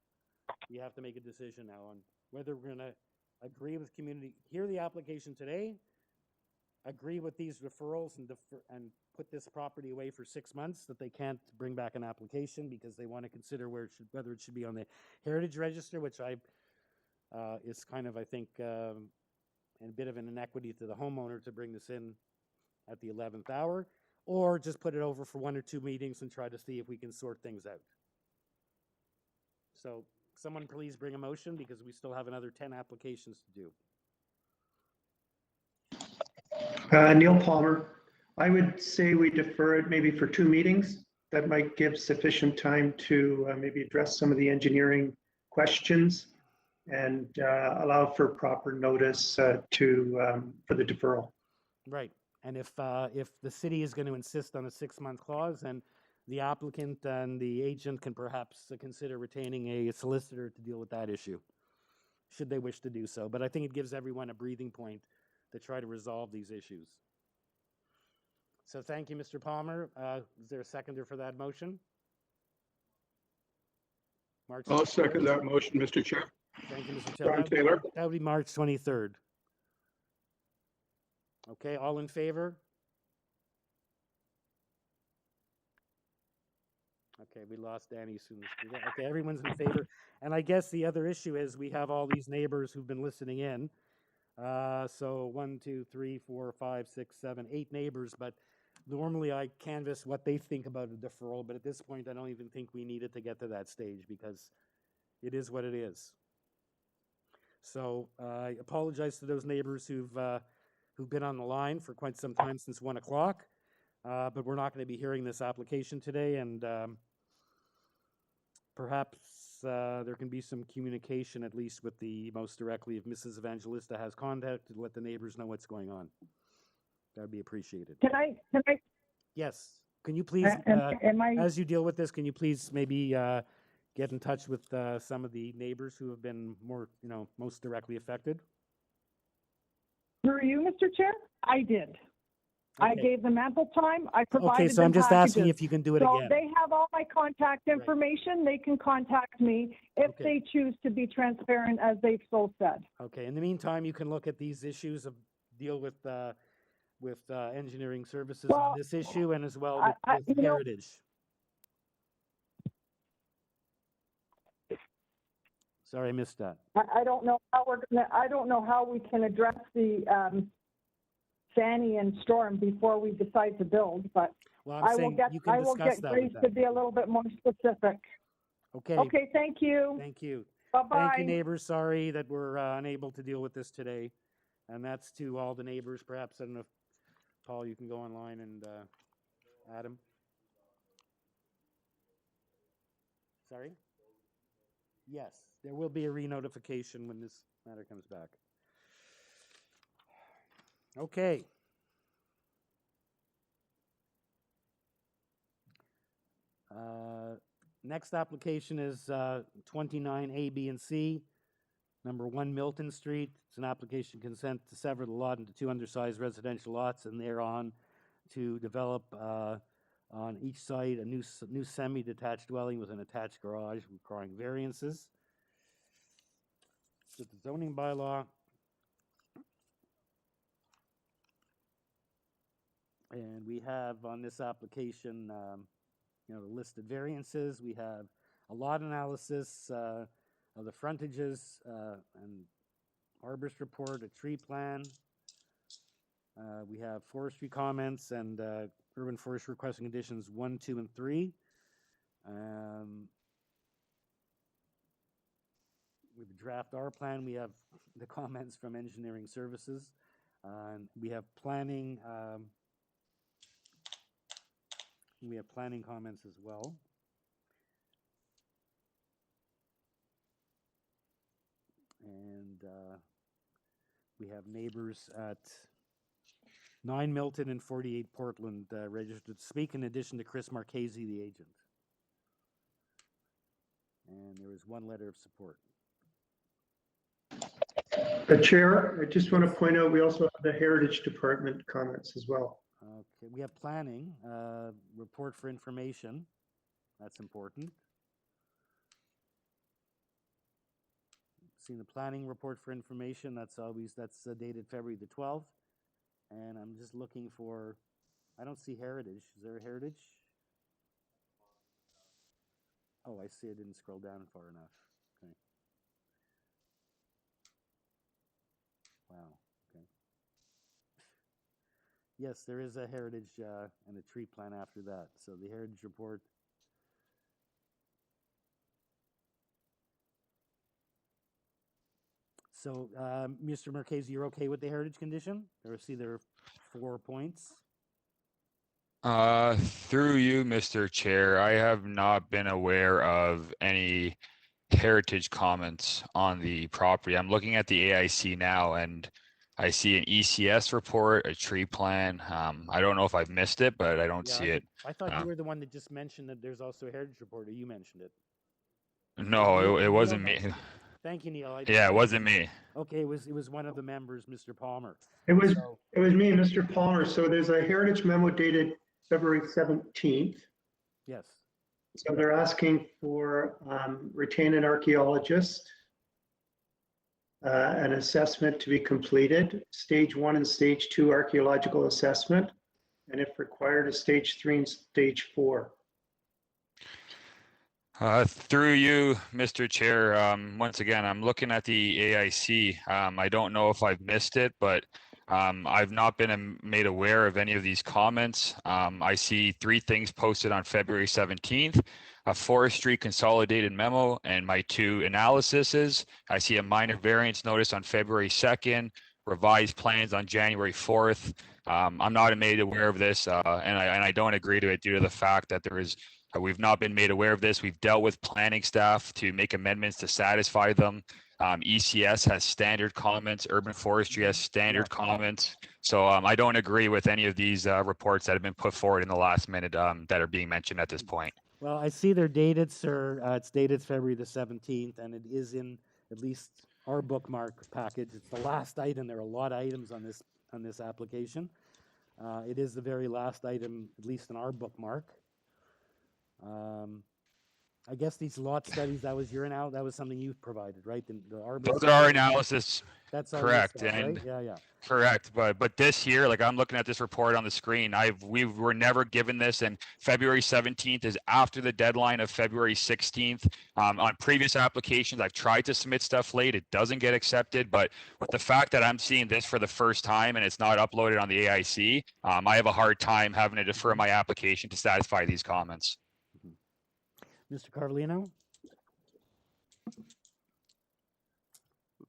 We have to make a decision now on whether we're going to agree with community, hear the application today, agree with these referrals, and put this property away for 6 months, that they can't bring back an application because they want to consider whether it should be on the Heritage Register, which is kind of, I think, a bit of an inequity to the homeowner to bring this in at the 11th hour, or just put it over for 1 or 2 meetings and try to see if we can sort things out. So someone please bring a motion, because we still have another 10 applications to do. Neil Palmer, I would say we defer it maybe for 2 meetings. That might give sufficient time to maybe address some of the engineering questions and allow for proper notice for the deferral. Right, and if the city is going to insist on a 6 month clause, then the applicant and the agent can perhaps consider retaining a solicitor to deal with that issue, should they wish to do so. But I think it gives everyone a breathing point to try to resolve these issues. So thank you, Mr. Palmer. Is there a seconder for that motion? March I'll second that motion, Mr. Chair. Thank you, Mr. John Taylor. That would be March 23rd. Okay, all in favor? Okay, we lost Danny soon. Okay, everyone's in favor. And I guess the other issue is we have all these neighbors who've been listening in. So 1, 2, 3, 4, 5, 6, 7, 8 neighbors, but normally I canvass what they think about a deferral, but at this point, I don't even think we need it to get to that stage because it is what it is. So I apologize to those neighbors who've been on the line for quite some time since 1 o'clock, but we're not going to be hearing this application today, and perhaps there can be some communication, at least with the most directly, if Mrs. Evangelista has contact, to let the neighbors know what's going on. That would be appreciated. Can I? Yes. Can you please, as you deal with this, can you please maybe get in touch with some of the neighbors who have been more, most directly affected? Through you, Mr. Chair? I did. I gave them ample time. I provided Okay, so I'm them just asking packages. if you can do it So again. they have all my contact information. They can contact me if they choose to be transparent, as they've so said. Okay, in the meantime, you can look at these issues of deal with engineering services on this issue, and as well with Heritage. Sorry, I missed that. I don't know how I don't know how we can address the Fanny and Storm before we decide to build, but well, I will get that Grace to be a little bit more specific. Okay. Okay, thank you. Thank you. Bye-bye. Thank you, neighbors. Sorry that we're unable to deal with this today. And that's to all the neighbors. Perhaps, I don't know if, Paul, you can go online and Adam. Sorry? Yes, there will be a re-notification when this matter comes back. Okay. Next application is 29 A, B, and C, number 1 Milton Street. It's an application consent to sever the lot into 2 undersized residential lots and thereon to develop on each site a new semi-detached dwelling with an attached garage requiring variances. So the zoning bylaw. And we have on this application, the listed variances. We have a lot analysis of the frontages and arborist report, a tree plan. We have forestry comments and urban forest requesting conditions 1, 2, and 3. With the draft R plan, we have the comments from engineering services. We have planning. We have planning comments as well. And we have neighbors at 9 Milton and 48 Portland registered to speak, in addition to Chris Marchese, the agent. And there is 1 letter of support. Chair, I just want to point out, we also have the Heritage Department comments as well. Okay, we have planning, report for information. That's important. Seen the planning report for information. That's dated February the 12th. And I'm just looking for, I don't see Heritage. Is there a Heritage? Oh, I see. I didn't scroll down far enough. Okay. Wow. Okay. Yes, there is a Heritage and a tree plan after that. So the Heritage report. So, Mr. Marchese, you're okay with the Heritage condition? There are 4 points. Through you, Mr. Chair, I have not been aware of any Heritage comments on the property. I'm looking at the AIC now, and I see an ECS report, a tree plan. I don't know if I've missed it, but I don't see it. I thought you were the one that just mentioned that there's also a Heritage report, or you mentioned it. No, it wasn't me. Thank you, Neil. Yeah, it wasn't me. Okay, it was one of the members, Mr. Palmer. It was me, Mr. Palmer. So there's a Heritage memo dated February 17th. Yes. So they're asking for retain an archaeologist, an assessment to be completed, stage 1 and stage 2 archaeological assessment, and if required, a stage 3 and stage 4. Through you, Mr. Chair, once again, I'm looking at the AIC. I don't know if I've missed it, but I've not been made aware of any of these comments. I see 3 things posted on February 17th, a forestry consolidated memo, and my 2 analyses. I see a minor variance notice on February 2nd, revised plans on January 4th. I'm not made aware of this, and I don't agree to it due to the fact that we've not been made aware of this. We've dealt with planning staff to make amendments to satisfy them. ECS has standard comments. Urban Forestry has standard comments. So I don't agree with any of these reports that have been put forward in the last minute that are being mentioned at this point. Well, I see they're dated, sir. It's dated February the 17th, and it is in at least our bookmark package. It's the last item. There are a lot of items on this application. It is the very last item, at least in our bookmark. I guess these lot studies, that was something you provided, right? Those are our analysis. That's all correct. Stuff, And right? Yeah. correct. But this year, like I'm looking at this report on the screen, we were never given this, and February 17th is after the deadline of February 16th. On previous applications, I've tried to submit stuff late. It doesn't get accepted. But with the fact that I'm seeing this for the first time and it's not uploaded on the AIC, I have a hard time having to defer my application to satisfy these comments. Mr. Carlino?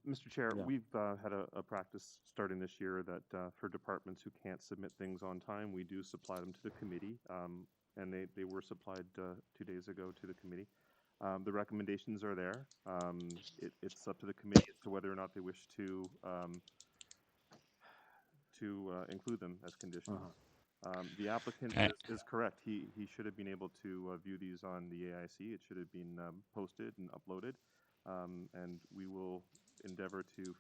Mr. Chair, we've had a practice starting this year that for departments who can't submit things on time, we do supply them to the committee, and they were supplied 2 days ago to the committee. The recommendations are there. It's up to the committee as to whether or not they wish to include them as conditions. The applicant is correct. He should have been able to view these on the AIC. It should have been posted and uploaded, and we will endeavor to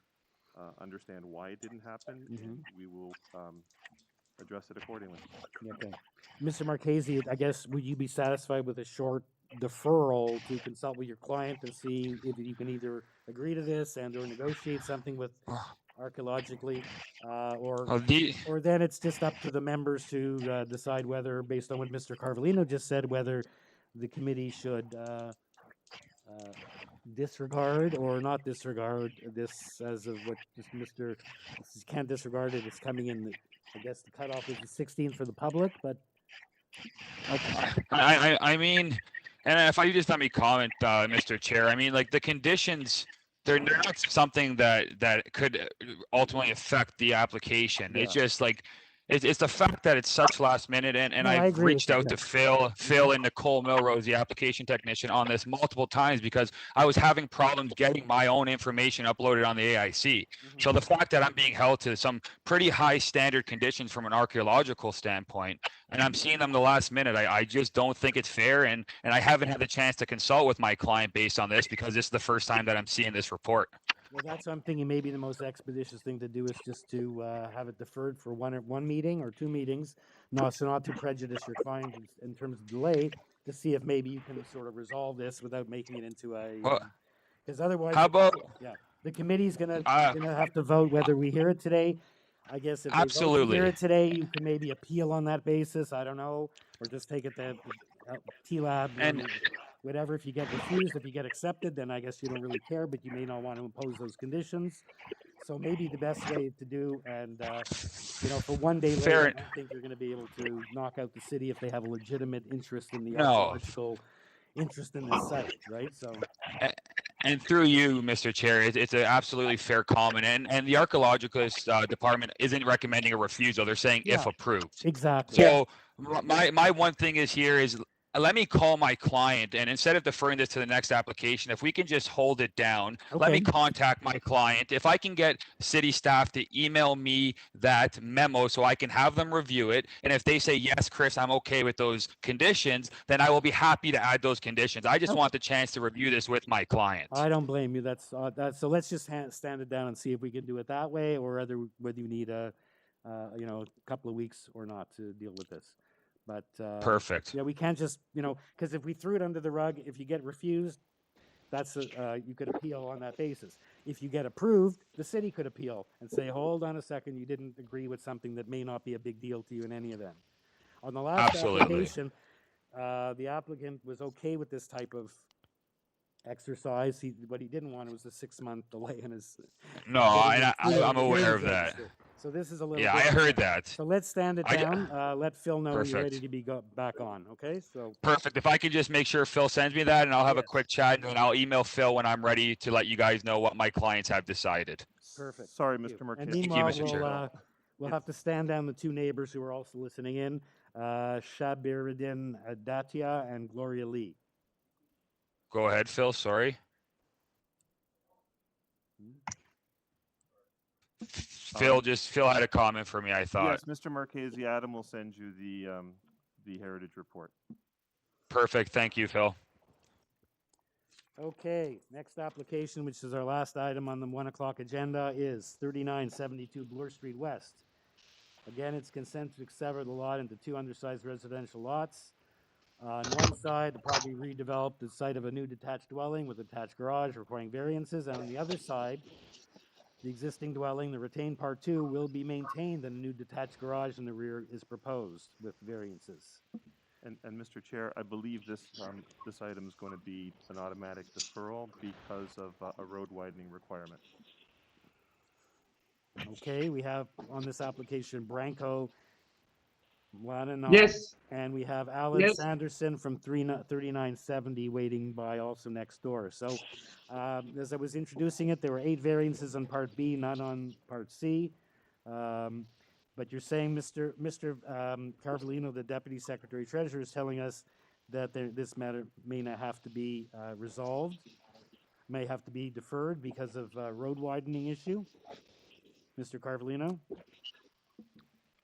understand why it didn't happen, and we will address it accordingly. Okay. Mr. Marchese, I guess, would you be satisfied with a short deferral to consult with your client and see if you can either agree to this and or negotiate something with archaeologically, or then it's just up to the members to decide whether, based on what Mr. Carvalino just said, whether the committee should disregard or not disregard this as of what Mr. can't disregard it. It's coming in, I guess the cutoff is the 16th for the public, but. I mean, and if I just let me comment, Mr. Chair, I mean, like the conditions, they're not something that could ultimately affect the application. It's just like, it's the fact that it's such last minute, and I've reached out to Phil and Nicole Milrose, the application technician, on this multiple times because I was having problems getting my own information uploaded on the AIC. So the fact that I'm being held to some pretty high standard conditions from an archaeological standpoint, and I'm seeing them the last minute, I just don't think it's fair, and I haven't had the chance to consult with my client based on this because this is the first time that I'm seeing this report. Well, that's what I'm thinking. Maybe the most expeditious thing to do is just to have it deferred for one meeting or 2 meetings, not to prejudice your client in terms of delay, to see if maybe you can sort of resolve this without making it into a. Because otherwise, how about? The committee's gonna have to vote whether we hear it today. I guess if absolutely they vote to hear it today, you can maybe appeal on that basis. I don't know, or just take it to T-Lab and. Whatever, if you get refused, if you get accepted, then I guess you don't really care, but you may not want to impose those conditions. So maybe the best way to do, and for 1 day later, I don't think you're going to be able to knock out the city if they have a legitimate interest in the archaeological interest in this site, right? So. And through you, Mr. Chair, it's an absolutely fair comment, and the archaeologist department isn't recommending a refusal; they're saying if approved. Exactly. So my one thing is let me call my client, and instead of deferring this to the next application, if we can just hold it down, let me contact my client. If I can get city staff to email me that memo so I can have them review it, and if they say, yes, Chris, I'm okay with those conditions, then I will be happy to add those conditions. I just want the chance to review this with my client. I don't blame you. That's so let's just stand it down and see if we can do it that way, or whether you need a couple of weeks or not to deal with this. But perfect. Yeah, we can't just because if we threw it under the rug, if you get refused, that's you could appeal on that basis. If you get approved, the city could appeal and say, hold on a second, you didn't agree with something that may not be a big deal to you in any event. On the last application, the applicant was okay with this type of exercise. What he didn't want was a 6-month delay in his. No, getting I'm aware of things that. registered. So this is a little. Yeah, I heard that. So let's stand it down. Let Phil know when you're ready Perfect. to be back on. Okay, so. Perfect. If I could just make sure Phil sends me that, and I'll have a quick chat, and then I'll email Phil when I'm ready to let you guys know what my clients have decided. Perfect. Sorry, Thank you. Mr. Marquez. And Thank you, meanwhile, Mr. Chair. we'll have to stand down the two neighbors who are also listening in, Shabiruddin Datia and Gloria Lee. Go ahead, Phil. Sorry. Phil had a comment for me, I thought. Yes, Mr. Marchese, Adam will send you the heritage report. Perfect. Thank you, Phil. Okay, next application, which is our last item on the 1 o'clock agenda, is 3972 Bloor Street West. Again, it's consent to sever the lot into 2 undersized residential lots. On one side, the property redeveloped the site of a new detached dwelling with attached garage requiring variances, and on the other side, the existing dwelling, the retained part 2, will be maintained, and a new detached garage in the rear is proposed with variances. And Mr. Chair, I believe this item is going to be an automatic deferral because of a road widening requirement. Okay, we have on this application Branko Lananov. Yes. And we have Alan Yes. Sanderson from 3970 waiting by also next door. So as I was introducing it, there were 8 variances on Part B, none on Part C. But you're saying, Mr. Carvalino, the Deputy Secretary Treasurer, is telling us that this matter may not have to be resolved, may have to be deferred because of road widening issue. Mr. Carvalino?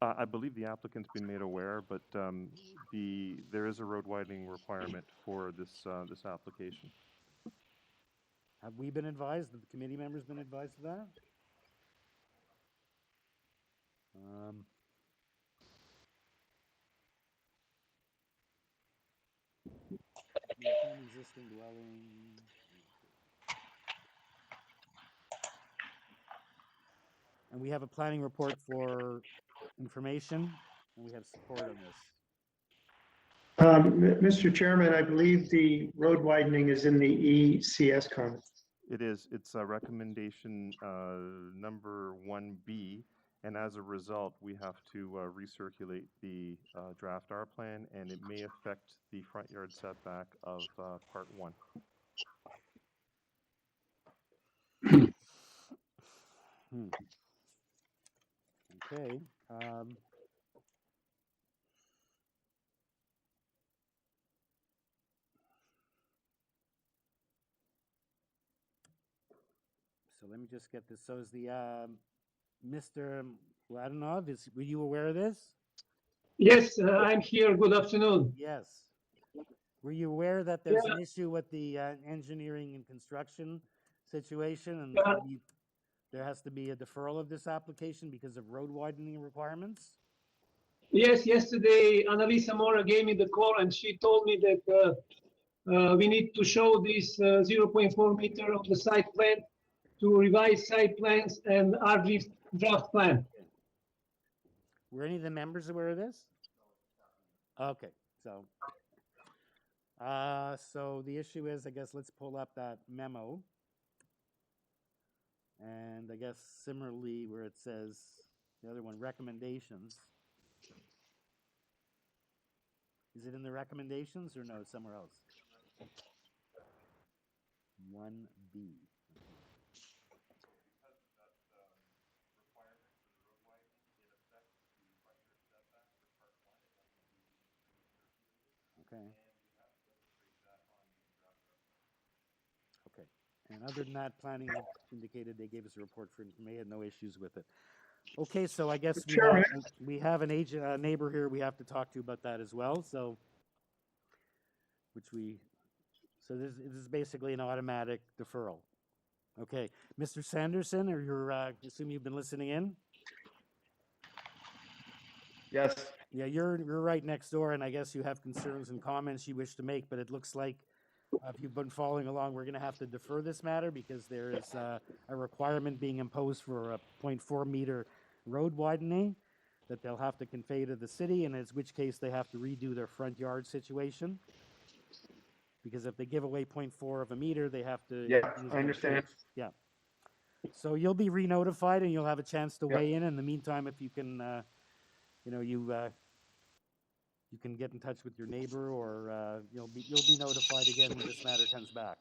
I believe the applicant's been made aware, but there is a road widening requirement for this application. Have we been advised? Have the committee members been advised of that? Existing dwelling. And we have a planning report for information, and we have support on this. Mr. Chairman, I believe the road widening is in the ECS comments. It is. It's a recommendation number 1B, and as a result, we have to recirculate the draft R plan, and it may affect the front yard setback of Part 1. Okay. So let me just get this. So is the Mr. Ladanov, were you aware of this? Yes, I'm here. Good afternoon. Yes. Were you aware that there's an issue with the engineering and construction situation, and there has to be a deferral of this application because of road widening requirements? Yes, yesterday Annalisa Mora gave me the call and she told me that we need to show this 0.4 meter of the site plan to revise site plans and RV draft plan. Were any of the members aware of this? Okay, so so the issue is, I guess, let's pull up that memo. And I guess similarly where it says, the other one, recommendations. Is it in the recommendations or no, somewhere else? 1B. Okay. Okay. And other than that, planning indicated they gave us a report for information, had no issues with it. Okay, so I guess we have an neighbor here we have to talk to about that as well. So, this is basically an automatic deferral. Okay, Mr. Sanderson, or I assume you've been listening in? Yes. Yeah, you're right next door, and I guess you have concerns and comments you wish to make, but it looks like if you've been following along, we're going to have to defer this matter because there is a requirement being imposed for a 0.4 meter road widening that they'll have to convey to the city, and in which case they have to redo their front yard situation. Because if they give away 0.4 of a meter, they have to. Yeah, use I understand. Yeah. So you'll be re-notified and you'll have a chance to Yep. weigh in. In the meantime, if you can, you can get in touch with your neighbor, or you'll be notified again when this matter comes back.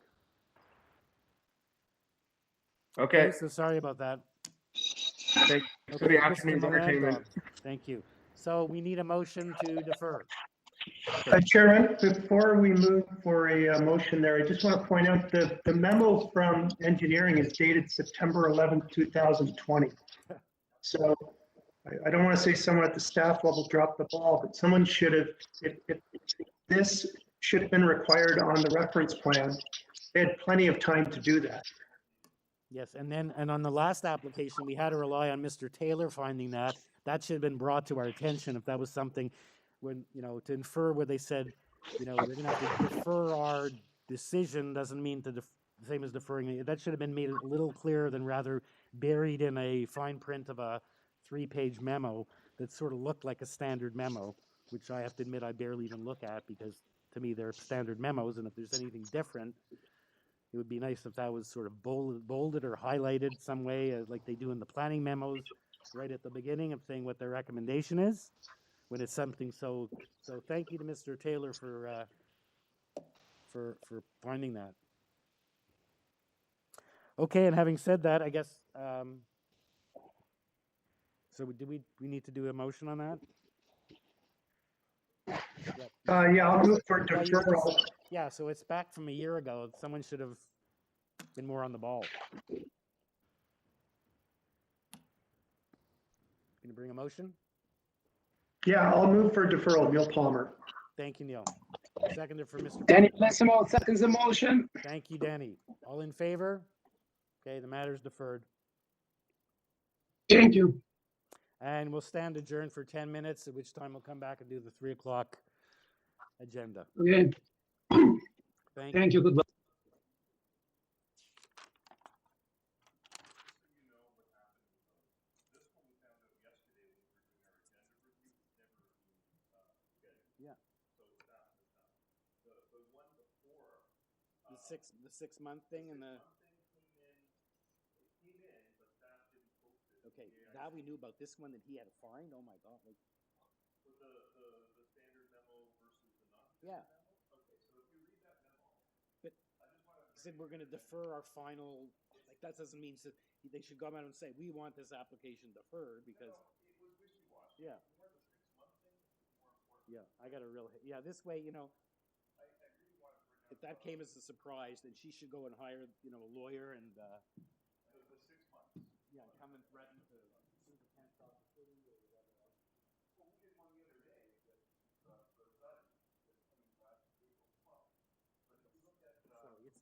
Okay. So sorry about that. Thanks for Okay, the Mr. afternoon's Moran entertainment. Dog, thank you. So we need a motion to defer. Chairman, before we move for a motion there, I just want to point out that the memo from engineering is dated September 11th, 2020. So I don't want to say someone at the staff level dropped the ball, but someone should have, if this should have been required on the reference plan, they had plenty of time to do that. Yes, and on the last application, we had to rely on Mr. Taylor finding that. That should have been brought to our attention if that was something when, to infer where they said, they're going to have to defer our decision doesn't mean the same as deferring. That should have been made a little clearer than rather buried in a fine print of a 3-page memo that sort of looked like a standard memo, which I have to admit I barely even look at because to me they're standard memos, and if there's anything different, it would be nice if that was sort of bolded or highlighted some way, like they do in the planning memos, right at the beginning of saying what their recommendation is, when it's something so. So thank you to Mr. Taylor for finding that. Okay, and having said that, I guess. So do we need to do a motion on that? Yeah, I'll move for deferral. Yeah, so it's back from a year ago. Someone should have been more on the ball. Can you bring a motion? Yeah, I'll move for deferral. Neil Palmer. Thank you, Neil. Seconded for Mr. Danny Blessimo seconds the motion. Thank you, Danny. All in favor? Okay, the matter's deferred. Thank you. And we'll stand adjourned for 10 minutes, at which time we'll come back and do the 3 o'clock agenda. Okay. Thank you. Good luck. The 6 month thing and the. Okay, that we knew about. This one that he had to find. Oh my God! Like. The standard memo versus the non. Yeah. Okay, so if you read that memo. But he said we're going to defer our final. Like that doesn't mean so they should come out and say we want this application deferred because. No, it was wishy-washy. Yeah. More the 6 month thing is more important. Yeah, I got a real. Yeah, this way, I really want to bring up. If that came as a surprise, then she should go and hire, a lawyer and. The 6 months. Yeah, come and threaten to sue the 10th off the city or whatever else. Well, we did one the other day with ROSELAND, last April 12th. But if you look at. So it's.